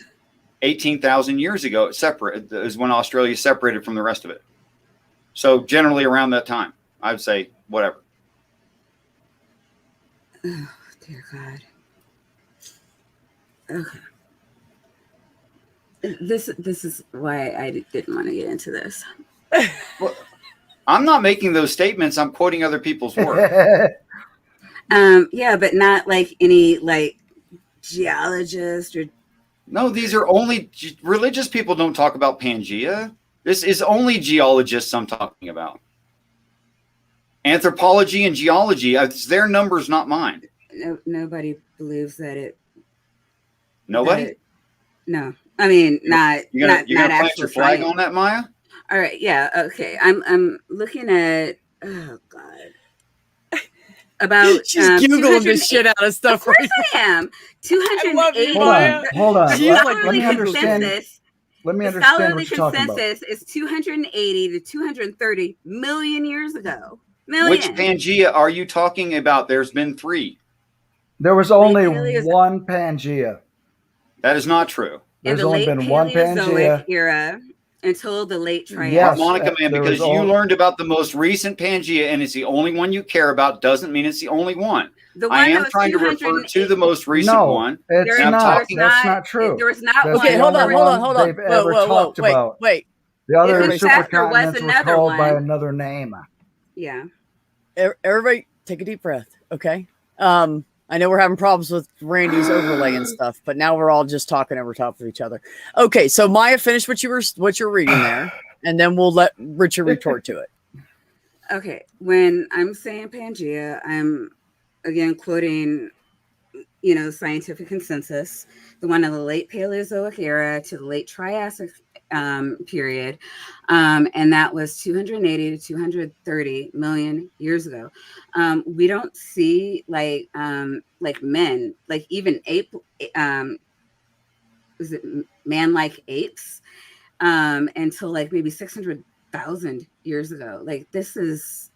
18,000 years ago, it is when Australia separated from the rest of it. So generally around that time, I would say whatever. Oh, dear God. Okay. This is why I didn't want to get into this. Well, I'm not making those statements. I'm quoting other people's work. Yeah, but not like any like geologist or No, these are only religious people don't talk about Pangea. This is only geologists I'm talking about. Anthropology and geology, it's their numbers, not mine. nobody believes that it. Nobody? that- no, I mean not. You're not gonna plant actual your flag science. on that, Maya? All right, yeah, okay. I'm looking at. Oh God. About She's googling the 208 shit out of Of stuff course right I am. I love you, 280. Maya. Hold on. She's Let, like let me the understand. consensus. Let me The understand scholarly what you're talking about. consensus is 280 to 230 million years ago. Which Million. Pangea are you talking about? There's been 3. There was only Paleozoic- one Pangea. That is not true. In There's the only late been one Paleozoic Pangea. era until the late Triassic. Yes. Harmonica Man, there because was you all- learned about the most recent Pangea and it's the only one you care about doesn't mean it's the only one. The one I that am was trying to refer 208 to the most recent No, one. it's There I'm not. talking- That's not true. There was not That's one. Okay, the hold only on. one they've Whoa, ever talked wait, about. wait. The other If in fact there was supercontinents were another called by one- another name. Yeah. Everybody take a deep breath, okay? I know we're having problems with Randy's overlay and stuff, but now we're all just talking over top of each other. Okay, so Maya, finish what you're reading there, and then we'll let Richard retort to it. Okay. When I'm saying Pangea, I'm again quoting, scientific consensus, the one in the late Paleozoic era to the late Triassic period, and that was 280 to 230 million years ago. We don't see like men, like even ape, is it man-like apes, until like maybe 600,000 years ago. Like this is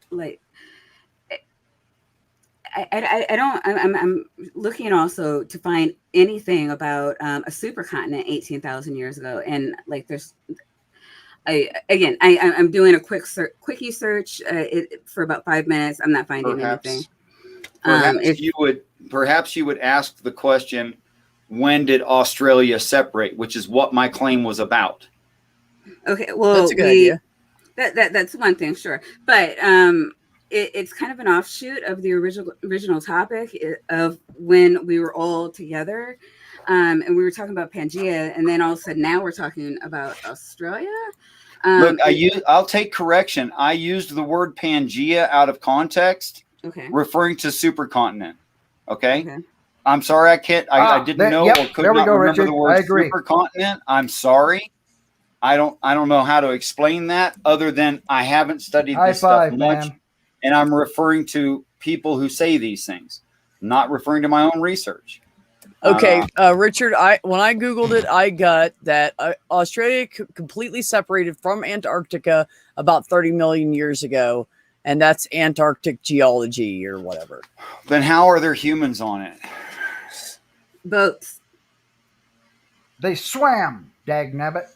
like. I don't. I'm looking also to find anything about a supercontinent 18,000 years ago, and like there's. I'm doing a quickie search for about 5 minutes. I'm not finding anything. Perhaps you would ask the question, when did Australia separate? Which is what my claim was about. Okay, well, That's a good idea. That's one thing, sure, but it's kind of an offshoot of the original topic of when we were all together, and we were talking about Pangea, and then all of a sudden now we're talking about Australia. Look, I'll take correction. I used the word Pangea out of context, Okay. referring to supercontinent. Okay. Okay. I'm sorry, I can't. I didn't know or could there we not go, remember Richard. the word I agree. supercontinent. I'm sorry. I don't know how to explain that other than I haven't studied High this stuff five, much, man. and I'm referring to people who say these things, not referring to my own research. Okay, Richard, when I Googled it, I got that Australia completely separated from Antarctica about 30 million years ago, and that's Antarctic geology or whatever. Then how are there humans on it? Boats. They swam. Dag nabbit.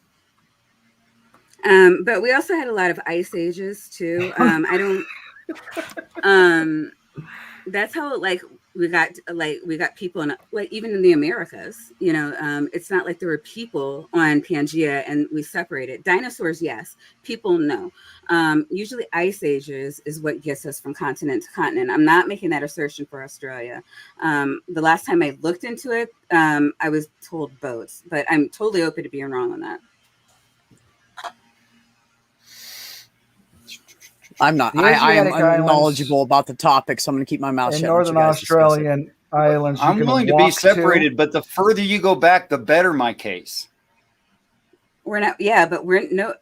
But we also had a lot of ice ages too. I don't. That's how we got people in even in the Americas. It's not like there were people on Pangea and we separated. Dinosaurs, yes. People, no. Usually ice ages is what gets us from continent to continent. I'm not making that assertion for Australia. The last time I looked into it, I was told boats, but I'm totally open to being wrong on that. I'm not. The I'm Asiatic islands knowledgeable about the topic, so I'm going to keep my mouth in shut. Northern Australian islands. You I'm can willing to be walk separated, but the further you go back, the better my case. We're not, yeah, but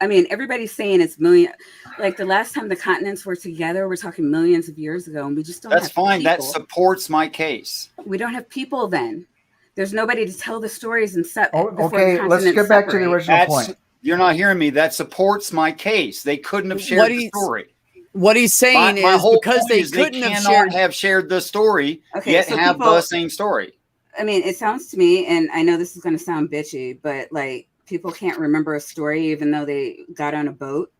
I mean, everybody's saying it's million. Like the last time the continents were together, we're talking millions of years ago, and we just don't That's have fine. people. That supports my case. We don't have people then. There's nobody to tell the stories and set. Okay, let's get back to the original point. You're not hearing me. That supports my case. They couldn't have shared the story. What he's saying My is whole because point they is couldn't have shared the story, Okay, yet so have people- the same story. I mean, it sounds to me, and I know this is going to sound bitchy, but like people can't remember a story even though they got on a boat.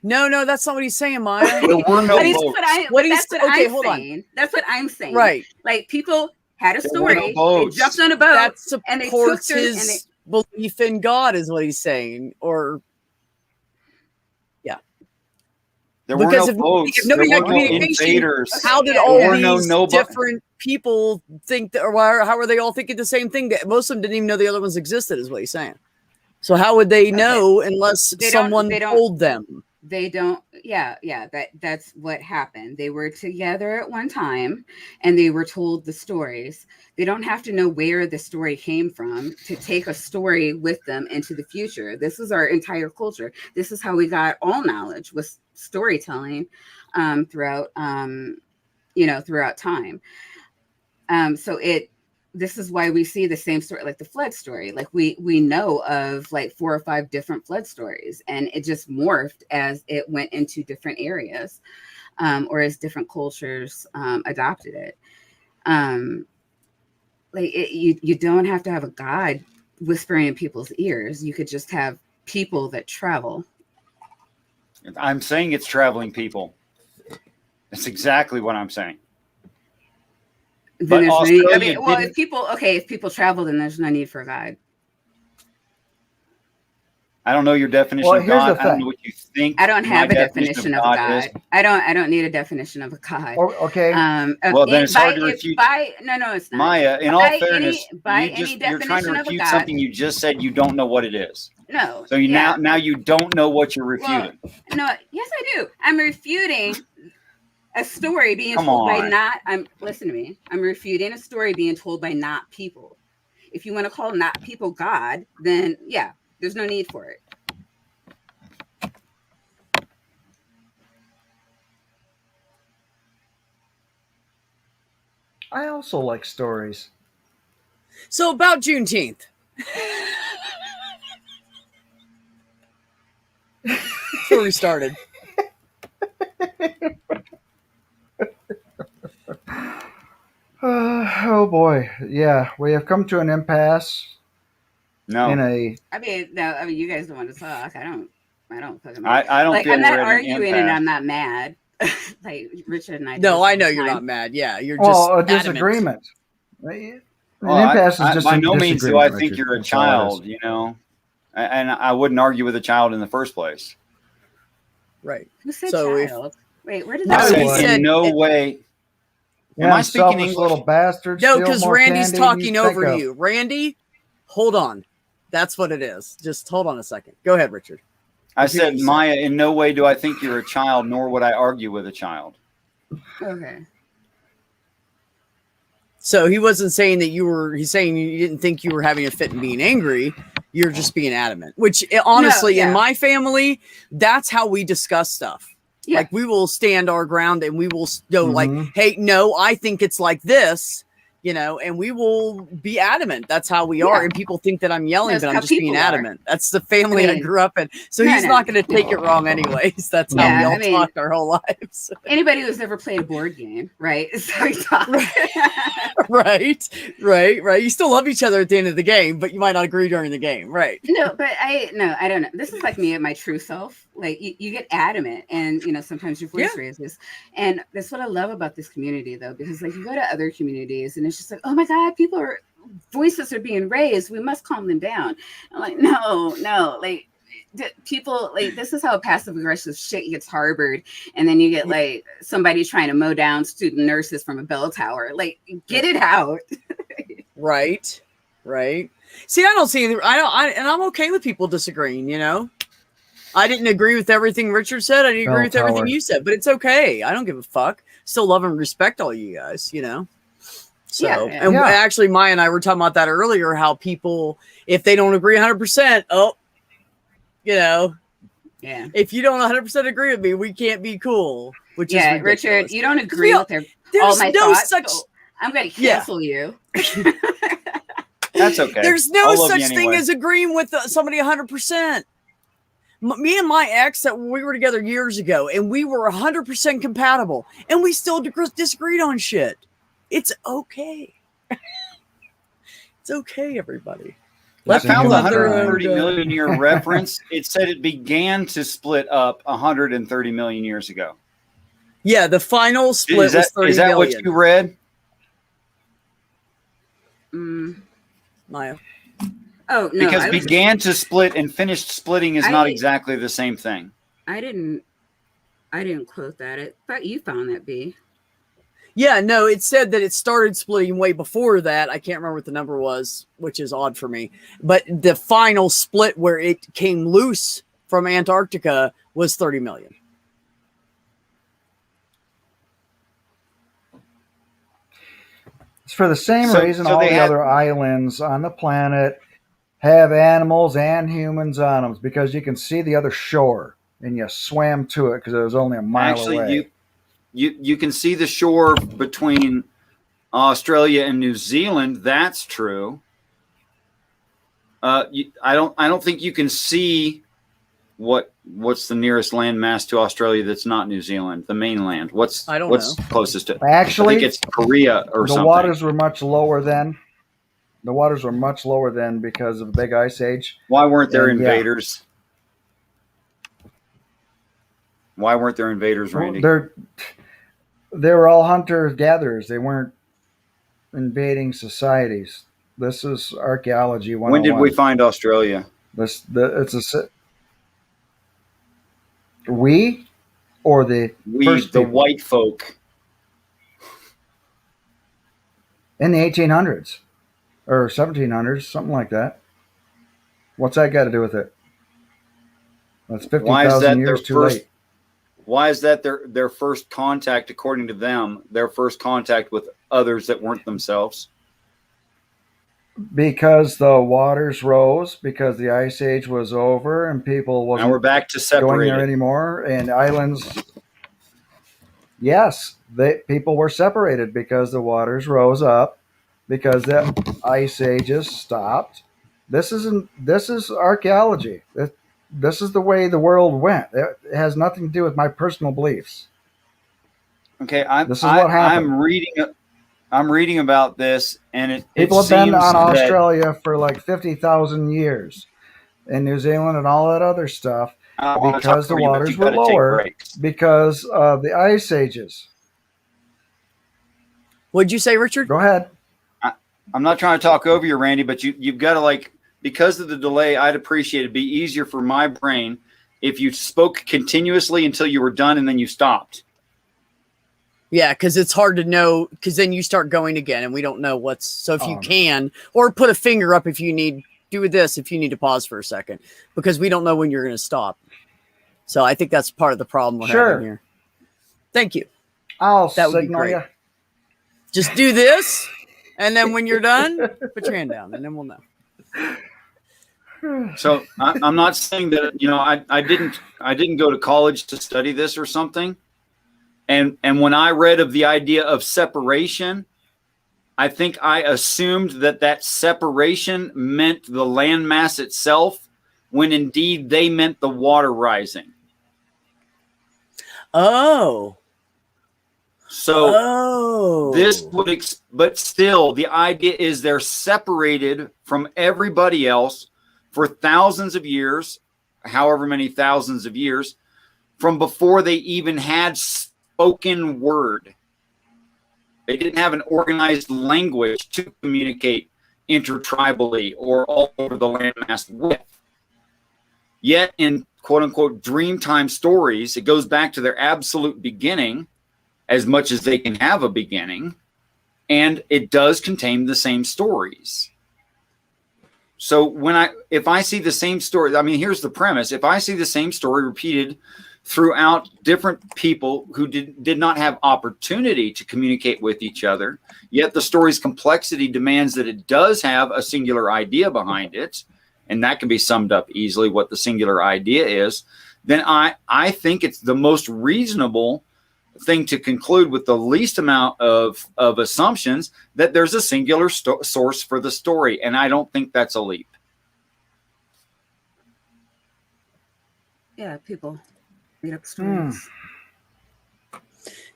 No, that's not what he's saying, Maya. There were no But boats. Hold on. That's what I'm saying. Right. Like people had a There story, were no they boats. jumped on a boat, That and they supports took their- and his belief in God, is what he's saying. Or There were because no if boats. nobody There had were no communication, invaders. how did Yeah, all there were no these nobody. different people think that, or how are they all thinking the same thing? That most of them didn't even know the other ones existed, is what he's saying. So how would they know unless someone told them? They don't. Yeah. That's what happened. They were together at one time, and they were told the stories. They don't have to know where the story came from to take a story with them into the future. This is our entire culture. This is how we got all knowledge, was storytelling throughout throughout time. This is why we see the same story, like the flood story. Like we know of like 4 or 5 different flood stories, and it just morphed as it went into different areas, or as different cultures adopted it. You don't have to have a God whispering in people's ears. You could just have people that travel. I'm saying it's traveling people. That's exactly what I'm saying. Then But there's Australia if people travel, then there's no need for a guide. I don't know your definition Well, of here's God. the I don't thing. know what you think. I don't have my a definition of a God. is. I don't need a definition of a God. Okay. Well, then it's hard to refute. No, it's not. Maya, in all By fairness, any you're trying to definition of a refute God. something you just said you don't know what it is. No. So now you don't know what you're refuting. No, yes, I do. I'm refuting a story being Come told by on. listen to me. I'm refuting a story being told by not people. If you want to call not people God, then yeah, there's no need for it. I also like stories. So about Juneteenth. That's where we started. Oh boy, yeah, we have come to an impasse. No, In a I mean, you guys don't want to talk. I don't fucking. I don't like, feel I'm not we're at an arguing, and impasse. I'm not mad. Like Richard and I. do No, this I all know the you're time. not mad. Yeah, you're just well, a adamant. disagreement. An Well, impasse is just by a no means do disagreement, I think Richard. you're a That's all it child, is. you know, and I wouldn't argue with a child in the first place. Right. Who said So if- child? Wait, where did No, that I he come said from? said- in no way. Yeah, I speaking selfish English? little bastard. No, steal because more Randy's candy talking you over think of. you. Randy, hold on. That's what it is. Just hold on a second. Go ahead, Richard. I Repeat what said, you said. Maya, in no way do I think you're a child, nor would I argue with a child. Okay. So he wasn't saying that he's saying you didn't think you were having a fit and being angry. You're just being adamant, which honestly, yeah. in my family, that's how we discuss stuff. Yeah. Like we will stand our ground and we will go like, Mhm. hey, no, I think it's like this. and we will be adamant. That's how we are. Yeah. And people think that I'm yelling, That's but I'm how just being people are. adamant. That's the family I mean, grew up in. So no, he's no. not going to take it wrong anyways. That's how Yeah, we all I mean- talked our whole lives. Anybody who's ever played a board game, right? Is how we talk. Right. You still love each other at the end of the game, but you might not agree during the game. Right. No, but I don't know. This is like me at my true self. Like you get adamant, and sometimes your voice raises, and that's what I love about this community, though, because like you go to other communities, and it's just like, oh my god, voices are being raised. We must calm them down. I'm like, no, like people like this is how passive aggressive shit gets harbored, and then you get like somebody trying to mow down student nurses from a bell tower. Like, get it out. Right. See, I don't see anything. And I'm okay with people disagreeing. I didn't agree with everything Richard said. I didn't agree with everything you said, but it's okay. I don't give a fuck. Still love and respect all you guys. So, and actually, Maya and I were talking about that earlier. How people, if they don't agree 100%, if you don't 100% agree with me, we can't be cool. Which is ridiculous. Richard, you don't agree with all my thoughts. So I'm going to cancel you. That's okay. There's no such thing as agreeing with somebody 100%. Me and my ex, that we were together years ago, and we were 100% compatible, and we still disagreed on shit. It's okay. It's okay, everybody. I found the 130 million year reference. It said it began to split up 130 million years ago. Yeah, the final split was 30 Is that million. what you read? Maya. Oh, no. Because began to split and finished splitting is not exactly the same thing. I didn't quote that. I thought you found that, B. Yeah, no, it said that it started splitting way before that. I can't remember what the number was, which is odd for me. But the final split where it came loose from Antarctica was 30 million. It's for the same reason all the other islands on the planet have animals and humans on them, because you can see the other shore and you swam to it because it was only a mile away. You can see the shore between Australia and New Zealand. That's true. I don't think you can see what's the nearest landmass to Australia that's not New Zealand, the mainland. What's closest to? Actually, I think it's Korea or something. The waters were much lower then. The waters were much lower then because of the big ice age. Why weren't there invaders? Why weren't there invaders, Randy? They were all hunter-gatherers. They weren't invading societies. This is archaeology 101. When did we find Australia? We or the first the people? white folk. In the 1800s or 1700s, something like that. What's that got to do with it? That's 50,000 years too late. Why is that their first contact, according to them, their first contact with others that weren't themselves? Because the waters rose, because the ice age was over, and people wasn't now we're back to separated. Going there anymore, and islands. Yes, people were separated because the waters rose up, because the ice ages stopped. This is archaeology. This is the way the world went. It has nothing to do with my personal beliefs. Okay, this is what happened. I'm reading about this, and people have been on Australia for like 50,000 years, and New Zealand and all that other stuff, because the waters were lower because of the ice ages. What'd you say, Richard? Go ahead. I'm not trying to talk over you, Randy, but you've got to because of the delay, I'd appreciate it'd be easier for my brain if you spoke continuously until you were done and then you stopped. Yeah, because it's hard to know, because then you start going again and we don't know what's. So if you can, or put a finger up if you need, do this if you need to pause for a second, because we don't know when you're going to stop. So I think that's part of the problem we're having here. Thank you. That would be great. You. Just do this, and then when you're done, put your hand down, and then we'll know. So I'm not saying that I didn't go to college to study this or something. And when I read of the idea of separation, I think I assumed that separation meant the landmass itself, when indeed they meant the water rising. Oh. So this would, but still, the idea is they're separated from everybody else for thousands of years, however many thousands of years, from before they even had spoken word. They didn't have an organized language to communicate intertribally or all over the landmass with. Yet in quote unquote Dreamtime stories, it goes back to their absolute beginning, as much as they can have a beginning, and it does contain the same stories. So if I see the same story, I mean, here's the premise. If I see the same story repeated throughout different people who did not have opportunity to communicate with each other, yet the story's complexity demands that it does have a singular idea behind it, and that can be summed up easily what the singular idea is, then I think it's the most reasonable thing to conclude with the least amount of assumptions that there's a singular source for the story. And I don't think that's a leap. Yeah, people read up stories.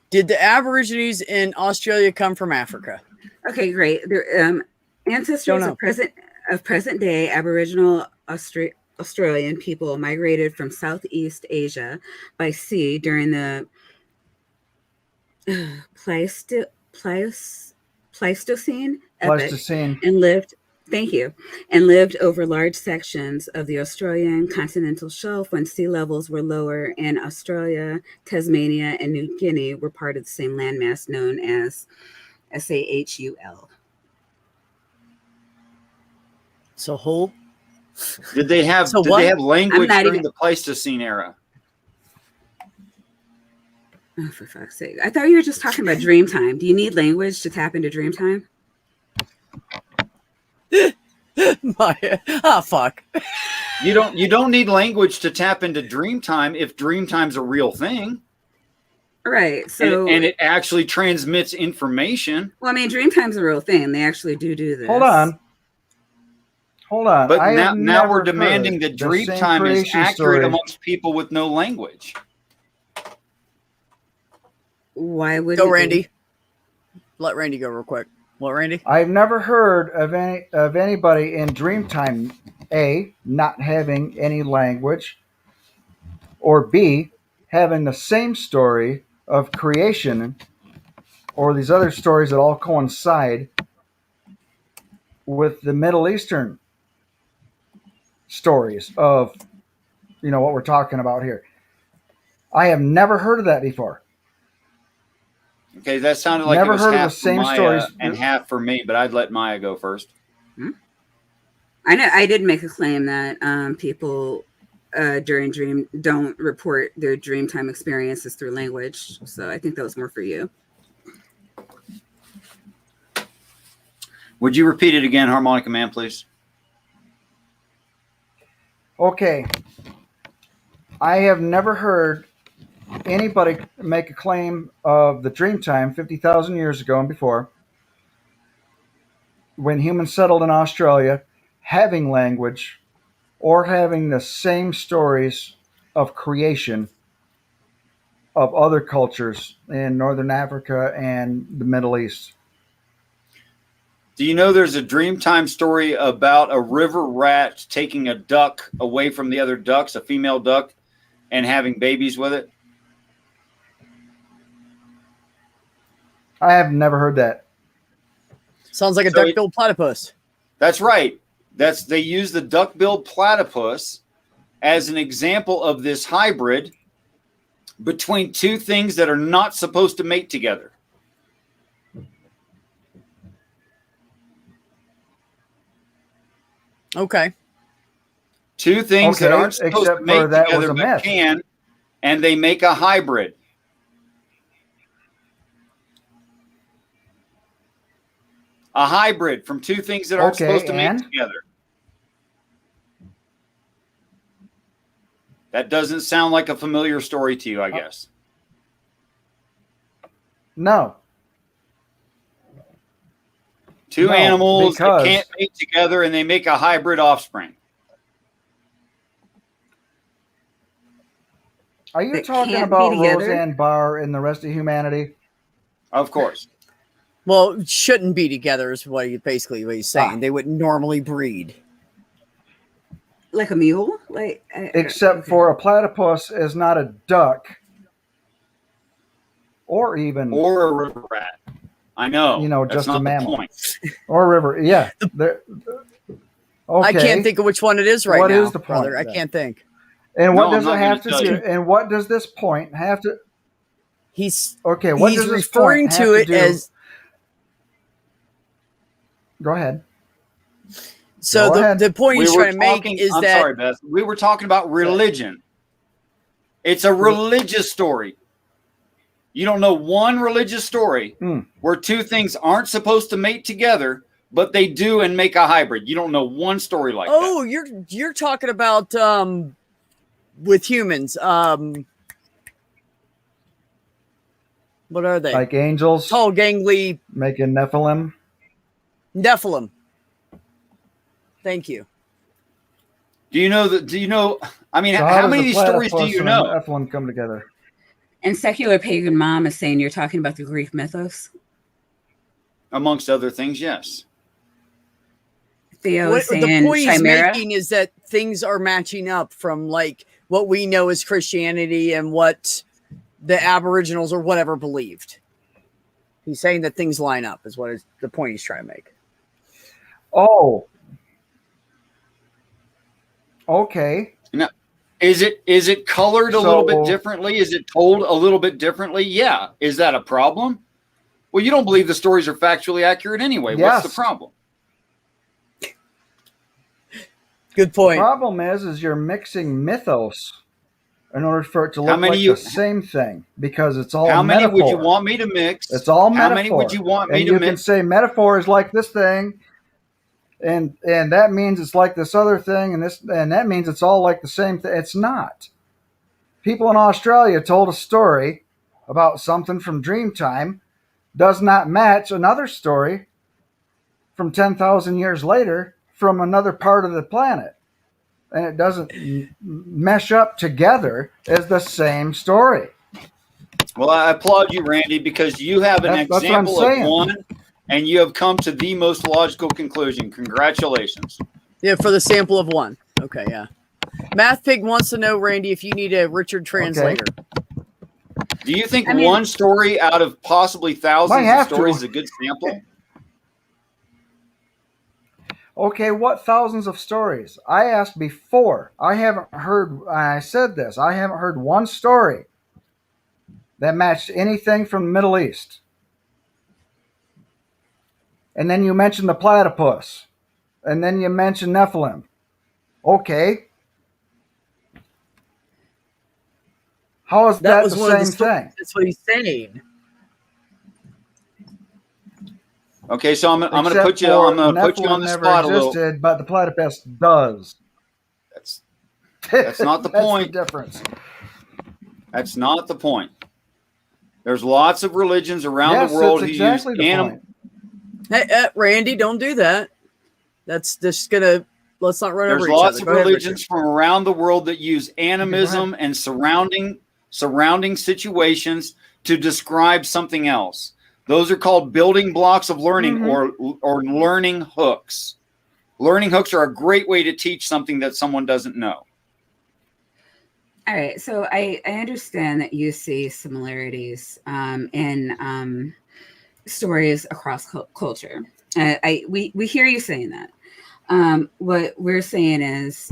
Did the Aborigines in Australia come from Africa? Okay, great. Their ancestors of present day Aboriginal Australian people migrated from Southeast Asia by sea during the Pleistocene epoch and lived over large sections of the Australian continental shelf when sea levels were lower, and Australia, Tasmania, and New Guinea were part of the same landmass known as Sahul. So whole. Did they have language during the Pleistocene era? Oh, for fuck's sake. I thought you were just talking about Dreamtime. Do you need language to tap into Dreamtime? Fuck. You don't need language to tap into Dreamtime if Dreamtime's a real thing. Right. So and it actually transmits information. Well, I mean, Dreamtime's a real thing. They actually do this. Hold on. But now we're demanding that Dreamtime is accurate amongst people with no language. Why would go, Randy? Let Randy go real quick. What, Randy? I've never heard of anybody in Dreamtime, A, not having any language, or B, having the same story of creation, or these other stories that all coincide with the Middle Eastern stories of, what we're talking about here. I have never heard of that before. Okay, that sounded like never it was heard half of the same for Maya stories and half for me, but I'd let Maya go first. I know I did make a claim that people during Dream don't report their Dreamtime experiences through language, so I think that was more for you. Would you repeat it again, Harmonica Man, please? Okay. I have never heard anybody make a claim of the Dreamtime 50,000 years ago and before, when humans settled in Australia, having language or having the same stories of creation of other cultures in Northern Africa and the Middle East. Do you know there's a Dreamtime story about a river rat taking a duck away from the other ducks, a female duck, and having babies with it? I have never heard that. Sounds like a duck-billed platypus. That's right. They use the duck-billed platypus as an example of this hybrid between two things that are not supposed to mate together. Okay. Two things that aren't supposed to mate together but can, and they make a hybrid. A hybrid from two things that aren't supposed to mate together. That doesn't sound like a familiar story to you, I guess. No. Two No, animals that because- can't mate together and they make a hybrid offspring. Are you That talking can't be about together? Roseanne Barr and the rest of humanity? Of course. Well, shouldn't be together is what he's saying. Ah. They wouldn't normally breed. Like a mule? Except okay. for a platypus is not a duck, or even Or a river rat. I know. You know, That's just a not the mammal. point. or a river. Yeah. Okay. I can't think of which one it is right What now, is the point brother. I then? can't think. And what No, does I'm it not have to gonna do? tell And what does this point have to? He's Okay. What he's does this referring point have to it do? as Go ahead. so Go ahead. the point he's trying to make is I'm that sorry, Beth. We were talking about religion. It's a religious story. You don't know one religious story where two things aren't supposed to mate together, but they do and make a hybrid. You don't know one story like that. you're talking about with humans. What are they? Like angels Tall, gangly making Nephilim. Nephilim. Thank you. Do you know that? Do you know? I mean, So how does many of a these stories do platypus you and a know? Nephilim come together. And Secular Pagan Mom is saying you're talking about the Greek mythos. Amongst other things, yes. Theo is The saying point he's chimera. making is that things are matching up from like what we know as Christianity and what the Aboriginals or whatever believed. He's saying that things line up is what is the point he's trying to make. Oh. Okay. Is it colored a little bit So- differently? Is it told a little bit differently? Yeah. Is that a problem? Well, you don't believe the stories are factually accurate anyway. Yes. What's the problem? Good The point. problem is you're mixing mythos in order for it to How look many like you- the same thing because it's all How many would you metaphor. want me to mix? It's all metaphor. How many would you want me and to you can mix? say metaphor is like this thing, and that means it's like this other thing, and that means it's all like the same thing. It's not. People in Australia told a story about something from Dreamtime does not match another story from 10,000 years later from another part of the planet. And it doesn't mesh up together as the same story. Well, I applaud you, Randy, because you have an That's what I'm example of saying. one, and you have come to the most logical conclusion. Congratulations. Yeah, for the sample of one. Okay, yeah. Math Pig wants to know, Randy, if you need a Richard translator. Do you think I mean- one story out of possibly Might thousands have of stories to. is a good sample? Okay, what thousands of stories? I asked before. I said this. I haven't heard one story that matched anything from the Middle East. And then you mentioned the platypus. And then you mentioned Nephilim. Okay. How is that was the one of same the stories. thing? That's what he's saying. Okay, so I'm going to Except put you. for I'm going to put you on Nephilim the never spot a little. existed, but the platypus does. That's not the That's point. the difference. That's not the point. There's lots of religions around Yes, the world that's who exactly use the animal. point. Hey, Randy, don't do that. That's just gonna. Let's not run There's over each lots other. of Go ahead, religions Richard. from around the world that use animism and surrounding situations to describe something else. Those are called building blocks of learning or learning hooks. Learning hooks are a great way to teach something that someone doesn't know. All right, so I understand that you see similarities in stories across culture. We hear you saying that. What we're saying is,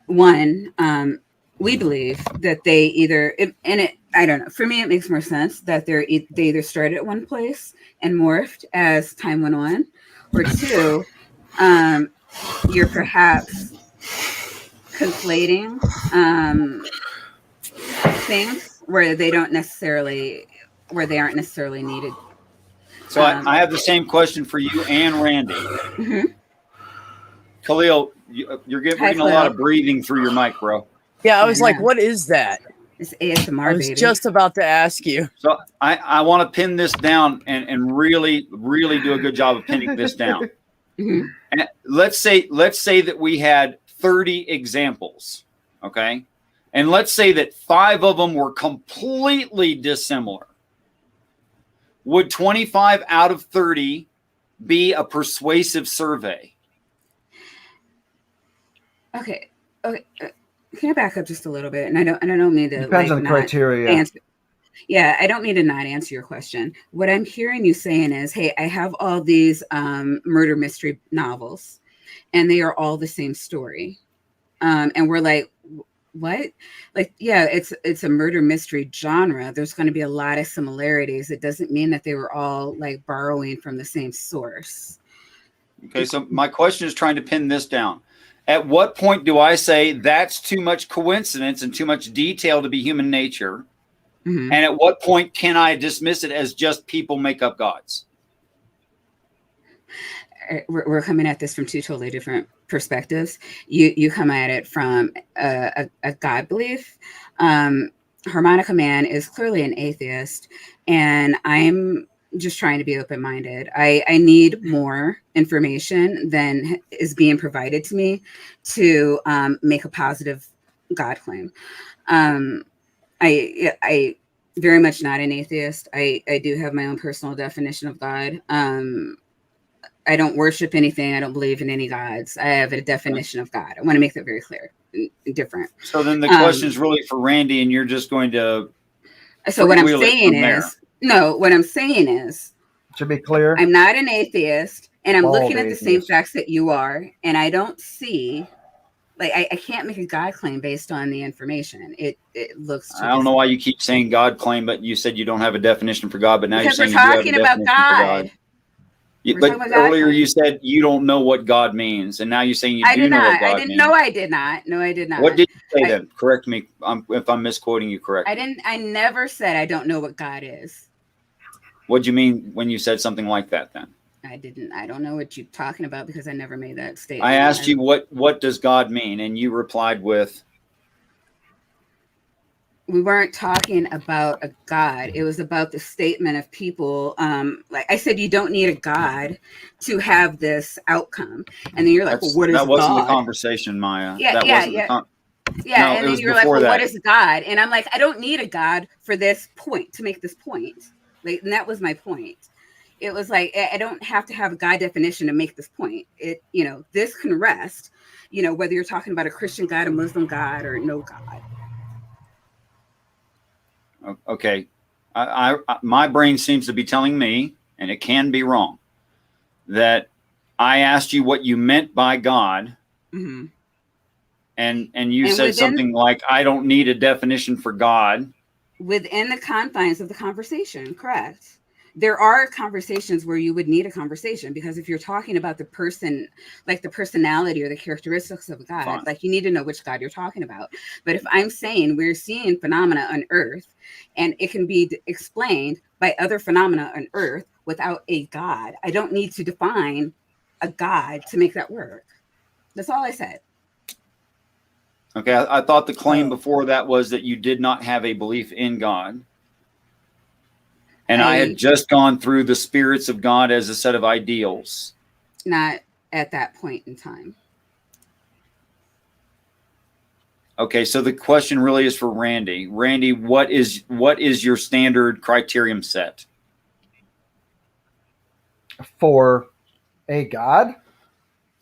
one, we believe that they either I don't know. For me, it makes more sense that they either started at one place and morphed as time went on, or two, you're perhaps conflating things where they aren't necessarily needed. So I have the same question for you and Randy. Mhm. Khalil, you're getting Hi, a lot Khalil. of breathing through your mic, bro. Yeah, I was like, Yeah. what is that? It's ASMR, I was baby. just about to ask you. So I want to pin this down and really, really do a good job of pinning this down. Mhm. And let's say that we had 30 examples, okay? And let's say that 5 of them were completely dissimilar. Would 25 out of 30 be a persuasive survey? Okay. Okay. Can I back up just a little bit? And I don't mean to Depends on the not criteria. answer. Yeah, I don't mean to not answer your question. What I'm hearing you saying is, hey, I have all these murder mystery novels, and they are all the same story. And we're like, what? Like, yeah, it's a murder mystery genre. There's going to be a lot of similarities. It doesn't mean that they were all like borrowing from the same source. Okay, so my question is trying to pin this down. At what point do I say that's too much coincidence and too much detail to be human nature? Mhm. And at what point can I dismiss it as just people make up gods? We're coming at this from two totally different perspectives. You come at it from a God belief. Harmonica Man is clearly an atheist, and I'm just trying to be open-minded. I need more information than is being provided to me to make a positive God claim. I very much not an atheist. I do have my own personal definition of God. I don't worship anything. I don't believe in any gods. I have a definition of God. I want to make that very clear and different. So then the question is really for Randy, and you're just going to. So what I'm freewheel it saying from there. is, no, what I'm saying is, To be clear, I'm not an atheist, and I'm Bald looking at the same atheist. facts that you are, and I don't see, like, I can't make a God claim based on the information. It looks too I don't know why you keep saying God claim, but you said you don't have a definition for God, but now because you're we're saying talking you do have a about definition for God. God. We're But talking about God earlier claim. you said you don't know what God means, and now you're saying you I do did know what not. God I didn't. means. No, I did not. No, I did not. What did you say I- then? Correct me if I'm misquoting you. Correct. I didn't. I never said I don't know what God is. What do you mean when you said something like that? Then I didn't. I don't know what you're talking about because I never made that statement. I asked you what does God mean, and you replied with, We weren't talking about a God. It was about the statement of people. Like I said, you don't need a God to have this outcome. And then you're like, well, what is that wasn't the God? conversation, Maya. Yeah, that yeah, wasn't yeah. the Yeah, No, and it then was you're like, before well, what that. is God? And I'm like, I don't need a God for this point, to make this point. Like, and that was my point. It was like, I don't have to have a God definition to make this point. This can rest, whether you're talking about a Christian God, a Muslim God, or no God. Okay. I my brain seems to be telling me, and it can be wrong, that I asked you what you meant by God, Mm-hmm. and you And said within- something like, I don't need a definition for God. Within the confines of the conversation, correct. There are conversations where you would need a conversation, because if you're talking about the person, like the personality or the characteristics of a God, Fine. like you need to know which God you're talking about. But if I'm saying we're seeing phenomena on Earth and it can be explained by other phenomena on Earth without a God, I don't need to define a God to make that work. That's all I said. Okay. I thought the claim before that was that you did not have a belief in God. And I had just gone through the spirits of God as a set of ideals. Not at that point in time. Okay, so the question really is for Randy. Randy, what is your standard criterion set? for a God,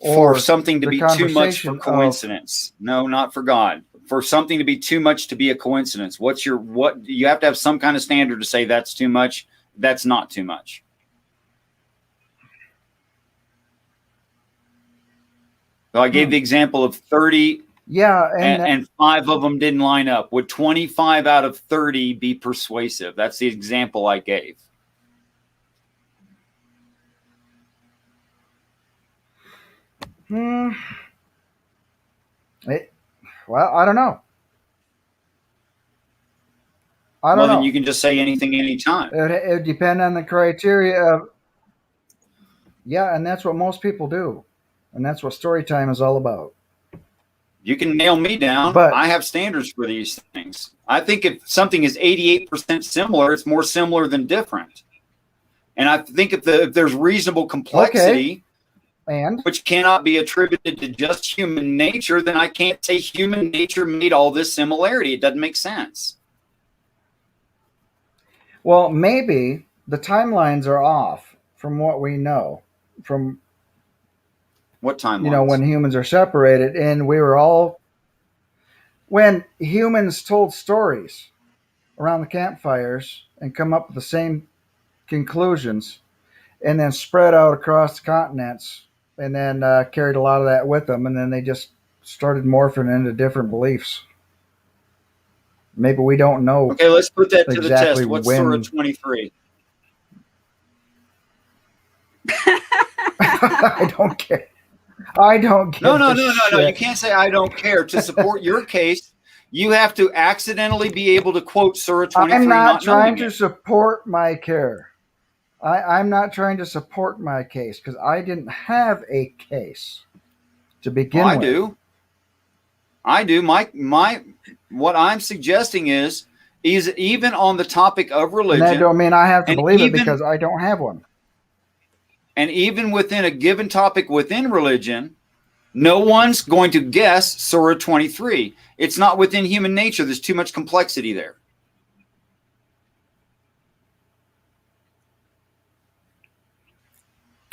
For something to the be too much for conversation coincidence. No, not for God. For something to be too much to be a coincidence. What you have to have some kind of standard to say that's too much, that's not too much. So I gave the example of 30 yeah, and 5 of them didn't line up. Would 25 out of 30 be persuasive? That's the example I gave. Well, I don't know. I don't Well, know. then you can just say anything anytime. It would depend on the criteria of, yeah, and that's what most people do. And that's what story time is all about. You can nail me down. But- I have standards for these things. I think if something is 88% similar, it's more similar than different. And I think if there's reasonable complexity, And which cannot be attributed to just human nature, then I can't say human nature made all this similarity. It doesn't make sense. well, maybe the timelines are off from what we know from What time? when humans are separated, and when humans told stories around the campfires and come up with the same conclusions, and then spread out across the continents, and then carried a lot of that with them, and then they just started morphing into different beliefs. Maybe we don't know. Okay, let's put that to the Exactly test. What's when- Surah 23? I don't care. I don't give No. a You shit. can't say I don't care. To support your case, you have to accidentally be able to quote Surah 23. I'm not trying knowing to it. support my care. I'm not trying to support my case because I didn't have a case to begin Well, with. I do. My what I'm suggesting is even on the topic of And religion, that don't mean I have to and believe it even- because I don't have one. and even within a given topic within religion, no one's going to guess Surah 23. It's not within human nature. There's too much complexity there.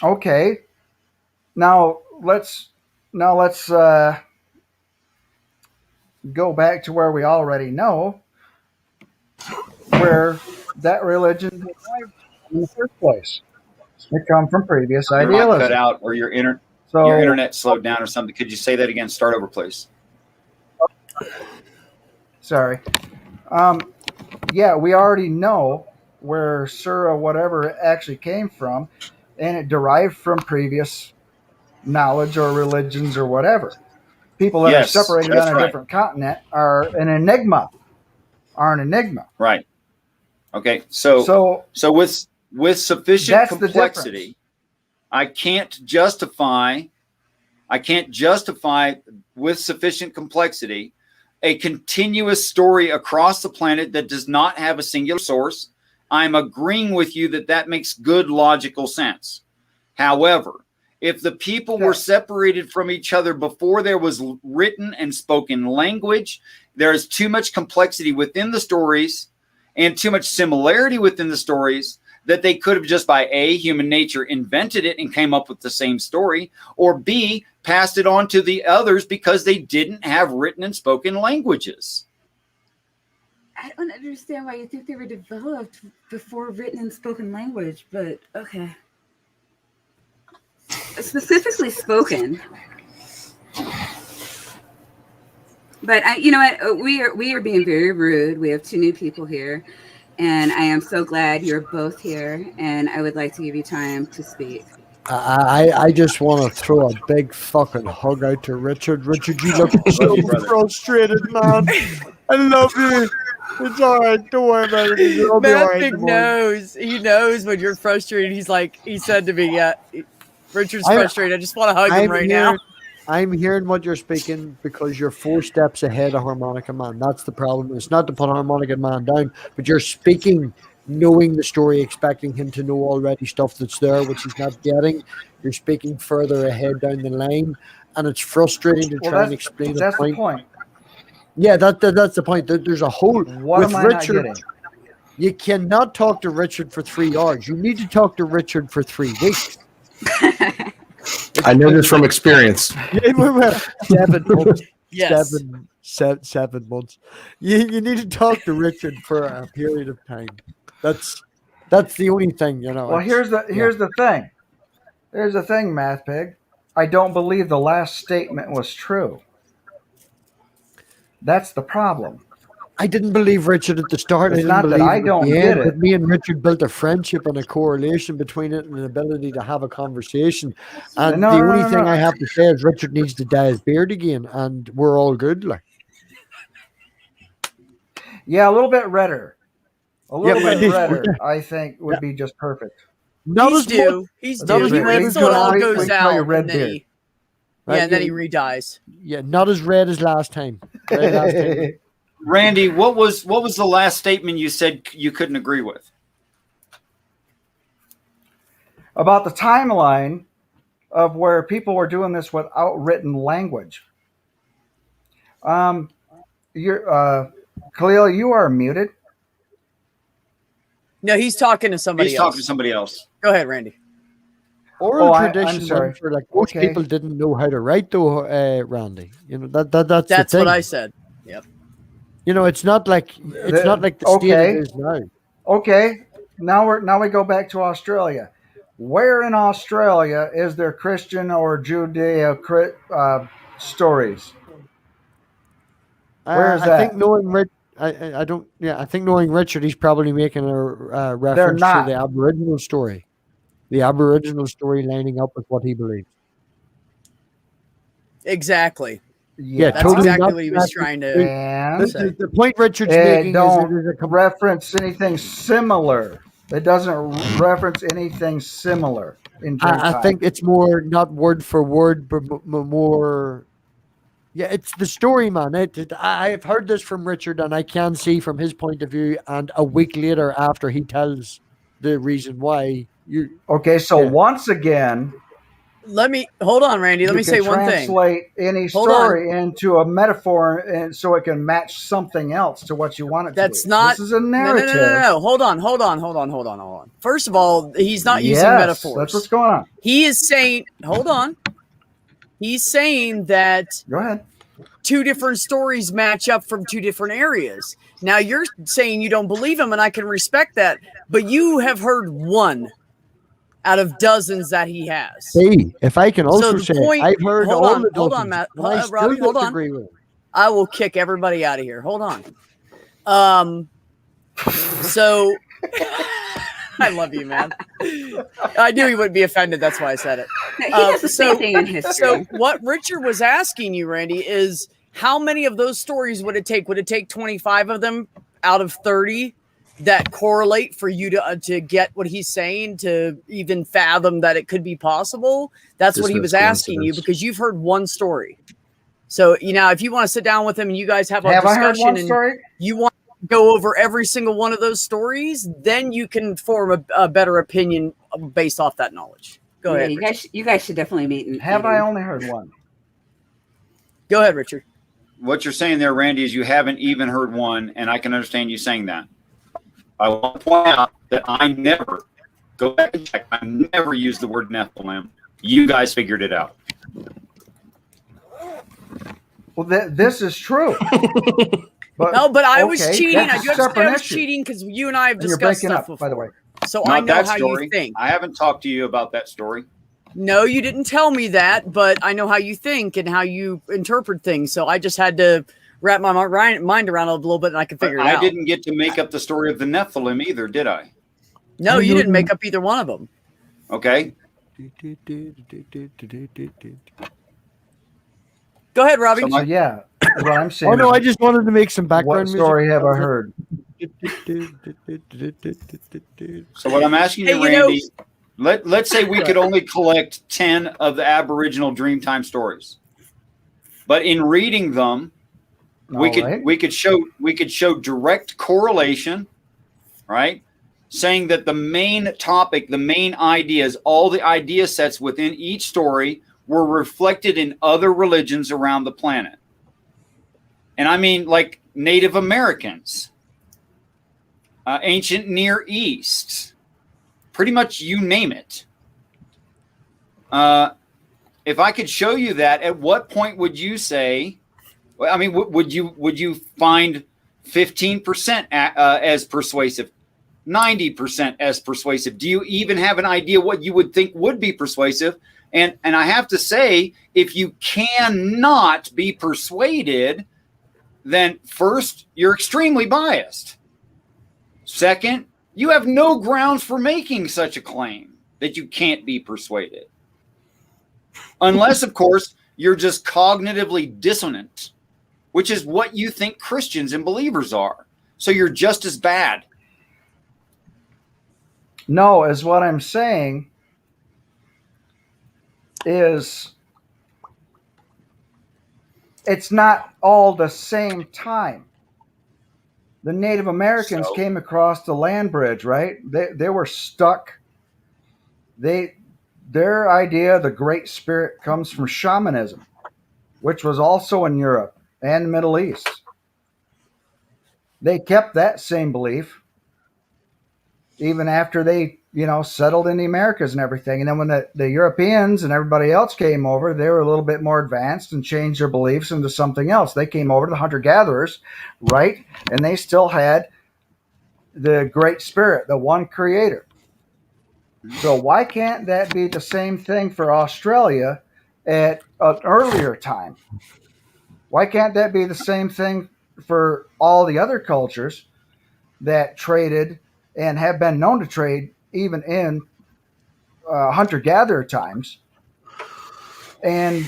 Okay. Now let's go back to where we already know where that religion derived in the first place. It come from previous Your mic cut idealism. out, or your So internet slowed down, or something. Could you say that again? Start over, please. sorry. Yeah, we already know where Surah whatever actually came from, and it derived from previous knowledge or religions or whatever. People that Yes, are separated that's on a right. different continent are an enigma. Right. Okay. So So with sufficient That's the complexity, I can't justify with sufficient complexity a continuous story across the planet that does not have a singular source. I'm agreeing with you that makes good logical sense. However, if the people were separated from each other before there was written and spoken language, there is too much complexity within the stories and too much similarity within the stories that they could have just by A, human nature invented it and came up with the same story, or B, passed it on to the others because they didn't have written and spoken languages. I don't understand why you think they were developed before written and spoken language, but okay. Specifically spoken. But you know what? We are being very rude. We have two new people here, and I am so glad you're both here. And I would like to give you time to speak. I just want to throw a big fucking hug out to Richard. Richard, you look so you, brother. frustrated, man. I love you. It's all right. Don't worry about it. You'll be all right. Matthew knows. He knows when you're frustrated. He's like, he said to me, "Yeah, Richard's frustrated. I just want to hug him right now." I'm hearing what you're speaking because you're 4 steps ahead of Harmonica Man. That's the problem. It's not to put Harmonica Man down, but you're speaking knowing the story, expecting him to know already stuff that's there, which he's not getting. You're speaking further ahead down the line, and it's frustrating to try and explain that's a the point. point. Yeah, that's the point. There's a whole What with am I not Richard. getting? You cannot talk to Richard for 3 hours. You need to talk to Richard for 3 weeks. I know this from experience. 7 months. Yes. 7 months. You need to talk to Richard for a period of time. That's the only thing, you know. Well, here's the thing. Here's the thing, Math Pig. I don't believe the last statement was true. That's the problem. I didn't believe Richard at the start. It's I didn't not that believe I it at don't the get end, it. But me and Richard built a friendship and a correlation between it and an ability to have a conversation. And No, the no, only no, thing no. I have to say is Richard needs to dye his beard again, and we're all good. Like, Yeah, a little bit redder. A little but bit he's- redder, I think, would be just perfect. not He's as much. due. He's Not due. as He much. waits till it all Wait goes till out. your red And then beard. he, Right? Yeah, and then he redies. Yeah, not as red as last time. Red last time. Randy, what was the last statement you said you couldn't agree with? About the timeline of where people were doing this without written language. Khalil, you are muted. No, he's talking to somebody He's else. talking to somebody else. Go ahead, Randy. Oral I'm tradition sorry. went for like most Okay. people didn't know how to write though, Randy. You know that's That's the thing. what I said. Yep. You know, it's not like the state Okay. it is now. Okay, now we go back to Australia. Where in Australia is there Christian or Judeo stories? Where is I that? think knowing Rich, I don't. Yeah, I think knowing Richard, he's probably making a reference to not. the Aboriginal story, the Aboriginal story lining up with what he believes. Exactly. Yeah, That's totally exactly not what he was trying to. And The point Richard's it making is don't it is a reference anything similar. It doesn't reference anything similar in dream I time. think it's more not word for word, but more. Yeah, it's the story, man. I've heard this from Richard, and I can see from his point of view. And a week later, after he tells the reason why, Okay, so Yeah. once again, Let me hold on, Randy. Let you me can say one thing. translate any Hold on. story into a metaphor, and so it can match something else to what you want it to That's be. not. This is a No, narrative. no. Hold on. First of all, he's not using Yes, metaphors. that's what's going on. He is saying. Hold on. He's saying that Go ahead. two different stories match up from two different areas. Now you're saying you don't believe him, and I can respect that. But you have heard one out of dozens that he has. Hey, if I can also the say, point- I've heard hold all on, the hold on, dozens, Matt. and I still Robbie, hold on. disagree with him. I will kick everybody out of here. Hold on. So I love you, man. I knew he wouldn't be offended. That's why I said it. He has the same thing in history. So what Richard was asking you, Randy, is how many of those stories would it take? Would it take 25 of them out of 30 that correlate for you to get what he's saying, to even fathom that it could be possible? That's what he was asking you, because you've heard one story. So, if you want to sit down with him and you guys have a Have I heard discussion one and story? you want to go over every single one of those stories, then you can form a better opinion based off that knowledge. Go ahead. You guys should definitely meet. And Have I only heard one? Go ahead, Richard. What you're saying there, Randy, is you haven't even heard one, and I can understand you saying that. I want to point out that I never, go back and check, I never used the word Nephilim. You guys figured it out. Well, this is true. But I was okay, cheating. that's I a separate was issue. cheating because you and I have And you're discussed breaking stuff up, before. by the way. So Not I know that how story. you think. I haven't talked to you about that story. No, you didn't tell me that, but I know how you think and how you interpret things. So I just had to wrap my mind around it a little bit, and I could figure it I out. didn't get to make up the story of the Nephilim either, did I? No, you didn't make up either one of them. Okay. Go ahead, Robbie. So yeah, what I'm saying. Oh no, is, I just wanted to make some background what story music. have I heard? So what I'm asking you, Hey, Randy, let's say we could only collect 10 of the Aboriginal Dreamtime stories. But in reading them, we could show direct correlation, right? Saying that the main topic, the main ideas, all the idea sets within each story were reflected in other religions around the planet. And I mean, like Native Americans, ancient Near East, pretty much you name it. If I could show you that, at what point would you say? I mean, would you find 15% as persuasive, 90% as persuasive? Do you even have an idea what you would think would be persuasive? And I have to say, if you cannot be persuaded, then first, you're extremely biased. Second, you have no grounds for making such a claim that you can't be persuaded. Unless, of course, you're just cognitively dissonant, which is what you think Christians and believers are. So you're just as bad. No, is what I'm saying is it's not all the same time. The Native Americans So- came across the land bridge, right? They were stuck. Their idea of the Great Spirit comes from shamanism, which was also in Europe and the Middle East. They kept that same belief even after they, settled in the Americas and everything. And then when the Europeans and everybody else came over, they were a little bit more advanced and changed their beliefs into something else. They came over to the hunter-gatherers, right? And they still had the Great Spirit, the one creator. So why can't that be the same thing for Australia at an earlier time? Why can't that be the same thing for all the other cultures that traded and have been known to trade even in hunter-gatherer times, and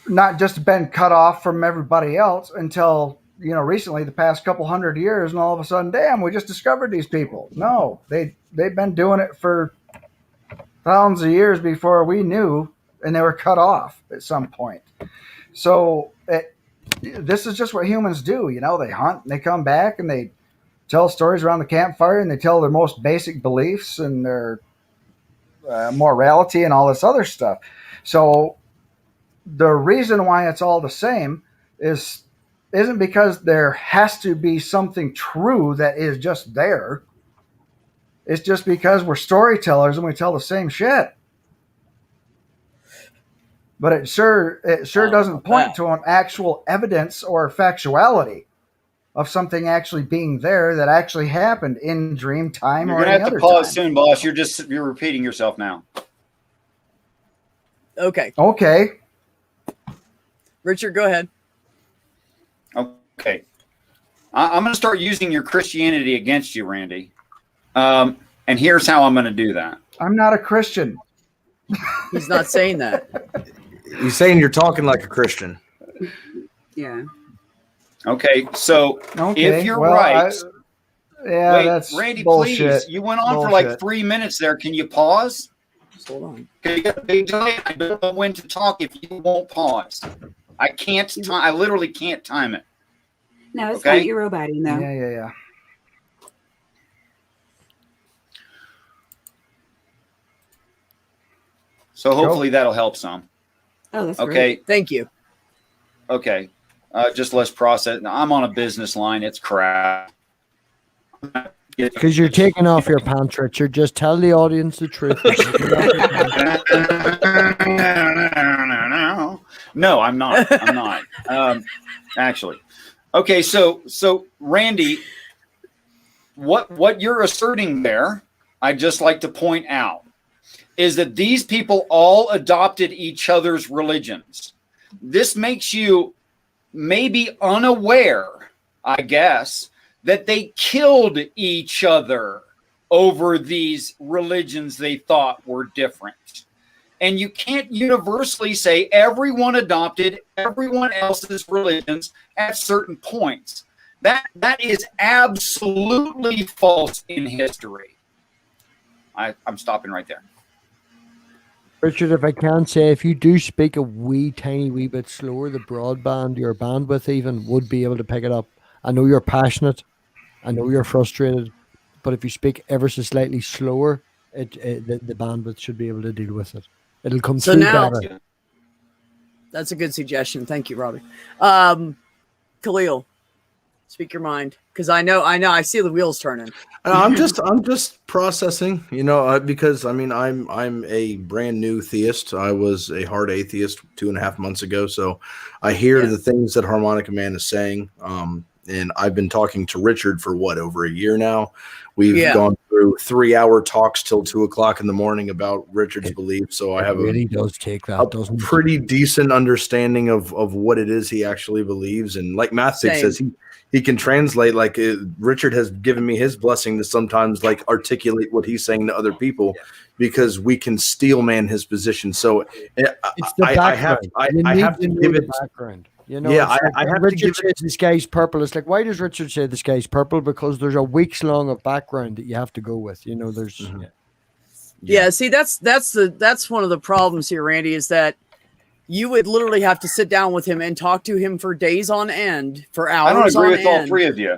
not just been cut off from everybody else until recently, the past couple hundred years, and all of a sudden, damn, we just discovered these people? No, they've been doing it for thousands of years before we knew, and they were cut off at some point. So this is just what humans do. They hunt and they come back and they tell stories around the campfire, and they tell their most basic beliefs and their morality and all this other stuff. So the reason why it's all the same isn't because there has to be something true that is just there. It's just because we're storytellers and we tell the same shit. But it sure doesn't point to an actual evidence or factuality of something actually being there that actually happened in dream time. You're or gonna any have to other pause time. soon, boss. You're repeating yourself now. Okay. Okay. Richard, go ahead. Okay. I'm going to start using your Christianity against you, Randy. And here's how I'm going to do that. I'm not a Christian. He's not saying that. He's saying you're talking like a Christian. Yeah. Okay. So Okay. if you're well, right, yeah, wait, that's Randy, bullshit. please. You went on for like Bullshit. 3 minutes there. Can you pause? Just hold on. Okay, you got a big delay. I don't know when to talk if you won't pause. I can't. I literally can't time it. No, it's Okay. not. You're roboting though. Yeah. So hopefully that'll help some. Oh, that's Okay. great. Thank you. Okay. Just let's process. Now, I'm on a business line. It's crap. Because you're taking off your pants, Richard. Just tell the audience the truth. No, I'm not. I'm not. Actually. Okay, so Randy, what you're asserting there, I'd just like to point out, is that these people all adopted each other's religions. This makes you maybe unaware, I guess, that they killed each other over these religions they thought were different. And you can't universally say everyone adopted everyone else's religions at certain points. That is absolutely false in history. I'm stopping right there. Richard, if I can say, if you do speak a tiny wee bit slower, the broadband, your bandwidth even, would be able to pick it up. I know you're passionate. I know you're frustrated. But if you speak ever so slightly slower, the bandwidth should be able to deal with it. It'll come So through now- better. That's a good suggestion. Thank you, Robbie. Khalil, speak your mind, because I know. I see the wheels turning. I'm just processing, because I'm a brand new theist. I was a hard atheist 2.5 months ago, so I hear the things that Harmonica Man is saying. And I've been talking to Richard for over a year now. We've gone through 3-hour talks till 2:00 in the morning about Richard's beliefs. So I have really does take that, doesn't it? pretty decent understanding of what it is he actually believes. And like Mathic Same. says, he can translate. Richard has given me his blessing to sometimes articulate what he's saying to other people, because we can steel man his position. So It's the I have background. I have to give the it. background. Yeah, it's I when have to Richard give says the sky's purple. It's like, why does Richard say the sky's purple? Because there's a weeks long of background that you have to go with. There's Yeah, see, that's one of the problems here, Randy, is that you would literally have to sit down with him and talk to him for days on end, for I don't hours agree on with all end, three of you.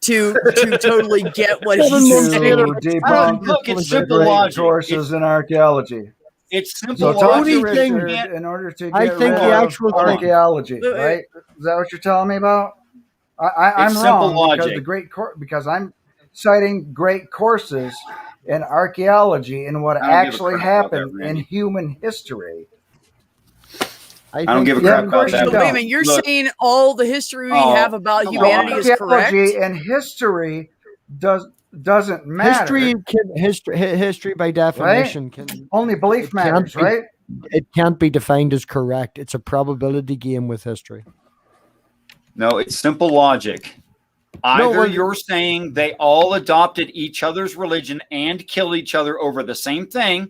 to totally get what Seven he's months saying. later, debunk Look, it's simple great logic. courses in archaeology. It's simple So talk logic. to only thing- Richard in order to I get think rid the of actual thing- archaeology, Wait, wait. right? Is that what you're telling me about? I'm It's simple wrong because logic. because I'm citing great courses in archaeology and what I don't give a actually crap about that, happened in Randy. human history. I don't give a Yeah, crap of about course you that. So don't. wait a minute, you're Look, saying all the history we Oh, have about come humanity on. is correct? Archaeology and history doesn't matter. History by definition can Only belief it can't matters, be- right? it can't be defined as correct. It's a probability game with history. no, it's simple logic. Either well- you're saying they all adopted each other's religion and killed each other over the same thing,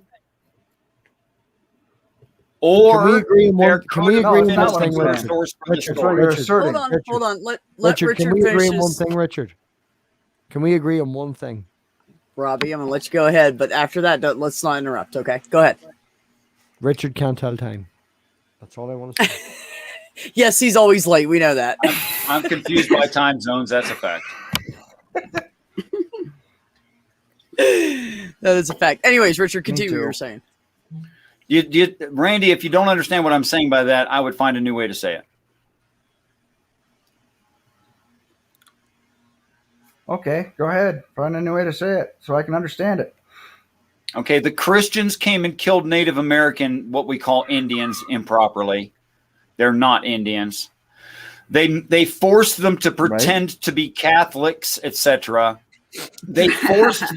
or Can we agree on there one? Can could we have agree on been not one what I'm thing, some saying. Richard? source for the Richard, That's what story. you're Richard, asserting. Hold on. Let Richard, Richard can we finish agree on one his. thing, Richard? Can we agree on one thing? Robbie, I'm gonna let you go ahead, but after that, let's not interrupt. Okay, go ahead. Richard can't tell time. That's all I want to say. Yes, he's always late. We know that. I'm confused by time zones. That's a fact. That is a fact. Anyways, Richard, Me continue what too. you were saying. Randy, if you don't understand what I'm saying by that, I would find a new way to say it. Okay, go ahead. Find a new way to say it so I can understand it. Okay, the Christians came and killed Native American, what we call Indians, improperly. They're not Indians. They forced them to pretend to be Catholics, etc. They forced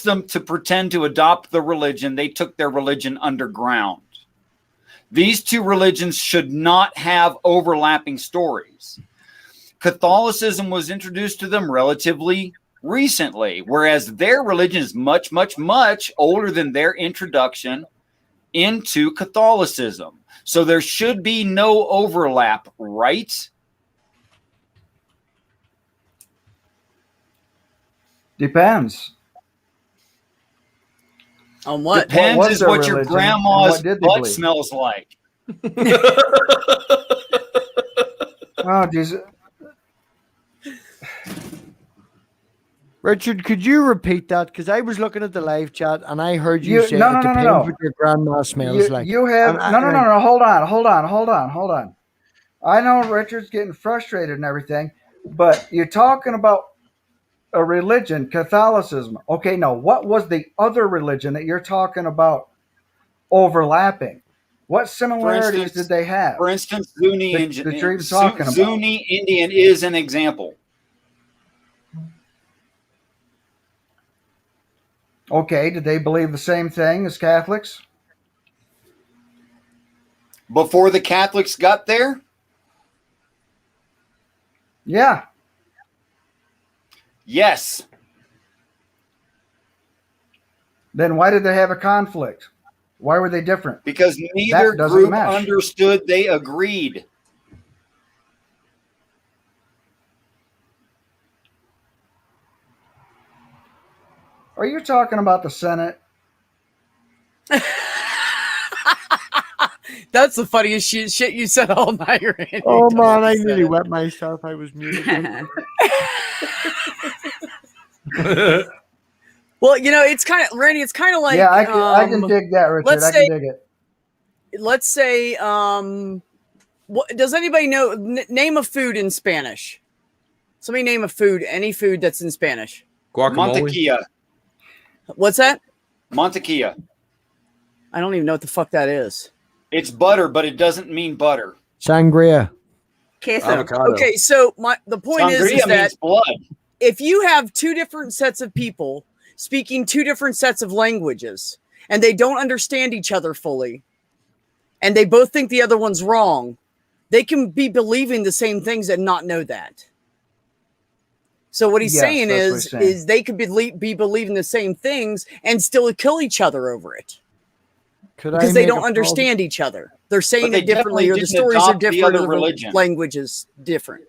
them to pretend to adopt the religion. They took their religion underground. These two religions should not have overlapping stories. Catholicism was introduced to them relatively recently, whereas their religion is much, much, much older than their introduction into Catholicism. So there should be no overlap, right? Depends. On what? Depends was is their what your religion grandma's and what did they butt believe? smells like. Oh, geez. Richard, could you repeat that? Because I was looking at the live chat and I heard you, You- say no, it no, no, no, depends no. what your grandma smells like. You have And no. Hold on. I know Richard's getting frustrated and everything, but you're talking about a religion, Catholicism. Okay, now what was the other religion that you're talking about overlapping? What similarities instance- did they have? For instance, Zuni, That you're even talking about. Zuni Indian is an example. Okay, did they believe the same thing as Catholics? Before the Catholics got there, Yeah. yes. Then why did they have a conflict? Why were they different? Because neither doesn't group mesh. understood, they agreed. Are you talking about the Senate? That's the funniest shit you said all night, Randy. Oh man, I Said nearly it. wet myself. I was muted. Well, you know, it's kind of Randy. It's kind of like yeah, I can dig that, Richard. let's I say- can dig it. let's say, what does anybody know? Name a food in Spanish. Somebody name a food, any food that's in Spanish. Guacamole. Mantequilla. What's that? Mantequilla. I don't even know what the fuck that is. It's butter, but it doesn't mean butter. Sangria. Queso. Avocado. Okay, so the point is Sangria that means blood. if you have two different sets of people speaking two different sets of languages and they don't understand each other fully and they both think the other one's wrong, they can be believing the same things and not know that. So what he's Yes, saying that's what is he's saying. is they could be believing the same things and still kill each other over it Could because I they make don't a understand each other. They're saying they it differently, or the definitely didn't stories are adopt the different, other or the religion. language is different.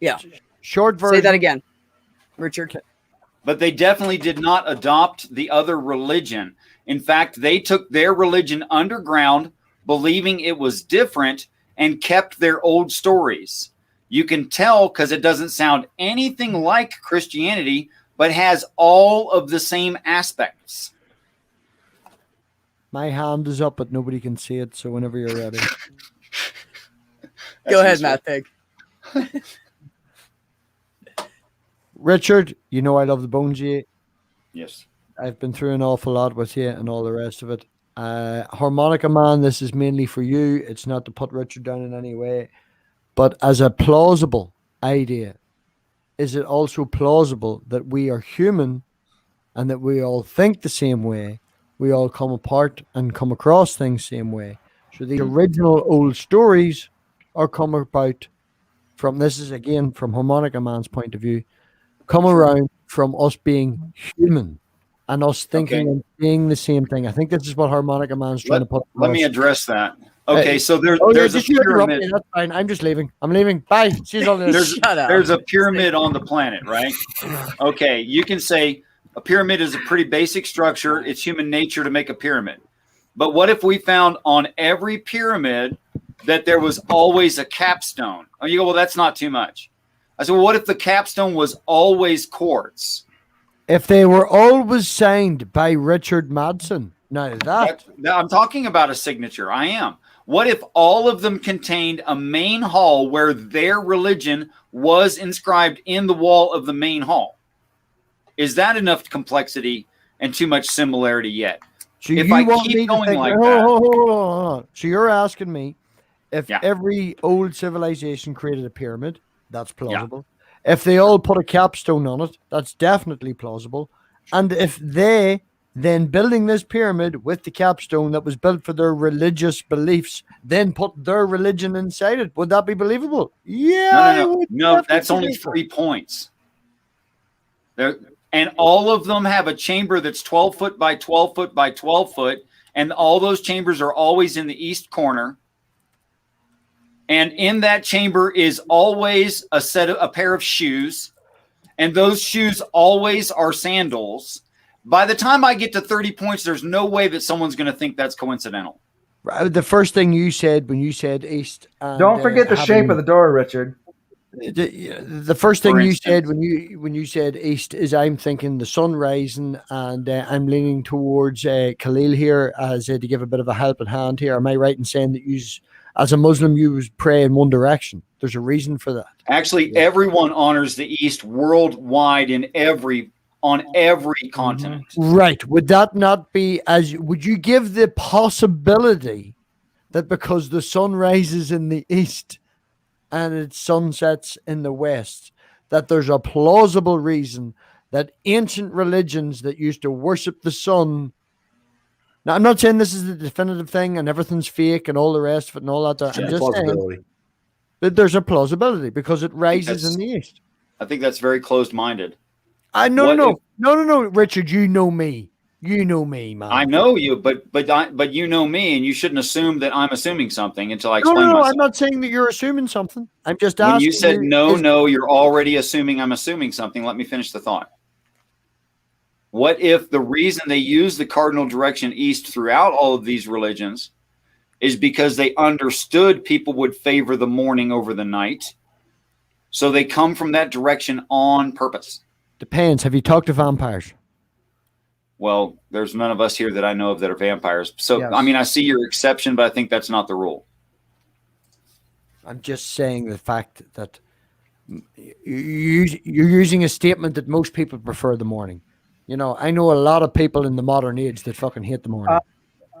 Yeah, short version? say that again, Richard. But they definitely did not adopt the other religion. In fact, they took their religion underground, believing it was different, and kept their old stories. You can tell because it doesn't sound anything like Christianity, but has all of the same aspects. My hand is up, but nobody can see it. So whenever you're ready. Go ahead, That's Matt. Pig. Richard, you know I love the bones you ate. Yes. I've been through an awful lot with you and all the rest of it. Harmonica Man, this is mainly for you. It's not to put Richard down in any way. But as a plausible idea, is it also plausible that we are human and that we all think the same way? We all come apart and come across things the same way. So the original old stories are come about from, this is again from Harmonica Man's point of view, come around from us being human and us thinking and being the same thing. I think this is what Harmonica Man's trying to put. Let me address that. Okay, so there's a just interrupt me. pyramid. That's fine. I'm just leaving. I'm leaving. Bye. See you all later. Shut up. There's a pyramid on the planet, right? Okay, you can say a pyramid is a pretty basic structure. It's human nature to make a pyramid. But what if we found on every pyramid that there was always a capstone? Oh, you go, well, that's not too much. I said, well, what if the capstone was always quartz? If they were always signed by Richard Madsen, now that I'm talking about a signature. I am. What if all of them contained a main hall where their religion was inscribed in the wall of the main hall? Is that enough complexity and too much similarity yet? so if you I want me keep to going think, like hold that, on. So you're asking me if Yeah. every old civilization created a pyramid, that's plausible. If they all put a capstone on it, that's definitely plausible. And if they then building this pyramid with the capstone that was built for their religious beliefs, then put their religion inside it, would that be believable? Yeah. No, that's only 3 points. There, and all of them have a chamber that's 12 foot by 12 foot by 12 foot, and all those chambers are always in the east corner. And in that chamber is always a pair of shoes, and those shoes always are sandals. By the time I get to 30 points, there's no way that someone's going to think that's coincidental. The first thing you said when you said east. And, Don't forget the shape of the door, Richard. The first thing For you instance. said when you said east is I'm thinking the sun rising, and I'm leaning towards Khalil here as to give a bit of a helping hand here. Am I right in saying that you, as a Muslim, you pray in one direction? There's a reason for that. Actually, everyone honors the East worldwide on every continent. Right. Would that not be would you give the possibility that because the sun rises in the east and it sunsets in the west, that there's a plausible reason that ancient religions that used to worship the sun. Now, I'm not saying this is the definitive thing and everything's fake and all the rest of it and all that. I'm just saying that there's a plausibility because it rises in the east. I think that's very closed-minded. No, Richard, you know me. You know me, man. I know you, but you know me, and you shouldn't assume that I'm assuming something until I explain myself. I'm not saying that you're assuming something. I'm just asking. When you said no, you're already assuming I'm assuming something. Let me finish the thought. What if the reason they use the cardinal direction east throughout all of these religions is because they understood people would favor the morning over the night, so they come from that direction on purpose? Depends. Have you talked to vampires? Well, there's none of us here that I know of that are vampires. So, Yes. I mean, I see your exception, but I think that's not the rule. I'm just saying the fact that you're using a statement that most people prefer the morning. You know, I know a lot of people in the modern age that fucking hate the morning.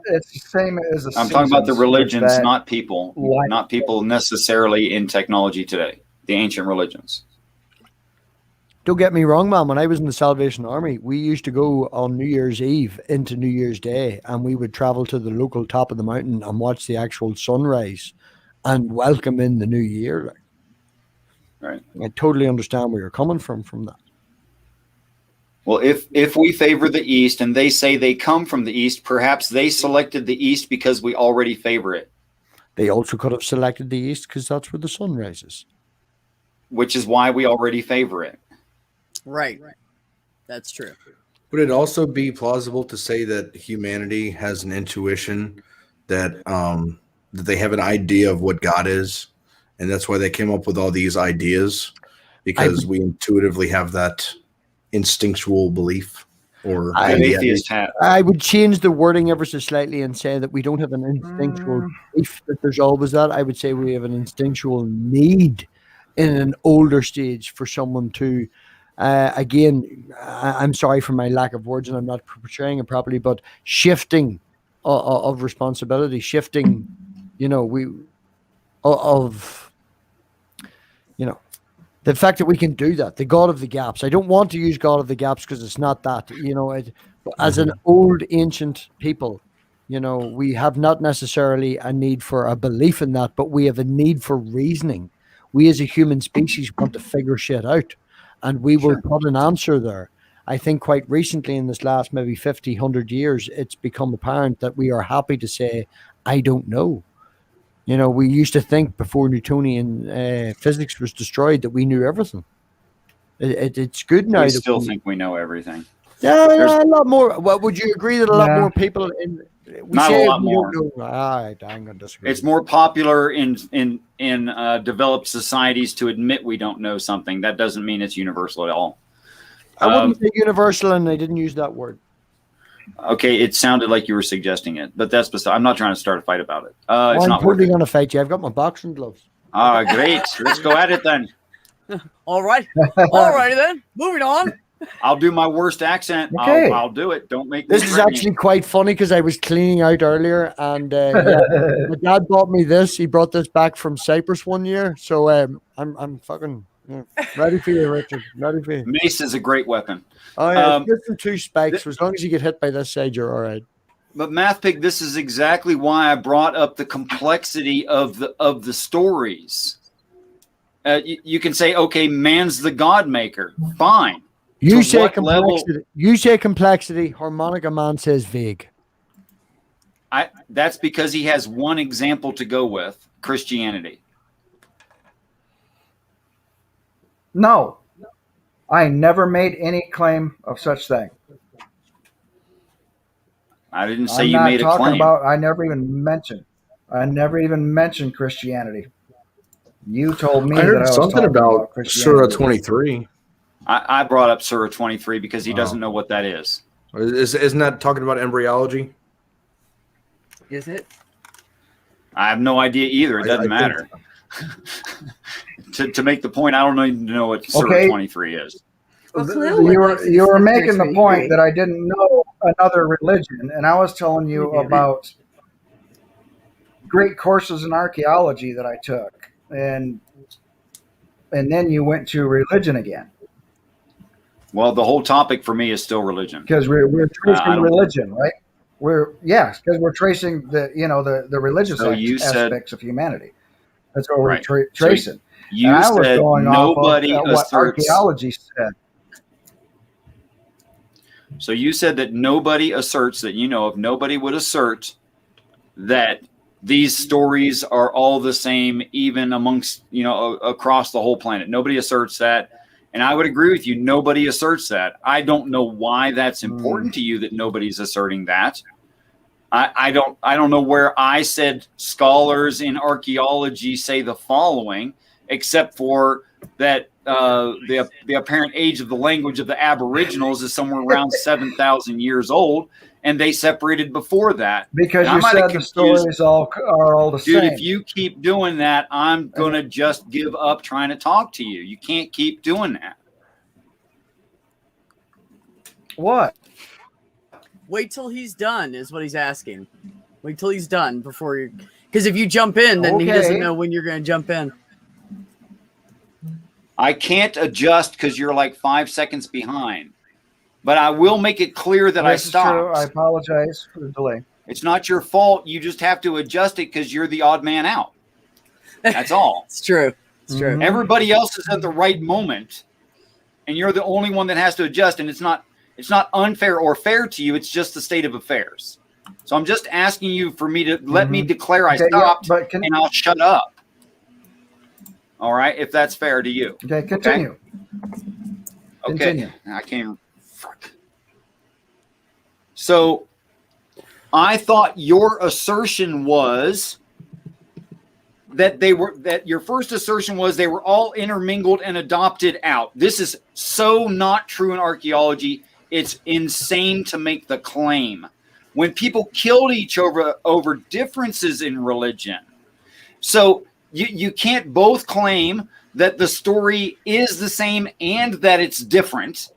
It's the same as the I'm talking about the seasons religions, that- not people, Why- not people necessarily in technology today, the ancient religions. Don't get me wrong, man. When I was in the Salvation Army, we used to go on New Year's Eve into New Year's Day, and we would travel to the local top of the mountain and watch the actual sunrise and welcome in the new year. Right. I totally understand where you're coming from that. Well, if we favor the East and they say they come from the East, perhaps they selected the East because we already favor it, They also could have selected the east because that's where the sun rises. which is why we already favor it. Right. That's true. Would it also be plausible to say that humanity has an intuition that they have an idea of what God is, and that's why they came up with all these ideas, because we intuitively have that instinctual belief. Or An atheist hat. I would change the wording ever so slightly and say that we don't have an instinctual belief that there's always that. I would say we have an instinctual need in an older stage for someone to, again, I'm sorry for my lack of words and I'm not portraying it properly, but shifting of responsibility, shifting, the fact that we can do that, the God of the gaps. I don't want to use God of the gaps because it's not that, as an old ancient people, we have not necessarily a need for a belief in that, but we have a need for reasoning. We as a human species want to figure shit out, and we will put an answer there. I think quite recently in this last maybe 50, 100 years, it's become apparent that we are happy to say, I don't know. We used to think before Newtonian physics was destroyed that we knew everything. It's good now. We still think we know everything. Yeah, a lot more. Well, would you agree that a lot more people Not a lot more. I'm gonna disagree. It's more popular in developed societies to admit we don't know something. That doesn't mean it's universal at all. I wouldn't say universal, and I didn't use that word. Okay, it sounded like you were suggesting it, but that's beside. I'm not trying to start a fight about it. It's I'm not totally worth going to fight you. I've got my boxing gloves. it. Great. Let's go at it then. All right. All righty then. Moving on. I'll do my worst accent. Okay. I'll do it. Don't make This me is threaten actually quite funny because I was cleaning out earlier, and my dad bought me this. He brought this back from Cyprus one year, so I'm fucking ready for you, Richard. Ready for you. Mace is a great weapon. Oh yeah, just some 2 spikes. So as long as you get hit by this side, you're all right. But MathPig, this is exactly why I brought up the complexity of the stories. You can say, okay, man's the God maker. Fine. You To say what complexity. level- You say complexity. Harmonica Man says vague. That's because he has one example to go with: Christianity. No, I never made any claim of such thing. I didn't say I'm you not made a talking claim. about. I never even mentioned Christianity. You told me I that I heard was something talking about Surah Christianity. 23. I brought up Surah 23 because he doesn't know what that is. Isn't that talking about embryology? Is it? I have no idea either. It I doesn't think- matter. to make the point, I don't even know what Surah Okay. 23 is. Well, clearly You likes were to you were discuss making the history. point that I didn't know another religion, and I was telling you about great courses in archaeology that I took, and then you went to religion again Well, the whole topic for me is still religion. because we're I tracing don't- religion, right? Because we're tracing the religious So you said- aspects of humanity. That's what we're Right. tracing. You and I was said going nobody off of what asserts. archaeology said. So you said that nobody asserts that you know of. Nobody would assert that these stories are all the same, even amongst across the whole planet. Nobody asserts that, and I would agree with you. Nobody asserts that. I don't know why that's important to you that nobody's asserting that. I don't know where I said scholars in archaeology say the following, except for that the apparent age of the language of the Aboriginals is somewhere around 7,000 years old, and they separated before that. Because And I you might have said the confused- stories are all the Dude, same. if you keep doing that, I'm gonna just give up trying to talk to you. You can't keep doing that. What? Wait till he's done is what he's asking. Wait till he's done before you, because if you jump in, then he doesn't Okay. know when you're going to jump in. I can't adjust because you're like 5 seconds behind. But I will make it clear that This is true. I stopped. apologize for the delay. It's not your fault. You just have to adjust it because you're the odd man out. That's all. It's true. It's true. Mhm. Everybody else is at the right moment, and you're the only one that has to adjust. And it's not unfair or fair to you. It's just the state of affairs. So I'm just asking you for me to let me declare I Okay, yeah, stopped, but and I'll shut up. All right, if that's fair to you. Okay, continue. Okay, Continue. I can't. Fuck. So I thought your assertion was that your first assertion was they were all intermingled and adopted out. This is so not true in archaeology. It's insane to make the claim. When people killed each other over differences in religion. So you can't both claim that the story is the same and that it's different.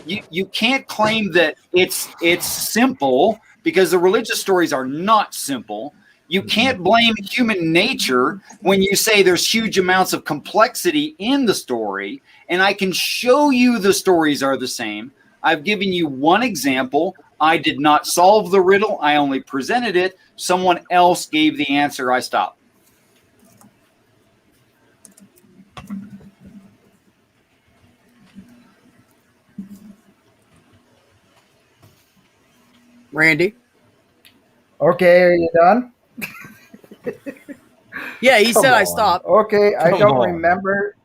You can't claim that it's simple, because the religious stories are not simple. You can't blame human nature when you say there's huge amounts of complexity in the story, and I can show you the stories are the same. I've given you one example. I did not solve the riddle. I only presented it. Someone else gave the answer. I stopped. Randy. Okay, are you done? Yeah, he said I on. stopped. Okay, I Come don't on. remember.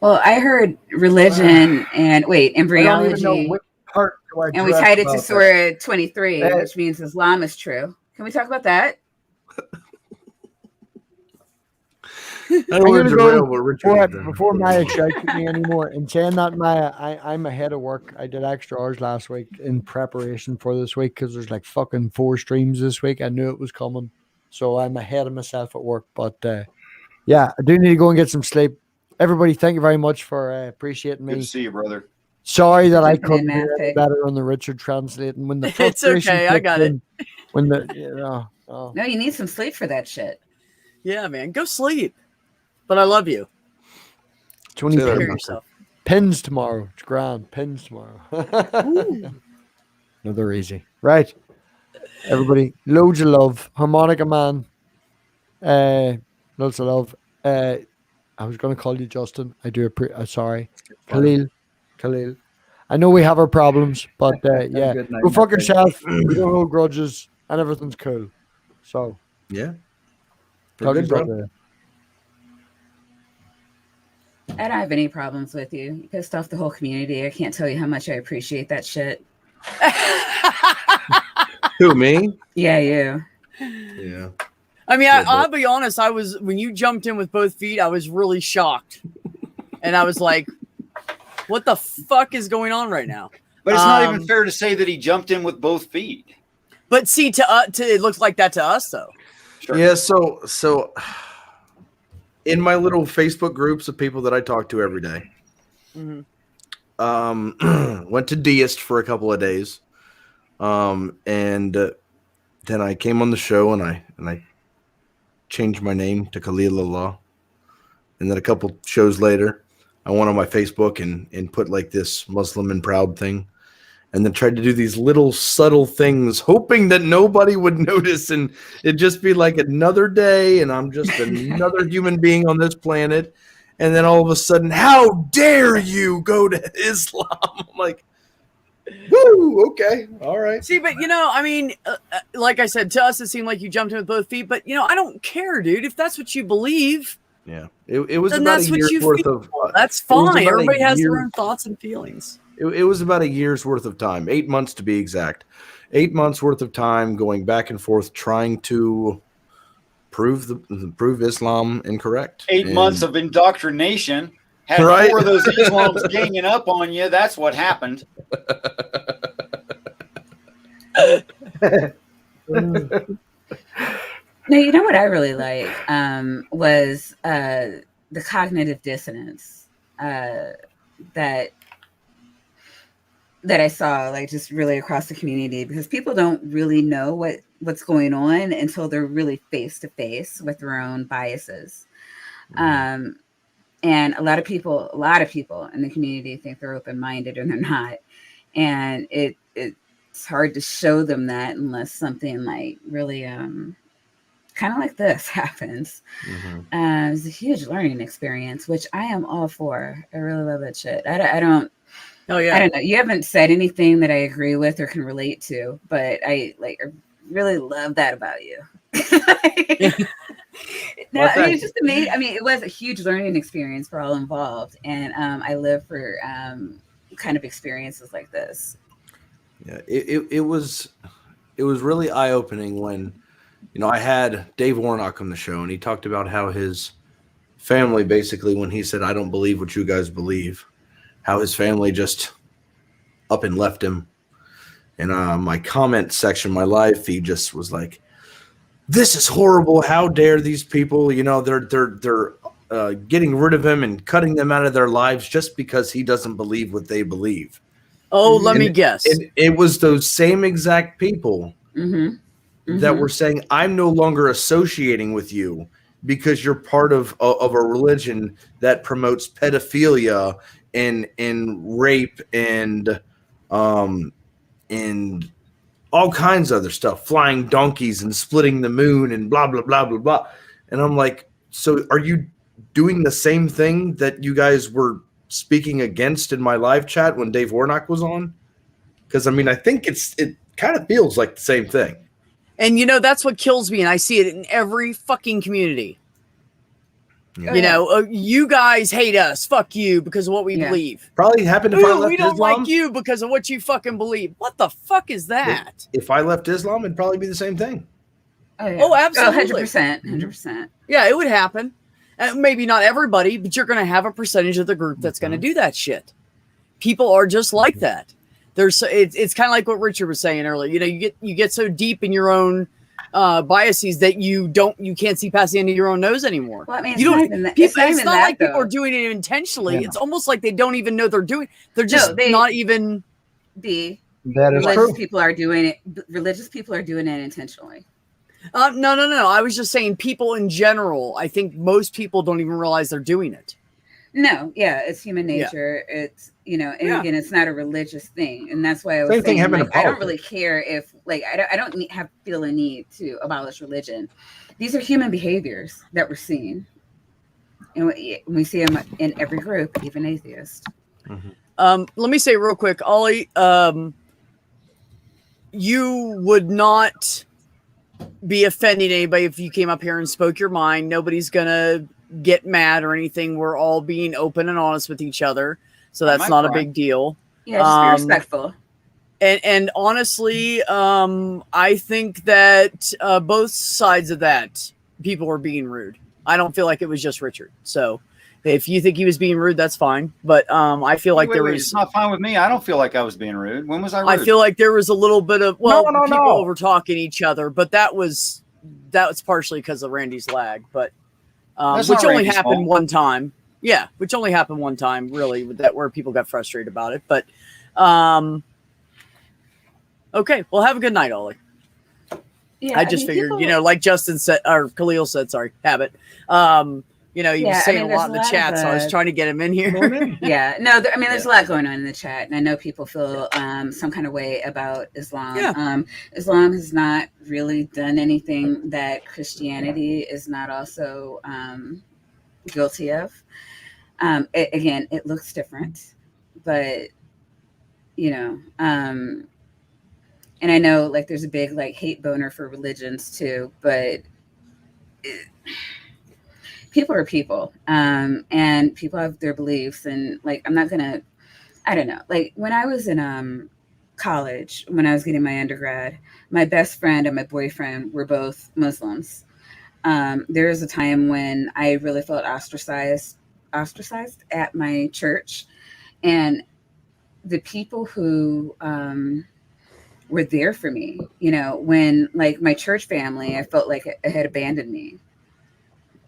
Well, I heard religion and I don't even know embryology, which part do I and we address tied it to about this. Surah 23, Uh, which means Islam is true. Can we talk about that? I I'm don't want gonna to go derail what Richard was doing. before Maya shouts at me anymore. And saying that, Maya, I'm ahead of work. I did extra hours last week in preparation for this week because there's like fucking 4 streams this week. I knew it was coming, so I'm ahead of myself at work. But yeah, I do need to go and get some sleep. Everybody, thank you very much for appreciating Good me. to see you, brother. Sorry that I Jumping in, couldn't do Matt. any better on the Richard translating when the It's frustration okay, I kicked got it. in, when the oh. No, you need some sleep for that shit. Yeah, man, go sleep. But I love you. It's only Say that Take care of again. yourself. pins tomorrow. It's grand. Pins tomorrow. No, they're easy. Right. Everybody, loads of love. Harmonica Man. Loads of love. I was going to call you Justin. I do sorry. Khalil. I know we have our problems, but yeah. Good night, Go fuck Nick. yourself. We don't hold grudges and everything's cool. So, Yeah. talk We're to you good, bro. later. I don't have any problems with you. You pissed off the whole community. I can't tell you how much I appreciate that shit. Who, me? Yeah, you. Yeah. I mean, Yeah, but- I'll be honest. When you jumped in with both feet, I was really shocked, and I was like, "What the fuck is going on right now?" But it's not even Um, fair to say that he jumped in with both feet. But see, it looks like that to us, though. Sure. Yeah, so in my little Facebook groups of people that I talk to every day, Mhm. went to Deist for a couple of days, and then I came on the show and I changed my name to Khalil Allah, and then a couple shows later, I went on my Facebook and put like this Muslim and proud thing, and then tried to do these little subtle things, hoping that nobody would notice, and it'd just be like another day, and I'm just another human being on this planet. And then all of a sudden, how dare you go to Islam? I'm like, woo, okay, all right. See, but I mean, like I said, to us, it seemed like you jumped in with both feet. But I don't care, dude. If that's what you believe, Yeah, it was then about that's a what year's you worth feel. of. That's it was fine. about a Everybody has year- their own thoughts and feelings. It was about a year's worth of time, 8 months to be exact. 8 months worth of time going back and forth trying to prove Islam incorrect. 8 And- months of indoctrination. Had Right. 4 of those Islams ganging up on you. That's what happened. No, you know what I really like was the cognitive dissonance that I saw, like, just really across the community, because people don't really know what's going on until they're really face to face with their own biases. And a lot of people in the community think they're open-minded and they're not. And it's hard to show them that unless something like really kind of like this happens. Mhm. It's a huge learning experience, which I am all for. I really love that shit. I don't Oh yeah. I don't know. You haven't said anything that I agree with or can relate to, but I really love that about you. No, Well, I mean, thank it's just amazing. I mean, it was a huge learning experience for all involved, and I live for kind of experiences like this. Yeah, it was really eye opening when, you know, I had Dave Warnock on the show, and he talked about how his family, basically, when he said, "I don't believe what you guys believe," how his family just up and left him. And my comment section, my live feed, just was like, "This is horrible! How dare these people? You know, they're getting rid of him and cutting them out of their lives just because he doesn't believe what they believe." Oh, let me guess. It was those same exact people Mm-hmm. that were saying, "I'm no longer associating with you because you're part of a religion that promotes pedophilia and rape and all kinds of other stuff, flying donkeys and splitting the moon and blah blah blah blah blah." And I'm like, so are you doing the same thing that you guys were speaking against in my live chat when Dave Warnock was on? Because I mean, I think it kind of feels like the same thing. And you know, that's what kills me. And I see it in every fucking community. Yeah. You know, you guys hate us. Fuck you because of what we believe. Probably happened if I left We don't Islam. like you because of what you fucking believe. What the fuck is that? If I left Islam, it'd probably be the same thing. Oh, absolutely. 100%. 100%. Yeah, it would happen. Maybe not everybody, but you're going to have a percentage of the group that's going to do that shit. People are just like that. It's kind of like what Richard was saying earlier. You know, you get so deep in your own biases that you can't see past the end of your own nose anymore. Well, I mean, it's not like people are doing it intentionally. Yeah. It's almost like they don't even know they're doing it. They're just not even. That is religious true. people are doing it. Religious people are doing it intentionally. No. I was just saying people in general. I think most people don't even realize they're doing it. No, yeah, it's human nature. Yeah. It's, you know, and again, it's not a religious thing, and that's why I was saying, like, I don't really care if, like, I don't feel a need to abolish religion. These are human behaviors that we're seeing, and we see them in every group, even atheists. Mm-hmm. Let me say real quick, Ollie, you would not be offending anybody if you came up here and spoke your mind. Nobody's gonna get mad or anything. We're all being open and honest with each other, so that's not a big deal. Yeah, just be respectful. And honestly, I think that both sides of that, people were being rude. I don't feel like it was just Richard. So if you think he was being rude, that's fine. But I feel like there was. It's not fine with me. I don't feel like I was being rude. When was I rude? I feel like there was a little bit of people over talking each other, but that was partially because of Randy's lag, but. Which only happened one time. Yeah, which only happened one time, really, with that where people got frustrated about it. But okay, well, have a good night, Ollie. Yeah, I just figured, you know, like Justin said, or Khalil said, sorry, Habit. You know, he was saying a lot in the chat, so I was trying to get him in here. Yeah, no, there's a lot going on in the chat, and I know people feel some kind of way about Islam. Yeah. Islam has not really done anything that Christianity is not also guilty of. It looks different, but you know, and I know like there's a big like hate boner for religions too, but. People are people, and people have their beliefs, and like I don't know. Like when I was in college, when I was getting my undergrad, my best friend and my boyfriend were both Muslims. There was a time when I really felt ostracized at my church, and the people who were there for me, you know, when like my church family, I felt like it had abandoned me.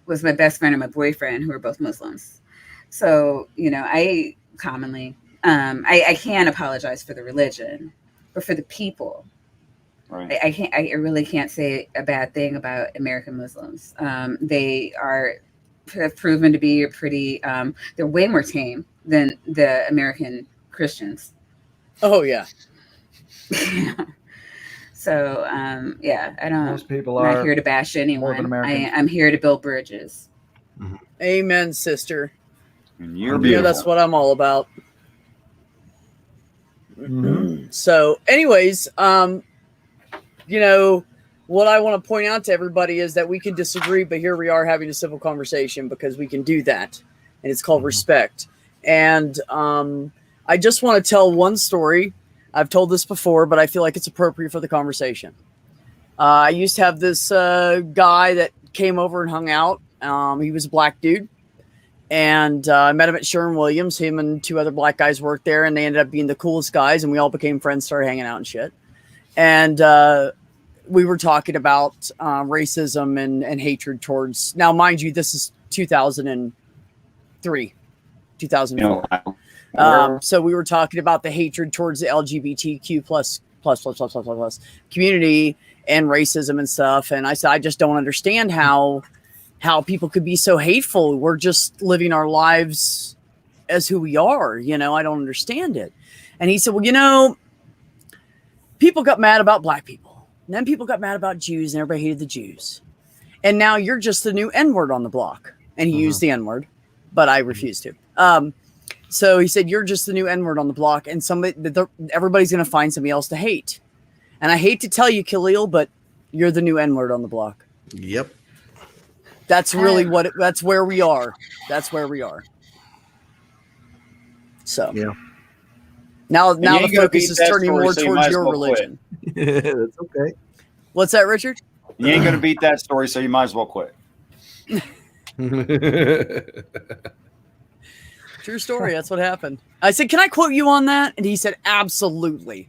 Was my best friend and my boyfriend, who were both Muslims. So, you know, I commonly, I can't apologize for the religion, but for the people, right. I really can't say a bad thing about American Muslims. They have proven to be pretty, they're way more tame than the American Christians. Oh yeah. So, yeah, I don't. Most people I'm are not here to bash anyone. I'm here to build bridges. Mm-hmm. Amen, sister. And you're beautiful. That's what I'm all about. Mm-hmm. So, anyways, you know, what I want to point out to everybody is that we can disagree, but here we are having a civil conversation because we can do that, and it's called respect. And I just want to tell one story. I've told this before, but I feel like it's appropriate for the conversation. I used to have this guy that came over and hung out. He was a black dude. And I met him at Sherwin-Williams. Him and two other black guys worked there, and they ended up being the coolest guys, and we all became friends, started hanging out and shit. And we were talking about racism and hatred towards, now mind you, this is 2003, 2004. So we were talking about the hatred towards the LGBTQ plus community and racism and stuff. And I said, I just don't understand how people could be so hateful. We're just living our lives as who we are. I don't understand it. And he said, well, people got mad about black people. And then people got mad about Jews, and everybody hated the Jews. And now you're just the new N-word on the block. And he used the N-word, but I refused to. So he said, you're just the new N-word on the block, and everybody's going to find somebody else to hate. And I hate to tell you, Khalil, but you're the new N-word on the block. Yep. That's really that's where we are. That's where we are. So yeah. Now the focus is turning more towards your religion. That's okay. What's that, Richard? You ain't going to beat that story, so you might as well quit. True story. That's what happened. I said, can I quote you on that? And he said, absolutely.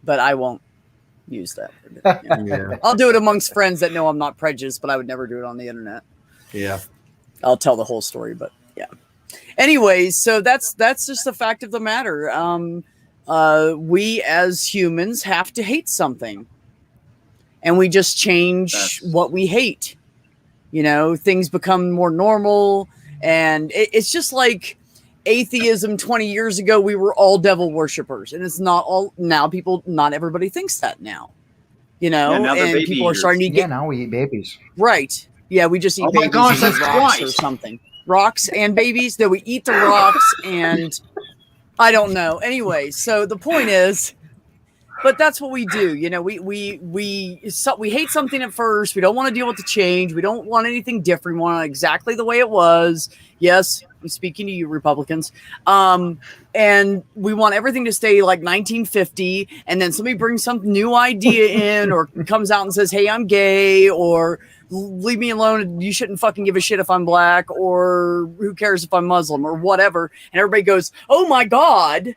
But I won't use that. Yeah. I'll do it amongst friends that know I'm not prejudiced, but I would never do it on the internet. Yeah. I'll tell the whole story, but yeah. Anyways, so that's just the fact of the matter. We as humans have to hate something, and we just change what we hate. Things become more normal, and it's just like atheism 20 years ago. We were all devil worshippers, and it's not all now. Not everybody thinks that now. And people are starting to get. Yeah, now we eat babies. Right. Yeah, we just eat babies. Gosh, and that's rocks twice. or something. Rocks and babies. That we eat the rocks, and I don't know. Anyway, so the point is, but that's what we do. We hate something at first. We don't want to deal with the change. We don't want anything different. We want it exactly the way it was. Yes, I'm speaking to you, Republicans. And we want everything to stay like 1950. And then somebody brings some new idea in, or comes out and says, "Hey, I'm gay," or "Leave me alone. You shouldn't fucking give a shit if I'm black," or "Who cares if I'm Muslim," or whatever. And everybody goes, "Oh my God.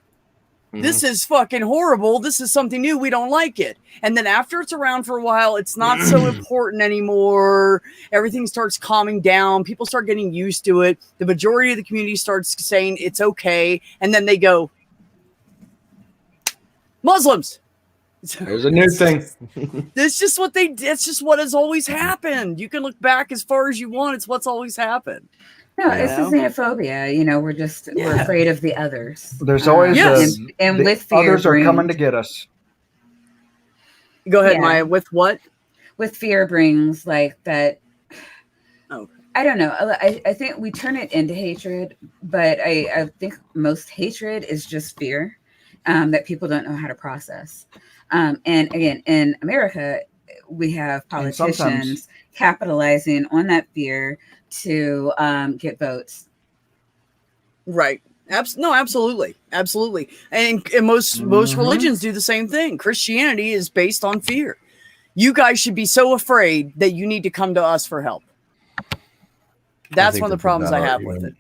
This is fucking horrible. This is something new. We don't like it." And then after it's around for a while, it's not so important anymore. Everything starts calming down. People start getting used to it. The majority of the community starts saying it's okay. And then they go, Muslims. There's a new thing. That's just what it's just what has always happened. You can look back as far as you want. It's what's always happened. No, it's the xenophobia. We're afraid of the others. There's always and the with fear others are brings, coming to get us. Go ahead, Yeah. Maya. With what? With fear brings like that. Oh. I don't know. I think we turn it into hatred, but I think most hatred is just fear that people don't know how to process. And again, in America, we have politicians capitalizing on that fear to get votes. Right. Absolutely. And most religions do the same thing. Christianity is based on fear. You guys should be so afraid that you need to come to us for help. That's one of the problems I have with it.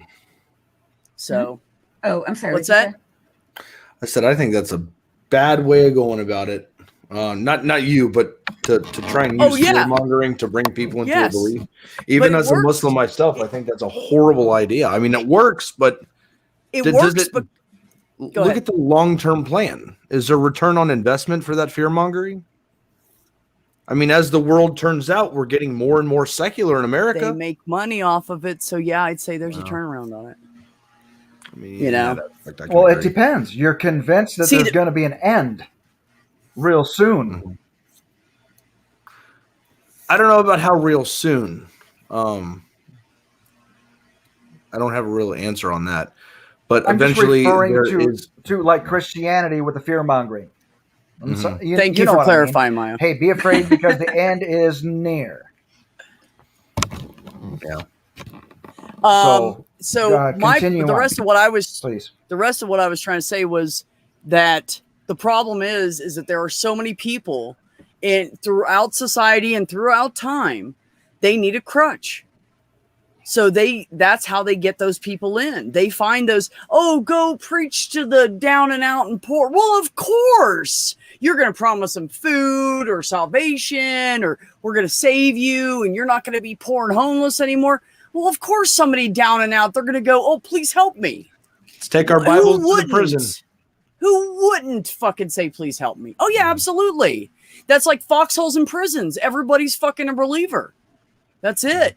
So, Oh, I'm sorry. what's what'd you that? say? I said I think that's a bad way of going about it. Not you, but to try and use fear mongering to bring people into a belief. Even as a Muslim myself, I think that's a horrible idea. I mean, it works, but but look at the long-term plan. Is there return on investment for that fear mongering? I mean, as the world turns out, we're getting more and more secular in America. They make money off of it, so yeah, I'd say there's a turnaround on it. I mean, Well, it depends. You're convinced that there's going to be an end real soon. I don't know about how real soon. I don't have a real answer on that. But I'm eventually, just referring to like Christianity with the fear mongering. Thank you know for what I mean. clarifying, Maya. Hey, be afraid because the end is near. Yeah. So continue the on, rest of what I was please. the rest of what I was trying to say was that the problem is that there are so many people throughout society and throughout time, they need a crutch. So that's how they get those people in. They find those, go preach to the down and out and poor. Well, of course, you're going to promise them food or salvation, or we're going to save you and you're not going to be poor and homeless anymore. Well, of course, somebody down and out, they're going to go, oh, please help me. Let's take our Bibles to the prison. Who wouldn't fucking say, please help me? Oh, yeah, absolutely. That's like foxholes in prisons. Everybody's fucking a believer. That's it.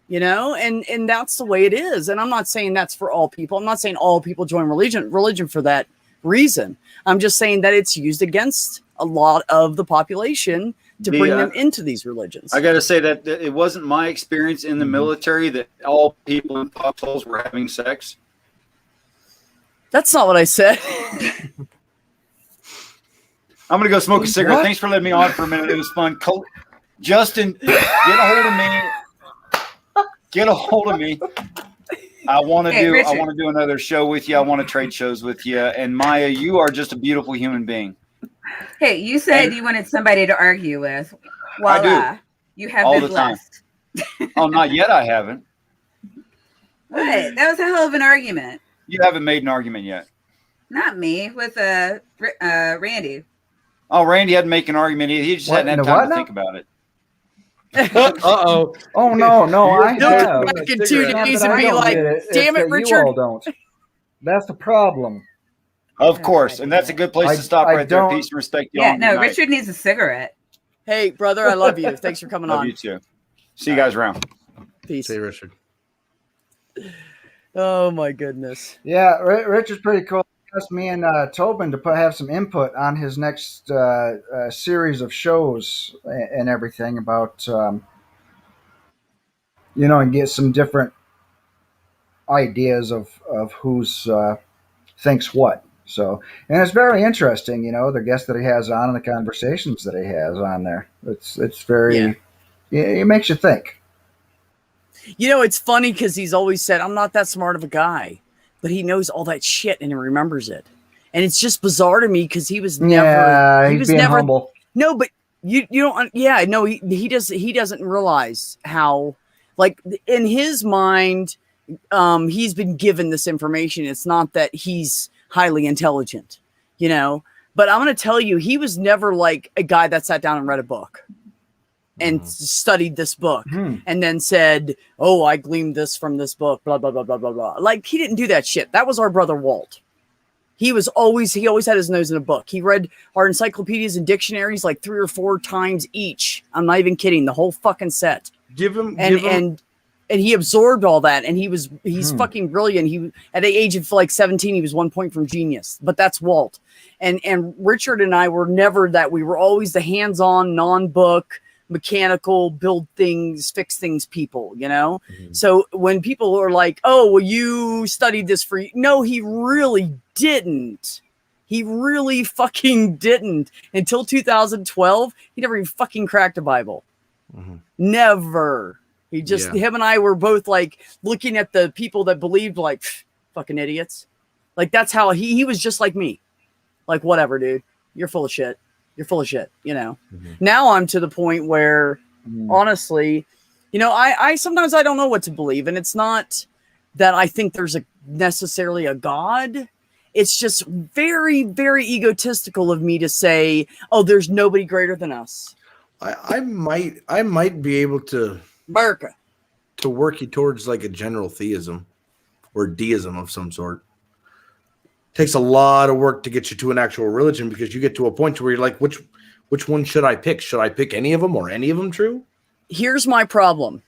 You know, and that's the way it is. And I'm not saying that's for all people. I'm not saying all people join religion for that reason. I'm just saying that it's used against a lot of the population to bring them into these religions. I got to say that it wasn't my experience in the military that all people in foxholes were having sex. That's not what I said. I'm going to go smoke a cigarette. What? Thanks for letting me on for a minute. It was fun. Justin, get a hold of me. Get a hold of me. I want to do another show with you. I want to trade shows with you. And Maya, you are just a beautiful human being. Hey, you said you wanted somebody to argue with. Voila. I do. You have All been the time. blessed. Oh, not yet. I haven't. What? That was a hell of an argument. You haven't made an argument yet. Not me, with Randy. Oh, Randy hadn't make an argument. He just hadn't had time to think about it. Uh-oh. Oh, no, I You'll have. come back in 2 Not days that and I be don't like, get it. damn It's it, that Richard. You all don't. That's the problem. Of course. And that's a good place to stop right there. Peace and respect. Yeah, no, Richard needs a cigarette. Hey, brother, I love you. Thanks for coming Love on. you too. See you guys around. Peace. Say, Richard. Oh, my goodness. Yeah, Richard's pretty cool. He asked me and Tobin to have some input on his next series of shows and everything about, and get some different ideas of who's thinks what. So, and it's very interesting, the guests that he has on and the conversations that he has on there. It's very, it makes you think. It's funny because he's always said, I'm not that smart of a guy, but he knows all that shit and he remembers it. And it's just bizarre to me because he was never, he's being humble. No, but you don't, no, he doesn't realize how, like, in his mind, he's been given this information. It's not that he's highly intelligent, but I'm going to tell you, he was never like a guy that sat down and read a book and studied this book and then said, oh, I gleaned this from this book, blah, blah, blah, blah, blah, blah. Like, he didn't do that shit. That was our brother Walt. He always had his nose in a book. He read our encyclopedias and dictionaries like 3 or 4 times each. I'm not even kidding. The whole fucking set. And he absorbed all that, and he's fucking brilliant. He at the age of like 17, he was 1 point from genius. But that's Walt. And Richard and I were never that. We were always the hands-on, non-book, mechanical, build things, fix things people, So when people are like, oh, well, you studied this for you. No, he really didn't. He really fucking didn't. Until 2012, he never even fucking cracked a Bible. Never. He just, him and I were both like looking at the people that believed like fucking idiots. Like that's how he was just like me. Like, whatever, dude, you're full of shit. You're full of shit. Now I'm to the point where honestly, I sometimes I don't know what to believe. And it's not that I think there's necessarily a God. It's just very, very egotistical of me to say, oh, there's nobody greater than us. I might be able to America to work you towards like a general theism or deism of some sort. Takes a lot of work to get you to an actual religion because you get to a point where you're like, which one should I pick? Should I pick any of them or any of them true? Here's my problem.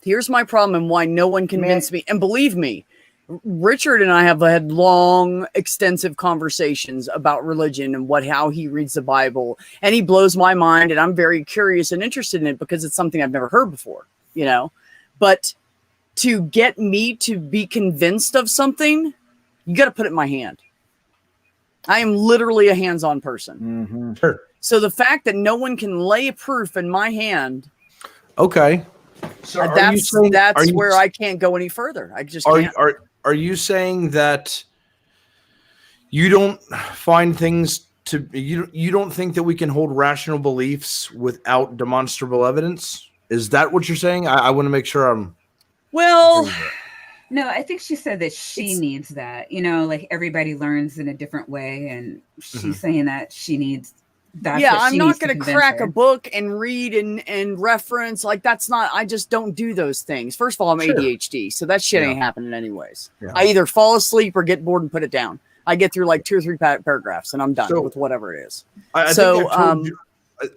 And why no one convinced me. And believe me, Richard and I have had long, extensive conversations about religion and how he reads the Bible. And he blows my mind. And I'm very curious and interested in it because it's something I've never heard before, But to get me to be convinced of something, you got to put it in my hand. I am literally a hands-on person. Mm-hmm. Sure. So the fact that no one can lay proof in my hand, Okay. So that's where I can't go any further. I just can't. Are you saying that you don't find things to you don't think that we can hold rational beliefs without demonstrable evidence? Is that what you're saying? I want to make sure I'm Well, No, I think she said that she needs that. You know, like everybody learns in a different way, and she's saying that she needs that. yeah, I'm not going to crack a book and read and reference. Like, that's not, I just don't do those things. First of all, I'm Sure. ADHD, so that shit Yeah. ain't happening anyways. Yeah. I either fall asleep or get bored and put it down. I get through like 2 or 3 paragraphs and I'm done So- with whatever it is. I So,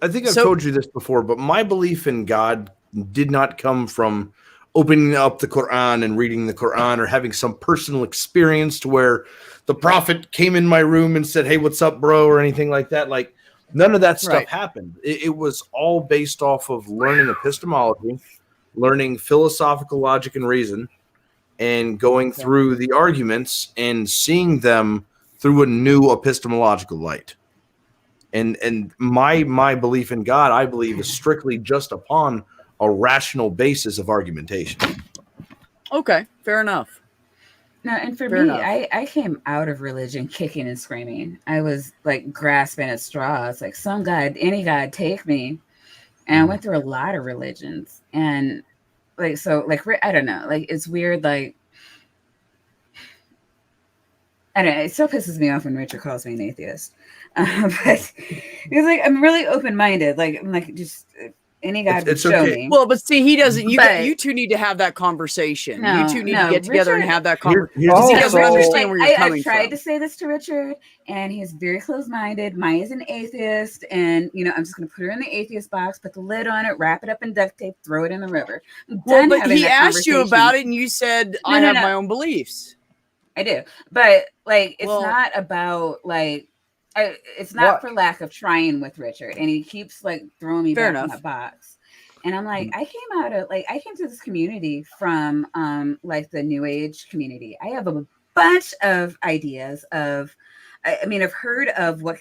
think I've so- told you this before, but my belief in God did not come from opening up the Quran and reading the Quran or having some personal experience to where the prophet came in my room and said, "Hey, what's up, bro?" or anything like that. Like, none of that stuff Right. happened. It was all based off of learning epistemology, learning philosophical logic and reason, and going through the arguments and seeing them through a new epistemological light. And my belief in God, I believe, is strictly just upon a rational basis of argumentation. Okay, fair enough. No, and for Fair me, enough. I came out of religion kicking and screaming. I was like grasping at straws, like some God, any God, take me. And I went through a lot of religions, and like so, like I don't know, like it's weird, like I don't know, it still pisses me off when Richard calls me an atheist, but it's like I'm really open minded. Like I'm like just any God It's would show okay. me. Well, but see, he doesn't. But- You two need to have that conversation. No, you two need no, to get together and Richard- have that Here- conversation. here's Oh, he the doesn't so- understand where you're I've coming tried from. to say this to Richard, and he's very close-minded. Maya's an atheist, and you know I'm just going to put her in the atheist box, put the lid on it, wrap it up in duct tape, throw it in the river. I'm Well, done but having he that asked you conversation. about it, and you said, "I No, have no. my own beliefs." I do, but like it's Well- not about like it's not What? for lack of trying with Richard, and he keeps like throwing me Fair back in enough. that box. And I'm like, I came to this community from like the New Age community. I have a bunch of ideas of I mean, I've heard of what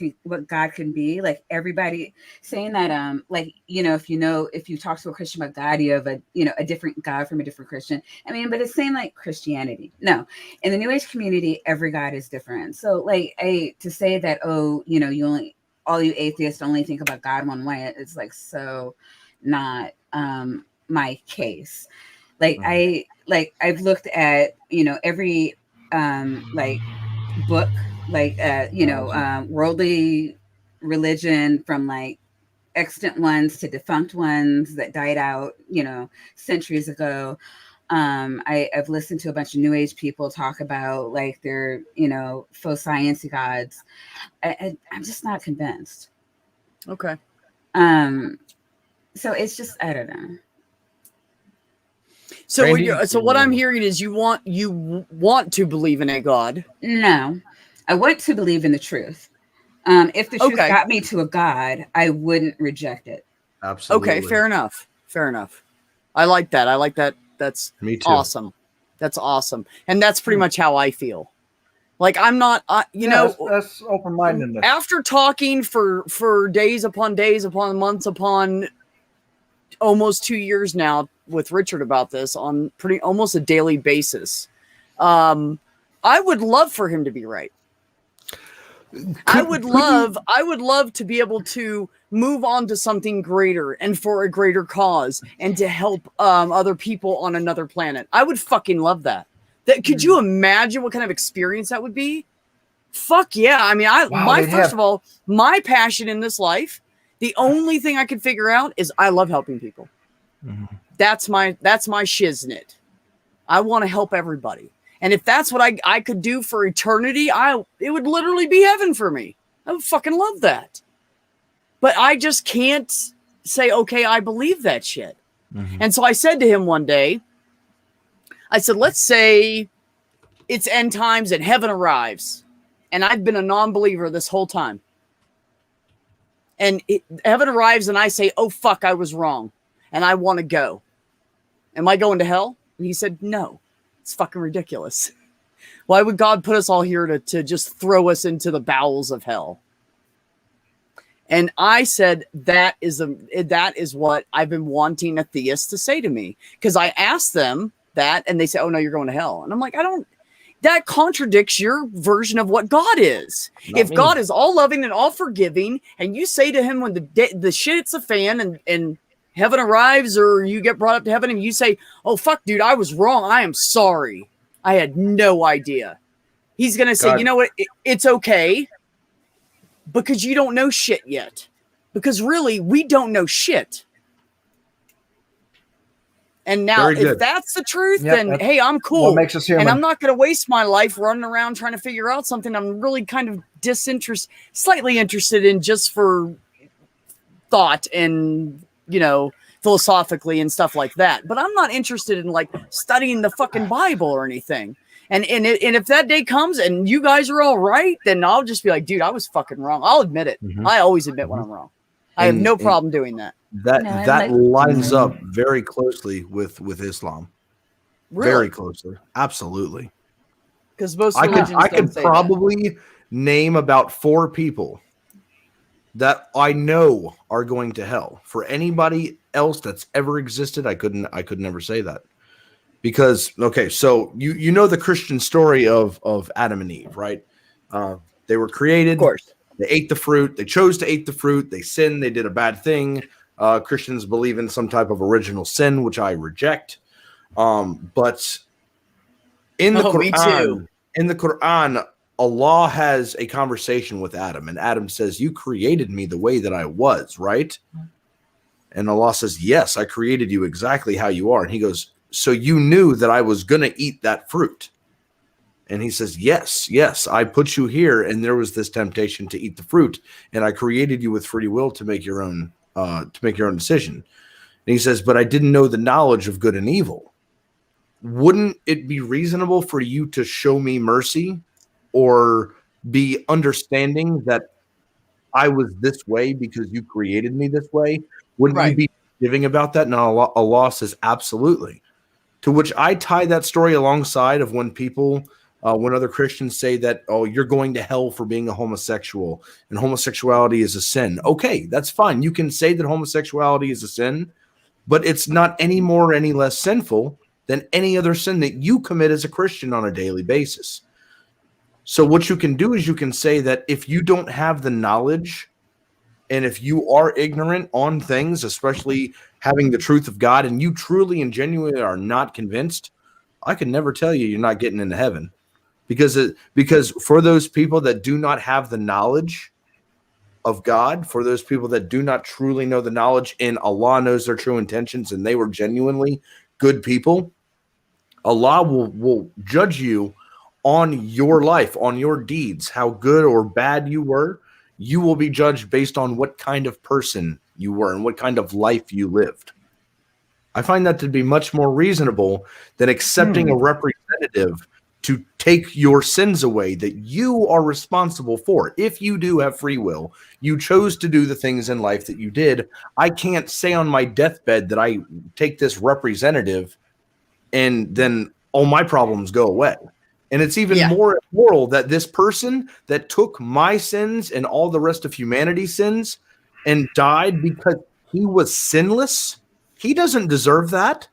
God can be. Like everybody saying that, like if you talk to a Christian about God, you have a different God from a different Christian. I mean, but it's saying like Christianity. No, in the New Age community, every God is different. So, like, to say that, all you atheists only think about God one way, it's like so not my case. Like I've looked at every like book, like worldly religion, from like extant ones to defunct ones that died out centuries ago. I've listened to a bunch of New Age people talk about like their faux sciencey gods. I'm just not convinced. Okay. So it's just I don't know. So Randy, what I'm hearing is you want to believe in a God. No, I want to believe in the truth. If the truth Okay. got me to a God, I wouldn't reject it. Absolutely. Okay, fair enough. Fair enough. I like that. That's Me too. awesome. That's awesome. And that's pretty much how I feel. Like I'm not, that's open mindedness. after talking for days upon months upon almost 2 years now with Richard about this on almost a daily basis, I would love for him to be right. I would love to be able to move on to something greater and for a greater cause and to help other people on another planet. I would fucking love that. Could you imagine what kind of experience that would be? Fuck yeah. I mean, first of all, my passion in this life, the only thing I could figure out is I love helping people. Mhm. That's my shiznit. I want to help everybody. And if that's what I could do for eternity, it would literally be heaven for me. I would fucking love that. But I just can't say, okay, I believe that shit. Mhm. And so I said to him one day, I said, let's say it's end times and heaven arrives. And I've been a non-believer this whole time. And heaven arrives and I say, oh, fuck, I was wrong. And I want to go. Am I going to hell? And he said, no, it's fucking ridiculous. Why would God put us all here to just throw us into the bowels of hell? And I said, that is what I've been wanting a theist to say to me. Because I asked them that, and they say, oh, no, you're going to hell. And I'm like, that contradicts your version of what God is. If God is all loving and all forgiving, and you say to him when the shit hits the fan and heaven arrives, or you get brought up to heaven and you say, oh, fuck, dude, I was wrong. I am sorry. I had no idea. He's going to say, you know what? It's okay. Because you don't know shit yet. Because really, we don't know shit. And now, if that's the truth, then hey, I'm cool. What makes us human. And I'm not going to waste my life running around trying to figure out something I'm really kind of slightly interested in, just for thought and, philosophically and stuff like that. But I'm not interested in like studying the fucking Bible or anything. And if that day comes and you guys are all right, then I'll just be like, dude, I was fucking wrong. I'll admit it. Mm-hmm. I always admit when I'm wrong. I have no problem doing that. That lines up very closely with Islam. Really? Very closely. Absolutely. Because most I religions could probably name about 4 people that I know are going to hell. For anybody else that's ever existed, I could never say that. Because, okay, so you know the Christian story of Adam and Eve, right? They were created. Of course. They ate the fruit. They chose to eat the fruit. They sinned. They did a bad thing. Christians believe in some type of original sin, which I reject. But in the Quran, Allah has a conversation with Adam, and Adam says, "You created me the way that I was, right?" And Allah says, "Yes, I created you exactly how you are." And he goes, "So you knew that I was going to eat that fruit?" And he says, yes, I put you here, and there was this temptation to eat the fruit, and I created you with free will to make your own decision. And he says, but I didn't know the knowledge of good and evil. Wouldn't it be reasonable for you to show me mercy or be understanding that I was this way because you created me this way? Wouldn't you be giving about that? And Allah says, absolutely. To which I tie that story alongside of when people, when other Christians say that, oh, you're going to hell for being a homosexual and homosexuality is a sin. Okay, that's fine. You can say that homosexuality is a sin, but it's not any more or any less sinful than any other sin that you commit as a Christian on a daily basis. So what you can do is you can say that if you don't have the knowledge and if you are ignorant on things, especially having the truth of God, and you truly and genuinely are not convinced, I can never tell you you're not getting into heaven. Because for those people that do not have the knowledge of God, for those people that do not truly know the knowledge, and Allah knows their true intentions, and they were genuinely good people, Allah will judge you on your life, on your deeds, how good or bad you were. You will be judged based on what kind of person you were and what kind of life you lived. I find that to be much more reasonable than accepting a representative to take your sins away that you are responsible for. If you do have free will, you chose to do the things in life that you did. I can't say on my deathbed that I take this representative and then all my problems go away. And it's even more immoral that this person that took my sins and all the rest of humanity's sins and died because he was sinless, he doesn't deserve that.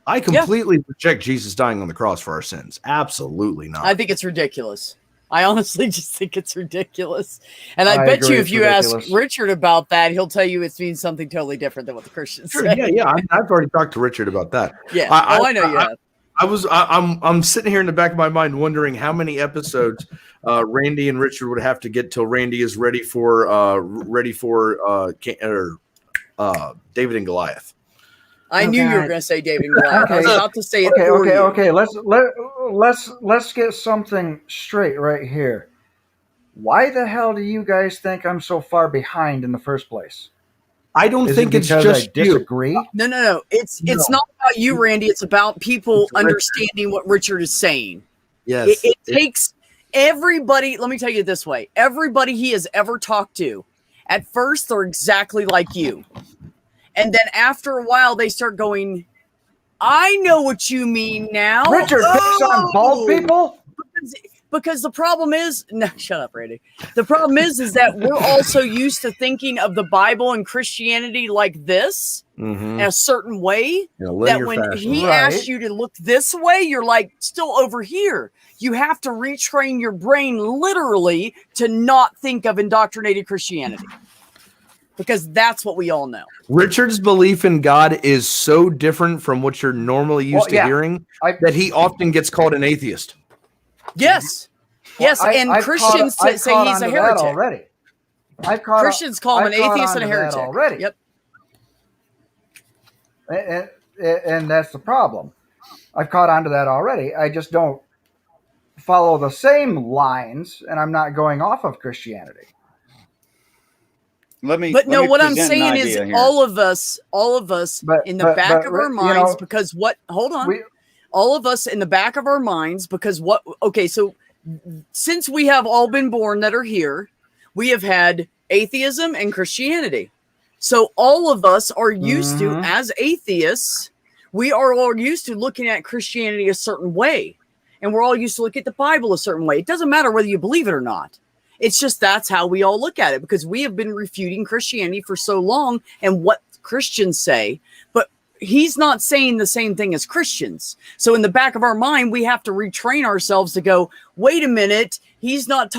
I completely reject Jesus dying on the cross for our sins. Absolutely not. I think it's ridiculous. I honestly just think it's ridiculous. And I bet you if you ask Richard about that, he'll tell you it means something totally different than what the Christians say. Yeah. I've already talked to Richard about that. Yeah. I know you have. I'm sitting here in the back of my mind wondering how many episodes Randy and Richard would have to get till Randy is ready for David and Goliath. I knew you were going to say David and Goliath. I was about to say it. Okay. Let's get something straight right here. Why the hell do you guys think I'm so far behind in the first place? I don't think it's just I disagree. You. No. It's not about you, Randy. It's about people understanding what Richard is saying. Yes. It takes everybody. Let me tell you this way. Everybody he has ever talked to, at first, they're exactly like you. And then after a while, they start going, I know what you mean now. Richard picks on bald people. Because the problem is, no, shut up, Randy. The problem is that we're also used to thinking of the Bible and Christianity like this, in a certain way. That when he asks you to look this way, you're like still over here. You have to retrain your brain literally to not think of indoctrinated Christianity, because that's what we all know. Richard's belief in God is so different from what you're normally used to hearing that he often gets called an atheist. Yes. Yes, and Christians say he's a heretic. Already. Christians call him an atheist and a heretic. Already. Yep. And that's the problem. I've caught on to that already. I just don't follow the same lines, and I'm not going off of Christianity. What I'm saying is all of us in the back of our minds, because what, hold on. All of us in the back of our minds, because what, okay, so since we have all been born that are here, we have had atheism and Christianity. So all of us are used to, as atheists, we are all used to looking at Christianity a certain way. And we're all used to look at the Bible a certain way. It doesn't matter whether you believe it or not. It's just that's how we all look at it, because we have been refuting Christianity for so long and what Christians say. But he's not saying the same thing as Christians. So in the back of our mind, we have to retrain ourselves to go, wait a minute. He's not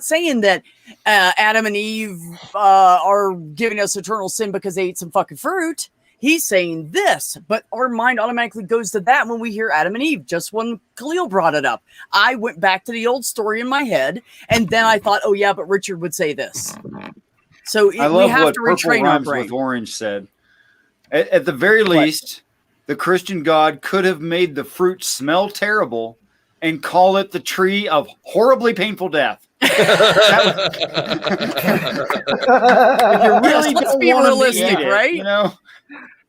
saying that Adam and Eve are giving us eternal sin because they ate some fucking fruit. He's saying this, but our mind automatically goes to that when we hear Adam and Eve. Just when Khalil brought it up, I went back to the old story in my head, and then I thought, oh yeah, but Richard would say this. So I love we have what to Purple retrain our Rhymes brain. with Orange said. At the very least, the Christian God could have made the fruit smell terrible and call it the tree of horribly painful death. If you really Let's don't be want realistic, to eat it, right? you know.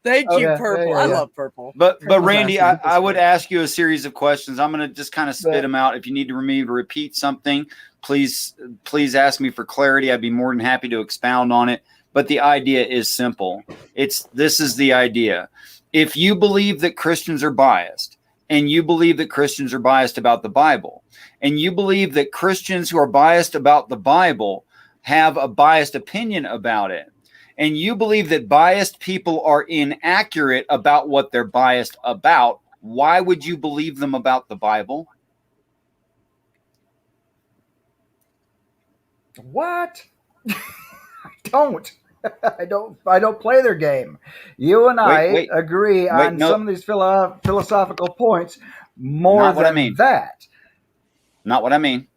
Thank you, Purple. I love Purple. But Randy, I would ask you a series of questions. I'm going to just kind of spit them out. If you need me to repeat something, please ask me for clarity. I'd be more than happy to expound on it. But the idea is simple. This is the idea. If you believe that Christians are biased, and you believe that Christians are biased about the Bible, and you believe that Christians who are biased about the Bible have a biased opinion about it, and you believe that biased people are inaccurate about what they're biased about, why would you believe them about the Bible? What? I don't play their game. You and I agree on some of these philosophical points more than that. Not what I mean.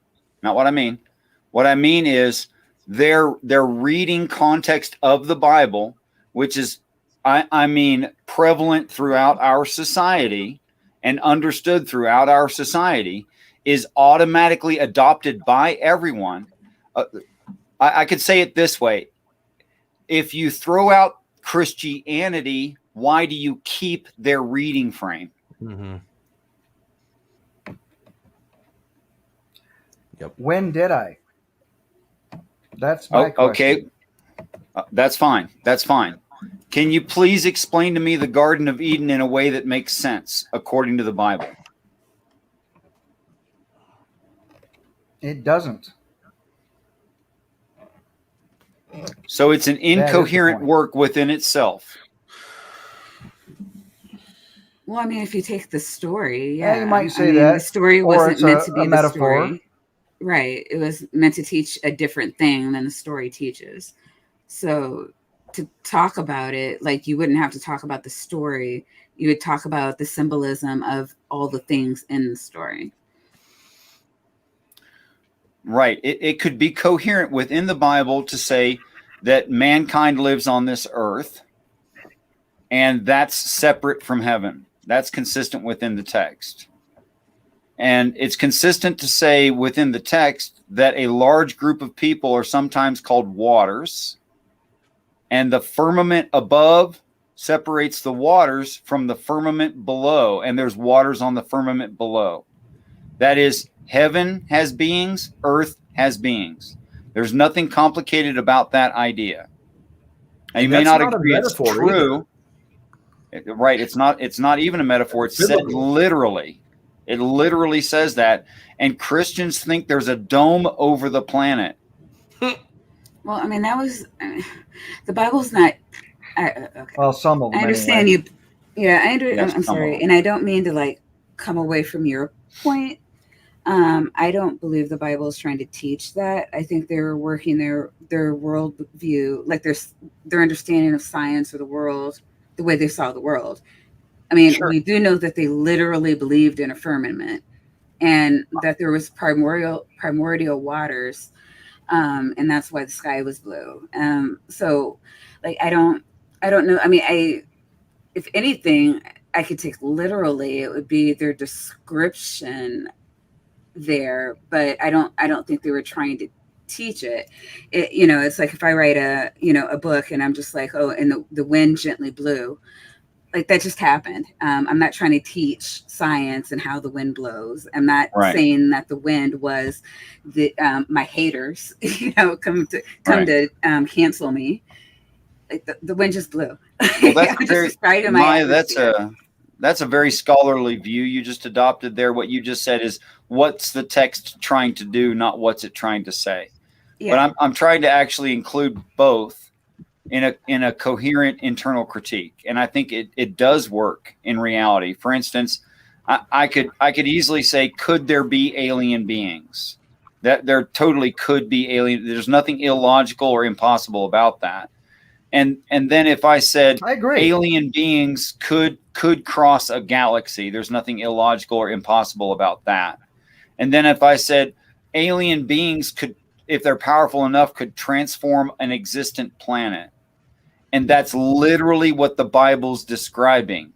What I mean is they're reading context of the Bible, which is, I mean, prevalent throughout our society and understood throughout our society, is automatically adopted by everyone. I could say it this way. If you throw out Christianity, why do you keep their reading frame? Mm-hmm. Yep. When did I? That's my question. Okay. That's fine. Can you please explain to me the Garden of Eden in a way that makes sense according to the Bible? It doesn't. So it's an incoherent work within itself. Well, I mean, if you take the story, you might say that. The story wasn't meant to be a the metaphor. story. Right. It was meant to teach a different thing than the story teaches. So to talk about it, like, you wouldn't have to talk about the story. You would talk about the symbolism of all the things in the story. Right. It could be coherent within the Bible to say that mankind lives on this earth, and that's separate from heaven. That's consistent within the text. And it's consistent to say within the text that a large group of people are sometimes called waters, and the firmament above separates the waters from the firmament below, and there's waters on the firmament below. That is, heaven has beings, earth has beings. There's nothing complicated about that idea. Now, you may not agree it's true. Right. It's not even a metaphor. It's said literally. It literally says that. And Christians think there's a dome over the planet. Well, I mean, that was the Bible's not. Okay. Well, some of them. I understand anyway. you. Yeah, Yes, I'm some of sorry, them. and I don't mean to like come away from your point. I don't believe the Bible is trying to teach that. I think they're working their world view, like their understanding of science or the world, the way they saw the world. I mean, Sure. we do know that they literally believed in a firmament and that there was primordial waters, and that's why the sky was blue. So, like, I don't know. I mean, if anything, I could take literally, it would be their description there, but I don't think they were trying to teach it. It's like if I write a book and I'm just like, oh, and the wind gently blew, like that just happened. I'm not trying to teach science and how the wind blows. I'm not Right. saying that the wind was the my haters, come to cancel me. Like the wind just blew. Well, that's I'm just very, describing my Maya, atmosphere. that's a very scholarly view you just adopted there. What you just said is what's the text trying to do, not what's it trying to say. Yeah. But I'm trying to actually include both in a coherent internal critique, and I think it does work in reality. For instance, I could easily say, could there be alien beings? That there totally could be alien. There's nothing illogical or impossible about that. And then if I said I agree. alien beings could cross a galaxy, there's nothing illogical or impossible about that. And then if I said alien beings could, if they're powerful enough, could transform an existent planet. And that's literally what the Bible's describing.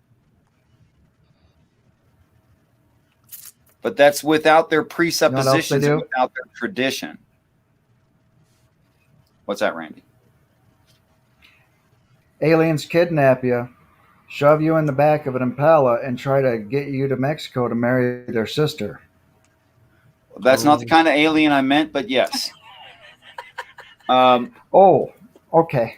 But that's without their presuppositions do? and without their tradition. What's that, Randy? Aliens kidnap you, shove you in the back of an Impala, and try to get you to Mexico to marry their sister. That's not the kind of alien I meant, but yes. Oh, okay.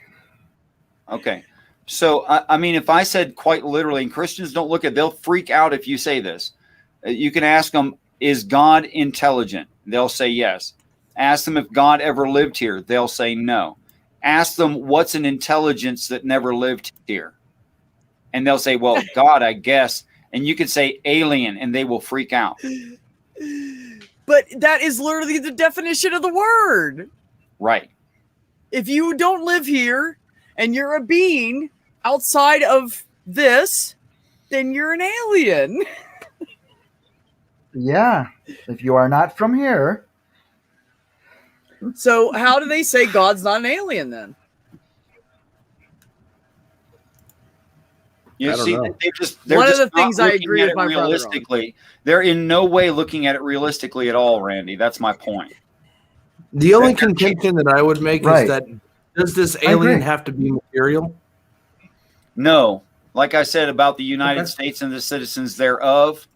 Okay. So, I mean, if I said quite literally, and Christians don't look at, they'll freak out if you say this. You can ask them, is God intelligent? They'll say yes. Ask them if God ever lived here. They'll say no. Ask them, what's an intelligence that never lived here? And they'll say, well, God, I guess. And you could say alien, and they will freak out. But that is literally the definition of the word. Right. If you don't live here and you're a being outside of this, then you're an alien. Yeah. If you are not from here. So how do they say God's not an alien then? You I don't see, know. they're One of just the things not I looking agree at with it my brother on. realistically. They're in no way looking at it realistically at all, Randy. That's my point. The only contention that I would make Right. is that does this I agree. alien have to be material? No, like I said about the United Okay. States and the citizens thereof,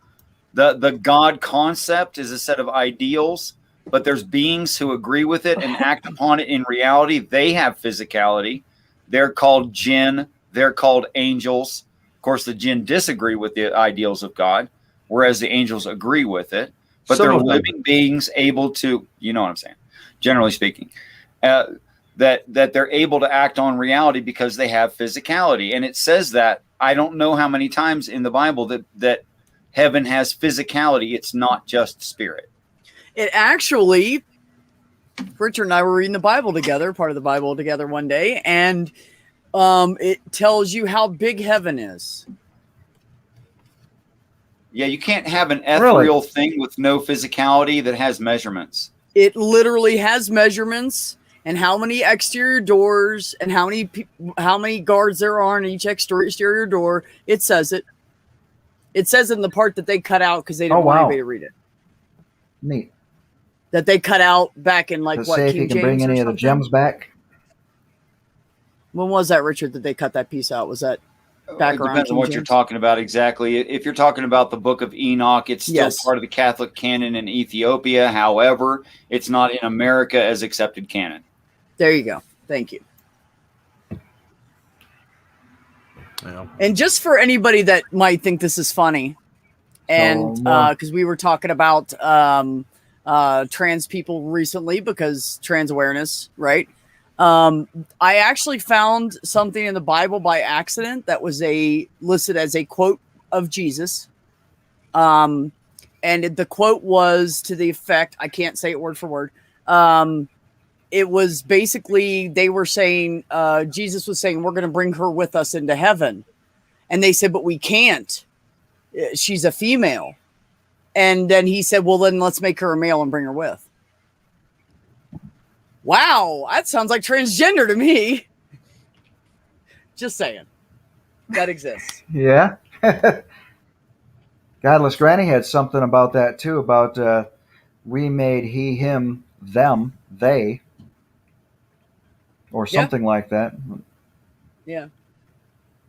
the God concept is a set of ideals, but there's beings who agree with it and act upon it in reality. They have physicality. They're called jinn. They're called angels. Of course, the jinn disagree with the ideals of God, whereas the angels agree with it. But Some they're of them. living beings able to, you know what I'm saying, generally speaking. That they're able to act on reality because they have physicality. And it says that, I don't know how many times in the Bible that heaven has physicality. It's not just spirit. It actually, Richard and I were reading the Bible together, part of the Bible together one day, and it tells you how big heaven is. Yeah, you can't have an ethereal thing with no physicality that has measurements. It literally has measurements and how many exterior doors and how many guards there are on each exterior door. It says it. It says in the part that they cut out because they didn't want anybody to read it. Neat. That they cut out back in like To what, say if King you can James bring or any of the something? gems back. When was that, Richard, that they cut that piece out? Was that back It around depends on King what you're James? talking about exactly. If you're talking about the Book of Enoch, it's still Yes. part of the Catholic canon in Ethiopia. However, it's not in America as accepted canon. There you go. Thank you. Yeah. And just for anybody that might think this is funny, and because we were talking about trans people recently because trans awareness, right? I actually found something in the Bible by accident that was listed as a quote of Jesus. And the quote was to the effect, I can't say it word for word. It was basically, they were saying, Jesus was saying, we're going to bring her with us into heaven. And they said, but we can't. She's a female. And then he said, well, then let's make her a male and bring her with. Wow, that sounds like transgender to me. Just saying. That exists. Yeah. Godless Granny had something about that too, about we made he, him, them, they, or something like that. Yeah.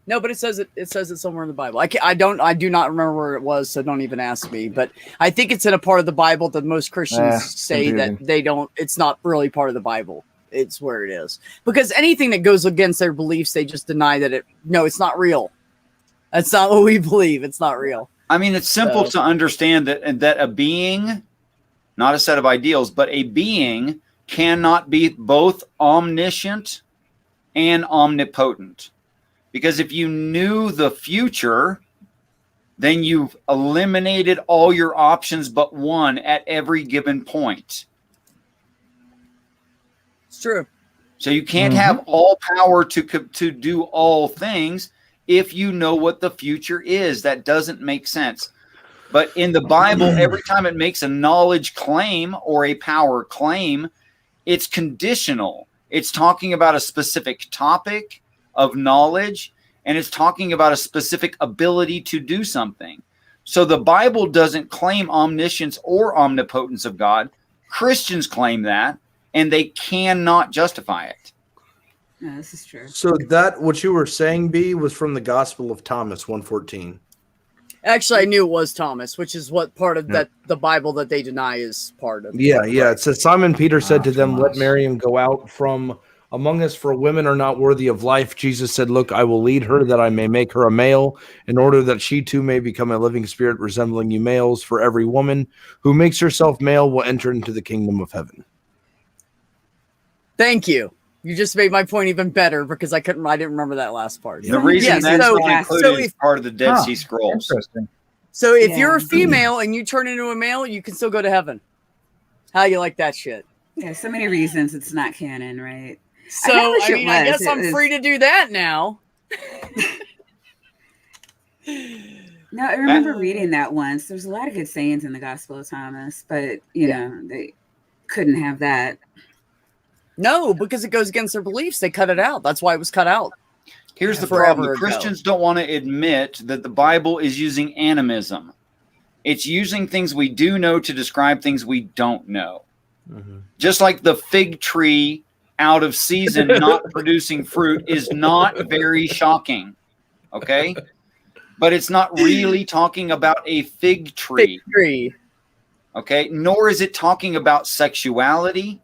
No, but it says it somewhere in the Bible. I do not remember where it was, so don't even ask me. But I think it's in a part of the Bible that most Christians say confusing. that they don't. It's not really part of the Bible. It's where it is, because anything that goes against their beliefs, they just deny that no, it's not real. That's not what we believe. It's not real. I mean, it's simple to understand that a being, not a set of ideals, but a being cannot be both omniscient and omnipotent. Because if you knew the future, then you've eliminated all your options but one at every given point. It's true. So you can't have all power to do all things if you know what the future is. That doesn't make sense. But in the Bible, every time it makes a knowledge claim or a power claim, it's conditional. It's talking about a specific topic of knowledge, and it's talking about a specific ability to do something. So the Bible doesn't claim omniscience or omnipotence of God. Christians claim that, and they cannot justify it. No, this is true. So that what you were saying, B, was from the Gospel of Thomas 1:14. Actually, I knew it was Thomas, which is what part of that the Bible that they deny is part of. Yeah. It says, Simon Peter said to them, Thomas. let Miriam go out from among us, for women are not worthy of life. Jesus said, look, I will lead her that I may make her a male, in order that she too may become a living spirit resembling you males. For every woman who makes herself male will enter into the kingdom of heaven. Thank you. You just made my point even better because I didn't remember that last part. The reason that's not included is if, part of the Dead Sea Scrolls. Interesting. So if you're a female and you turn into a male, you can still go to heaven. How you like that shit? Yeah, so many reasons it's not canon, right? So I guess I'm free to do that now. No, I remember reading that once. There's a lot of good sayings in the Gospel of Thomas, but you know, they couldn't have that. No, because it goes against their beliefs. They cut it out. That's why it was cut out. Here's the Forever problem. ago. Christians don't want to admit that the Bible is using animism. It's using things we do know to describe things we don't know. Just like the fig tree out of season not producing fruit is not very shocking. Okay? But it's not really talking about a fig tree. Fig tree. Okay? Nor is it talking about sexuality.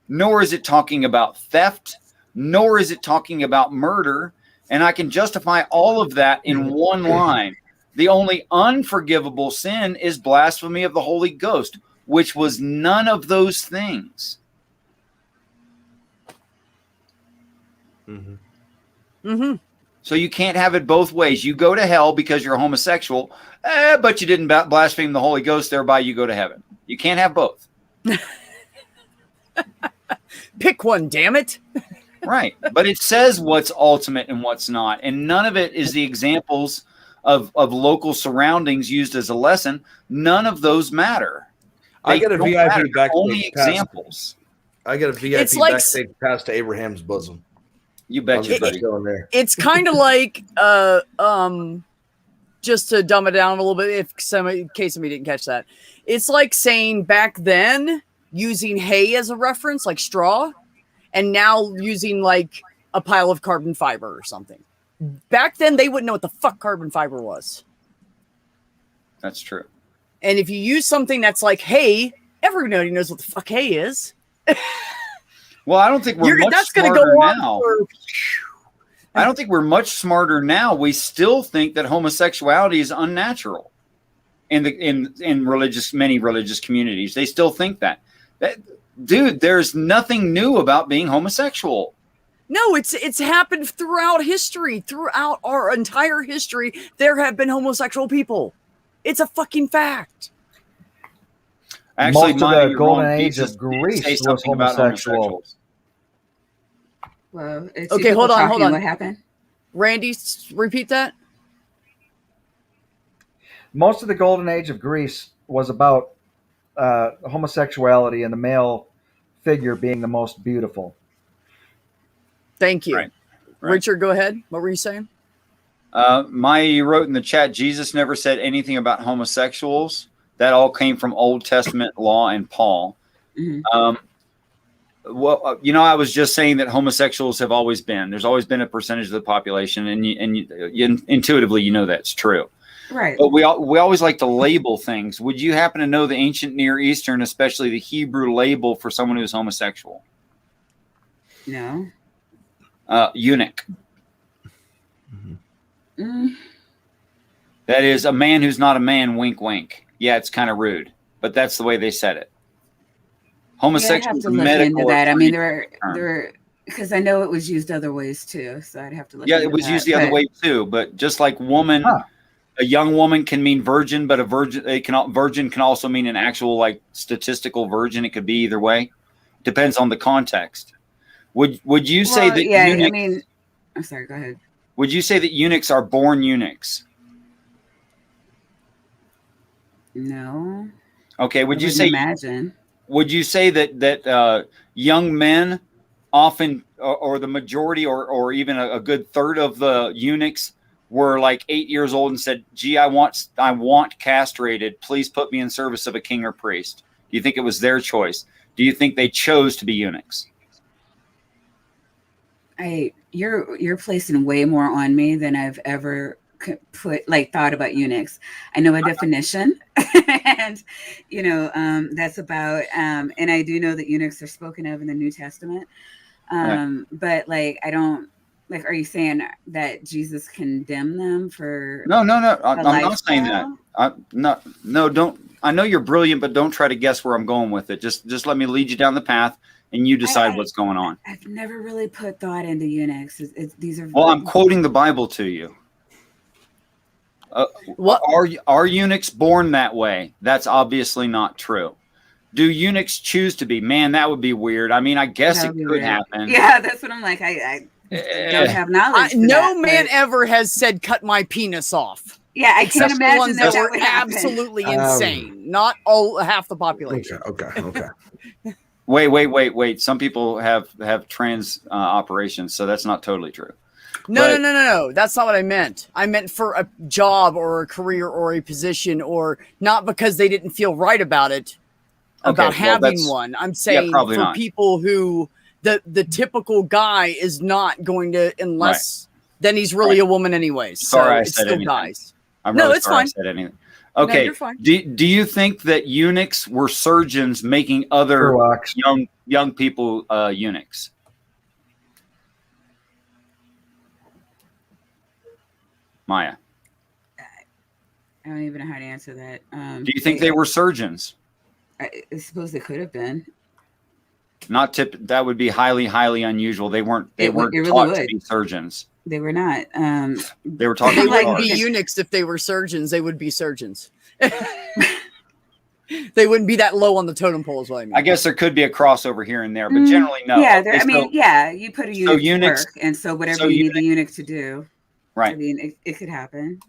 Nor is it talking about theft. Nor is it talking about murder. And I can justify all of that in one line. The only unforgivable sin is blasphemy of the Holy Ghost, which was none of those things. So you can't have it both ways. You go to hell because you're homosexual, but you didn't blaspheme the Holy Ghost, thereby you go to heaven. You can't have both. Pick one, damn it. Right. But it says what's ultimate and what's not. And none of it is the examples of local surroundings used as a lesson. None of those matter. I get a don't VIP matter. They're backstage only pass. examples. I get a VIP It's like- backstage pass to Abraham's bosom. You bet you, buddy. Going there. It's kind of like just to dumb it down a little bit, in case somebody didn't catch that. It's like saying back then using hay as a reference, like straw, and now using like a pile of carbon fiber or something. Back then, they wouldn't know what the fuck carbon fiber was. That's true. And if you use something that's like hay, everybody knows what the fuck hay is. Well, I don't think we're much that's going to smarter go on now. for. I don't think we're much smarter now. We still think that homosexuality is unnatural in many religious communities. They still think that. Dude, there's nothing new about being homosexual. No, it's happened throughout history. Throughout our entire history, there have been homosexual people. It's a fucking fact. Actually, Most of Maya, the you're golden wrong. age Jesus of did Greece say was something about homosexual. homosexuals. Well, it's Okay, two people hold on, hold talking. on. What happened? Randy, repeat that. Most of the golden age of Greece was about homosexuality and the male figure being the most beautiful. Thank you. Right. Richard, go ahead. What were you saying? Maya, you wrote in the chat, Jesus never said anything about homosexuals. That all came from Old Testament law and Paul. Mhm. Well, I was just saying that homosexuals have always been. There's always been a percentage of the population, and you intuitively, that's true. Right. But we always like to label things. Would you happen to know the ancient Near Eastern, especially the Hebrew label for someone who's homosexual? No. Eunuch. Mm. That is a man who's not a man. Wink, wink. Yeah, it's kind of rude, but that's the way they said it. Homosexual Yeah, I'd have to look medical. into that. I mean, term. there, because I know it was used other ways too. So I'd have to look. Yeah, into it was that. used the other way too. But just like woman, a young woman can mean virgin, but virgin can also mean an actual like statistical virgin. It could be either way. Depends on the context. Would you say that? Yeah, eunuchs, I mean, I'm sorry. Go ahead. Would you say that eunuchs are born eunuchs? No. Okay. Would I you wouldn't say? Imagine. Would you say that young men often, or the majority, or even a good third of the eunuchs were like 8 years old and said, "Gee, I want castrated. Please put me in service of a king or priest." Do you think it was their choice? Do you think they chose to be eunuchs? You're placing way more on me than I've ever thought about eunuchs. I know a definition, and that's about. And I do know that eunuchs are spoken of in the New Testament. But I don't. Are you saying that Jesus condemned them for? No. I'm not saying that. No, don't. I know you're brilliant, but don't try to guess where I'm going with it. Just let me lead you down the path, and you decide what's going on. I've never really put thought into eunuchs. These are. Well, I'm quoting the Bible to you. What are eunuchs born that way? That's obviously not true. Do eunuchs choose to be? Man, that would be weird. I mean, I guess it could happen. Yeah, that's what I'm like. I don't have knowledge. No man ever has said, "Cut my penis off." Yeah, I can't The imagine ones that were would happen. absolutely insane. Not half the population. Okay. Wait. Some people have trans operations, so that's not totally true. No. That's not what I meant. I meant for a job or a career or a position, or not because they didn't feel right about it, about having one. I'm saying for not. people who the typical guy is not going to, unless then he's really a woman anyways. Sorry, I it said still anything. dies. I'm No, really it's sorry fine. I said anything. Okay. No, you're fine. Do you think that eunuchs were surgeons making other young people eunuchs? Maya, I don't even know how to answer that. do you think they were surgeons? I suppose they could have been. That would be highly, highly unusual. They weren't really taught to would. be surgeons. They were not. They were taught They to wouldn't be be eunuchs if they were surgeons. They would be surgeons. They wouldn't be that low on the totem pole, is what I mean. I guess there could be a crossover here and there, but generally no. Yeah, Okay, you put a eunuch to work, and so whatever you need the eunuch to do, right? I mean, it could happen.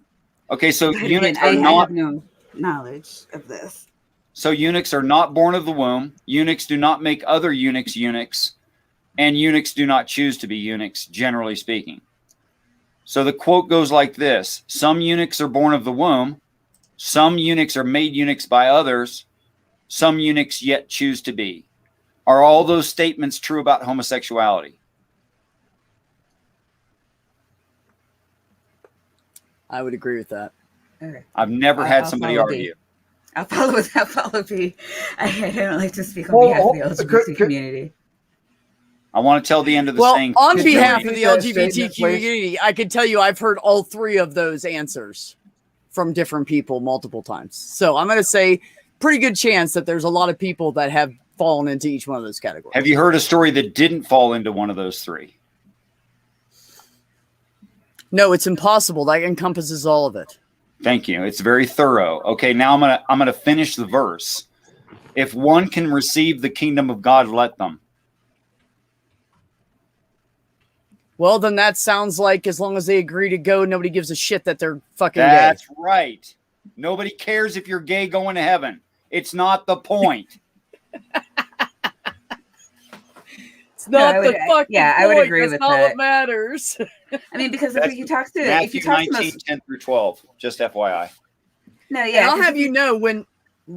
Okay, so But eunuchs again, are I not. have no knowledge of this. So eunuchs are not born of the womb. Eunuchs do not make other eunuchs eunuchs, and eunuchs do not choose to be eunuchs, generally speaking. So the quote goes like this: some eunuchs are born of the womb, some eunuchs are made eunuchs by others, some eunuchs yet choose to be. Are all those statements true about homosexuality? I would agree with that. Okay. I've never had I'll somebody follow B. argue. I'll follow B. I don't like to speak on behalf of the LGBT community. I want to tell the end of the Well, saying. on Could you behalf of repeat the that LGBT statement, please? community, I can tell you I've heard all three of those answers from different people multiple times. So I'm going to say pretty good chance that there's a lot of people that have fallen into each one of those categories. Have you heard a story that didn't fall into one of those three? No, it's impossible. That encompasses all of it. Thank you. It's very thorough. Okay, now I'm gonna finish the verse. If one can receive the kingdom of God, let them. Well, then that sounds like as long as they agree to go, nobody gives a shit that they're fucking That's gay. right. Nobody cares if you're gay going to heaven. It's not the point. It's not I would- the fucking yeah, I would point. agree That's with not that. what matters. I mean, because That's if you talk to Matthew 19, most, 10 through 12. Just FYI. no, And yeah, I'll 'cause have if you know when,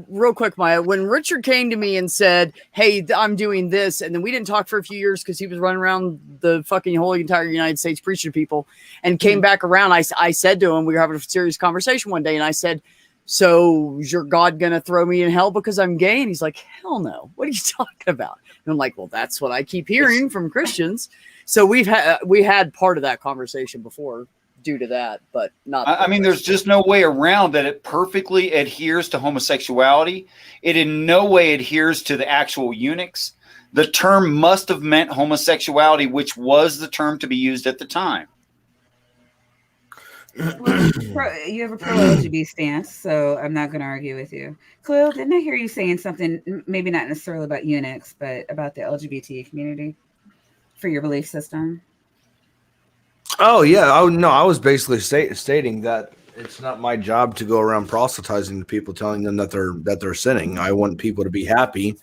real quick, Maya, when Richard came to me and said, hey, I'm doing this, and then we didn't talk for a few years because he was running around the fucking whole entire United States preaching to people, and came back around, I said to him, we were having a serious conversation one day, and I said, so is your God going to throw me in hell because I'm gay? And he's like, hell no. What are you talking about? And I'm like, well, that's what I keep hearing from Christians. So we had part of that conversation before due to that, but not. I mean, there's just no way around that it perfectly adheres to homosexuality. It in no way adheres to the actual eunuchs. The term must have meant homosexuality, which was the term to be used at the time. you have a pro LGBT stance, so I'm not going to argue with you. Khalil, didn't I hear you saying something, maybe not necessarily about eunuchs, but about the LGBT community for your belief system? Oh yeah, I was basically stating that it's not my job to go around proselytizing to people, telling them that they're sinning. I want people to be happy,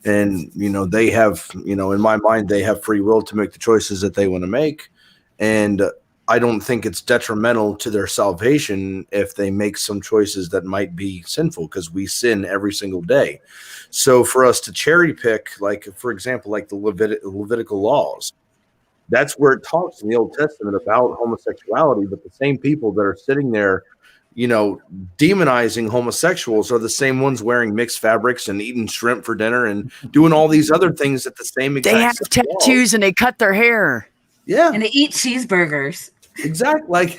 and they have, in my mind, they have free will to make the choices that they want to make, and I don't think it's detrimental to their salvation if they make some choices that might be sinful, because we sin every single day. So for us to cherry pick, like for example, like the Levitical laws. That's where it talks in the Old Testament about homosexuality, but the same people that are sitting there, demonizing homosexuals are the same ones wearing mixed fabrics and eating shrimp for dinner and doing all these other things at the same exact they have same laws. tattoos and they cut their hair. Yeah, And they eat cheeseburgers. exactly. Like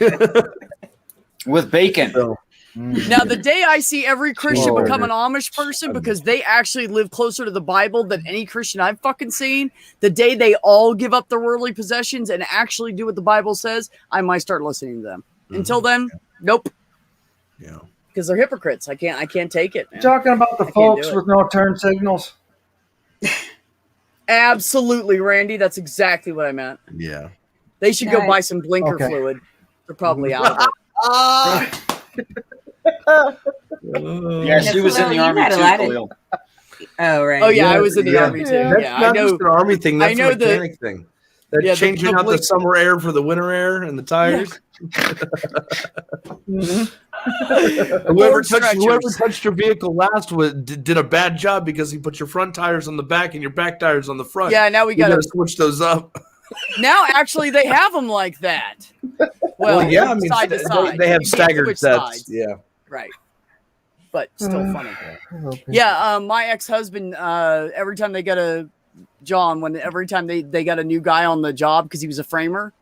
With bacon. so, Now, the day I see every Christian Oh, become an Amish person because they actually live closer to the Bible than any Christian I've fucking seen, the day they all give up their worldly possessions and actually do what the Bible says, I might start listening to them. Until then, nope, yeah. because they're hypocrites. I can't take it, man. Talking about the I can't folks do it. with no turn signals. Absolutely, Randy. That's exactly what I meant. Yeah. They should go Nice. buy some blinker Okay. fluid. They're probably out of it. Yeah, she was in the Khalil, army you had a too, lot of- Khalil. Oh, right. Oh yeah, I was in the army too. That's Yeah, I not know. just an army thing. That's I know a mechanic thing. That's yeah, the changing out the public- summer air for the winter air and the tires. Whoever Board touched stretchers. your vehicle last did a bad job because he put your front tires on the back and your back tires on the front. Yeah, now we you got got to to switch those up. Now, actually, they have them like that. Well, yeah, I mean, side to side. they have You can't staggered switch sets. sides. Yeah. Right. But still funny. Okay. Yeah, my ex-husband, every time they got every time they got a new guy on the job because he was a framer,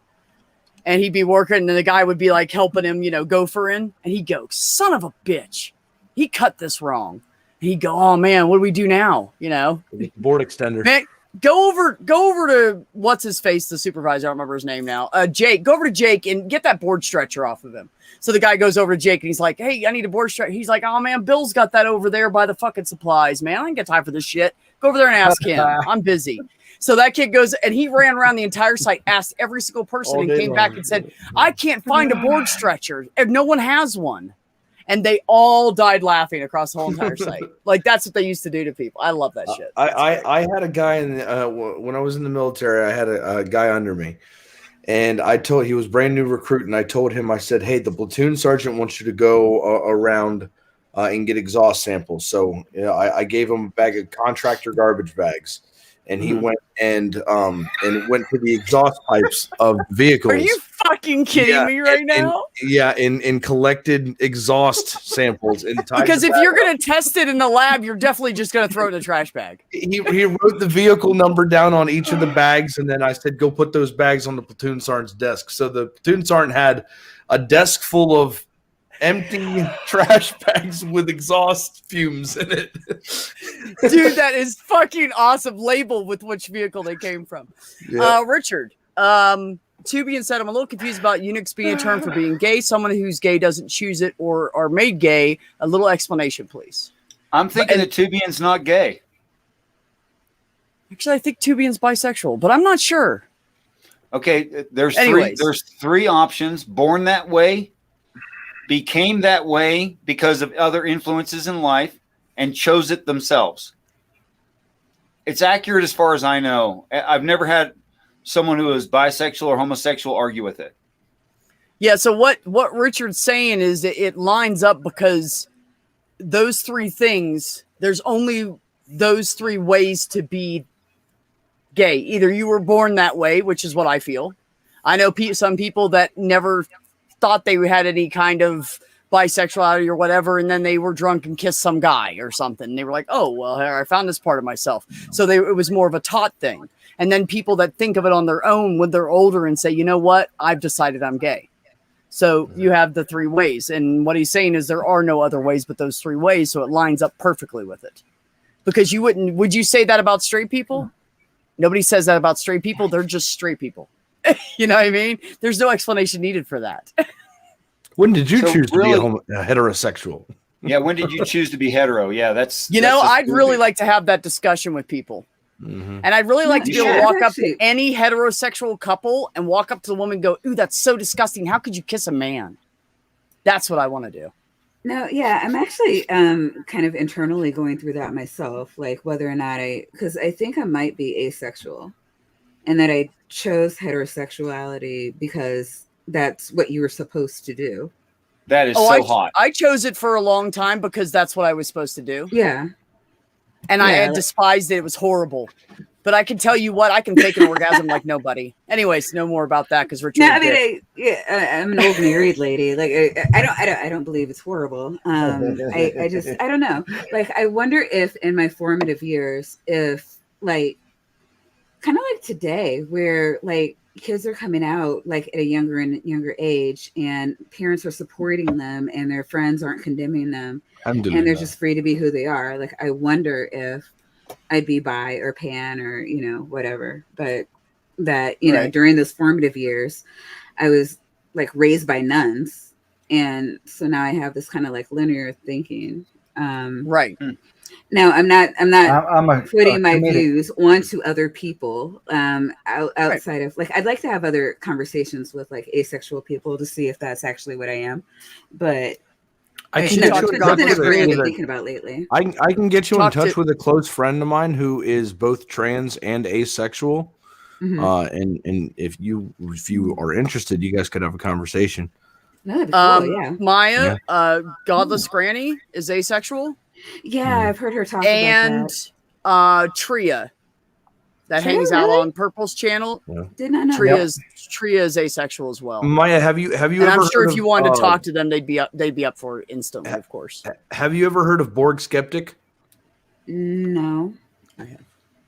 and he'd be working, and the guy would be like helping him, gophering, and he'd go, son of a bitch, he cut this wrong. And he'd go, oh man, what do we do now? Board extender. Man, go over to what's his face, the supervisor. I don't remember his name now. Jake. Go over to Jake and get that board stretcher off of him. So the guy goes over to Jake and he's like, "Hey, I need a board stretcher." He's like, "Oh man, Bill's got that over there by the fucking supplies, man. I ain't got time for this shit. Go over there and ask him. I'm busy." So that kid goes and he ran around the entire site, asked every single person, All and day came long. back and said, "I can't find a board stretcher. And no one has one." And they all died laughing across the whole entire site. Like that's what they used to do to people. I love that shit. I had a guy when I was in the military. I had a guy under me, and he was brand new recruit, and I told him, I said, "Hey, the platoon sergeant wants you to go around and get exhaust samples." So I gave him a bag of contractor garbage bags, and he went and went to the exhaust pipes of vehicles. Are you fucking kidding me right now? And collected exhaust samples and tied Because the if bag you're up. going to test it in the lab, you're definitely just going to throw it in a trash bag. He wrote the vehicle number down on each of the bags, and then I said, go put those bags on the platoon sergeant's desk. So the platoon sergeant had a desk full of empty trash bags with exhaust fumes in it. Dude, that is fucking awesome. Label with which vehicle they came from. Yeah. Richard, to being said, I'm a little confused about eunuchs being a term for being gay. Someone who's gay doesn't choose it or are made gay. A little explanation, please. I'm thinking that Tubian's not gay. Actually, I think Tubian's bisexual, but I'm not sure. Okay, there's Anyways. three options. Born that way, became that way because of other influences in life, and chose it themselves. It's accurate as far as I know. I've never had someone who is bisexual or homosexual argue with it. Yeah, so what Richard's saying is that it lines up because those three things, there's only those three ways to be gay. Either you were born that way, which is what I feel. I know some people that never thought they had any kind of bisexuality or whatever, and then they were drunk and kissed some guy or something. They were like, oh, well, I found this part of myself. So it was more of a taught thing. And then people that think of it on their own when they're older and say, you know what, I've decided I'm gay. So you have the three ways. And what he's saying is there are no other ways but those three ways. So it lines up perfectly with it. Because would you say that about straight people? Nobody says that about straight people. They're just straight people. You know what I mean? There's no explanation needed for that. When did you So choose to really- be a heterosexual? Yeah, when did you choose to be hetero? Yeah, that's You that's know, just I'd really goofy. like to have that discussion with people. Mm-hmm. And I'd really like to be able to Yeah, walk up to actually- any heterosexual couple and walk up to the woman and go, ooh, that's so disgusting. How could you kiss a man? That's what I want to do. No, yeah, I'm actually kind of internally going through that myself, like whether or not because I think I might be asexual, and that I chose heterosexuality because that's what you were supposed to do. That is I hot. I chose it for a long time because that's what I was supposed to do. Yeah, And I Yeah, had like- despised it. It was horrible. But I can tell you what, I can fake an orgasm like nobody. Anyways, no more about that because Richard. no, I mean, I'm an old married lady. Like, I don't believe it's horrible. I don't know. Like, I wonder if in my formative years, if like, kind of like today, where like kids are coming out like at a younger and younger age, and parents are supporting them, and their friends aren't condemning them, and they're just free to be who they are. Like, I wonder if I'd be bi or pan or, whatever. But that, Right. during those formative years, I was like raised by nuns. And so now I have this kind of like linear thinking. Right. Now I'm not I'm a putting my comedic. views onto other people outside of like, I'd like to have other conversations with like asexual people to see if that's actually what I am. But I can can talk get to you God something in I've touch really with been a- thinking about lately. I can get you in Talk touch to- with a close friend of mine who is both trans and asexual. Mhm. And if you are interested, you guys could have a conversation. No, that'd be cool, yeah. Maya, Godless Granny is asexual. Yeah, I've heard her talk And about that. Tria that Tria, hangs out really? on Purple's channel. Did not know. Tria that. is asexual as well. Maya, have you And ever I'm sure heard if you of, wanted to talk to them, they'd be up for it instantly, of course. have you ever heard of Borg Skeptic? No.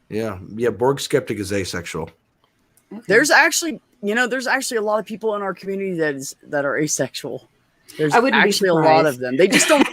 Yeah, Borg Skeptic is asexual. Okay. There's actually a lot of people in our community that are asexual. There's I wouldn't be actually a lot of surprised. them. They just don't.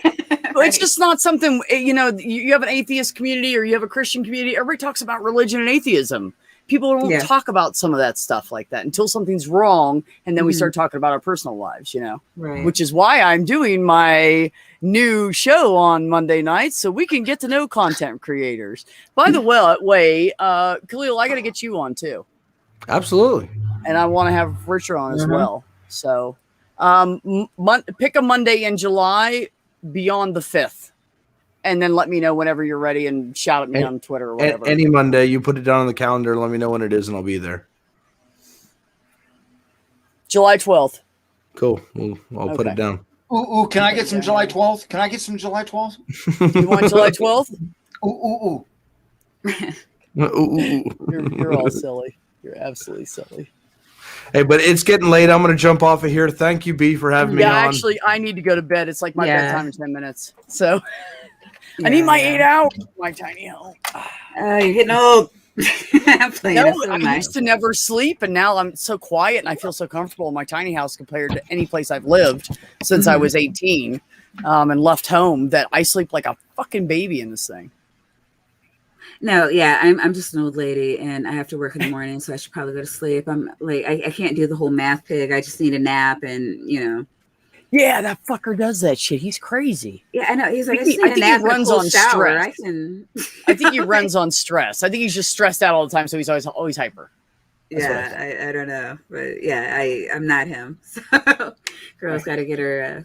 Right. It's just not something. You have an atheist community or you have a Christian community. Everybody talks about religion and atheism. People don't Yeah. talk about some of that stuff like that until something's wrong, and then we Mhm. start talking about our personal lives. Right. Which is why I'm doing my new show on Monday nights so we can get to know content creators. By the way, Khalil, I got to get you on too. Absolutely. And I want to have Richard on as Mhm. well. So pick a Monday in July beyond the 5th. And then let me know whenever you're ready and shout at me on Twitter or whatever. Any Monday, you put it down on the calendar. Let me know when it is, and I'll be there. July 12th. Cool. I'll put Okay. it down. Ooh, can I get some July 12th? Can I get some July 12th? You want July 12th? Ooh. You're all silly. You're absolutely silly. Hey, but it's getting late. I'm going to jump off of here. Thank you, B, for having me Yeah, on. actually, I need to go to bed. It's like my Yeah. bedtime in 10 minutes. So I need my 8 hours, my tiny home. You're getting old. I'm playing. No, So I am I. used to never sleep, and now I'm so quiet and I feel so comfortable in my tiny house compared to any place I've lived since I was 18 and left home that I sleep like a fucking baby in this thing. No, yeah, I'm just an old lady and I have to work in the morning, so I should probably go to sleep. I'm like, I can't do the whole math pig. I just need a nap, and Yeah, that fucker does that shit. He's crazy. yeah, I know. He's like, I think just he- need I a think he nap and a runs cold on shower. stress. I can. I think he runs on stress. I think he's just stressed out all the time, so he's always hyper. That's what I Yeah, I don't know, but yeah, I'm not him. So, girl's got to get her a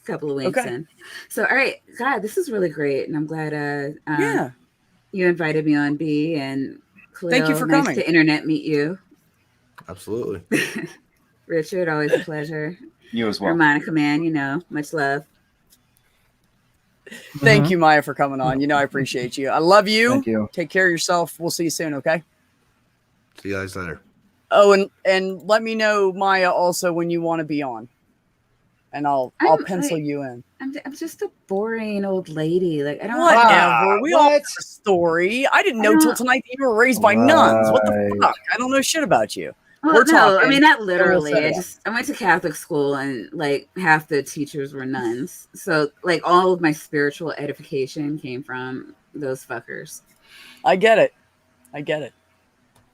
couple of winks Okay. in. So, all right, God, this is really great, and I'm glad Yeah. you invited me on, B, and Thank you Khalil, for nice coming. to internet meet you. Absolutely. Richard, always a pleasure. You as well. Harmonica man, much love. Thank you, Maya, for coming on. I appreciate you. I love you. Thank you. Take care of yourself. We'll see you soon, okay? See you guys later. Oh, and let me know, Maya, also when you want to be on. And I'll I'm, pencil like, you in. I'm just a boring old lady. Like I don't. Whatever. We all what? have a story. I didn't know I till don't- tonight that you were raised by nuns. What the Right. fuck? I don't know shit about you. Well, We're no, I talking, mean not and we'll literally. set it up. I went to Catholic school, and like half the teachers were nuns. So like all of my spiritual edification came from those fuckers. I get it. I get it.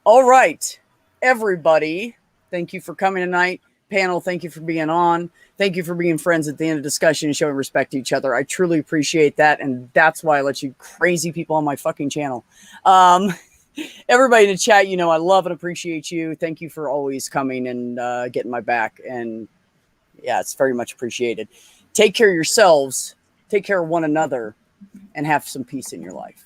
All right, everybody. Thank you for coming tonight. Panel, thank you for being on. Thank you for being friends at the end of discussion and showing respect to each other. I truly appreciate that. And that's why I let you crazy people on my fucking channel. Everybody in the chat, I love and appreciate you. Thank you for always coming and getting my back. And yeah, it's very much appreciated. Take care of yourselves. Take care of one another and have some peace in your life.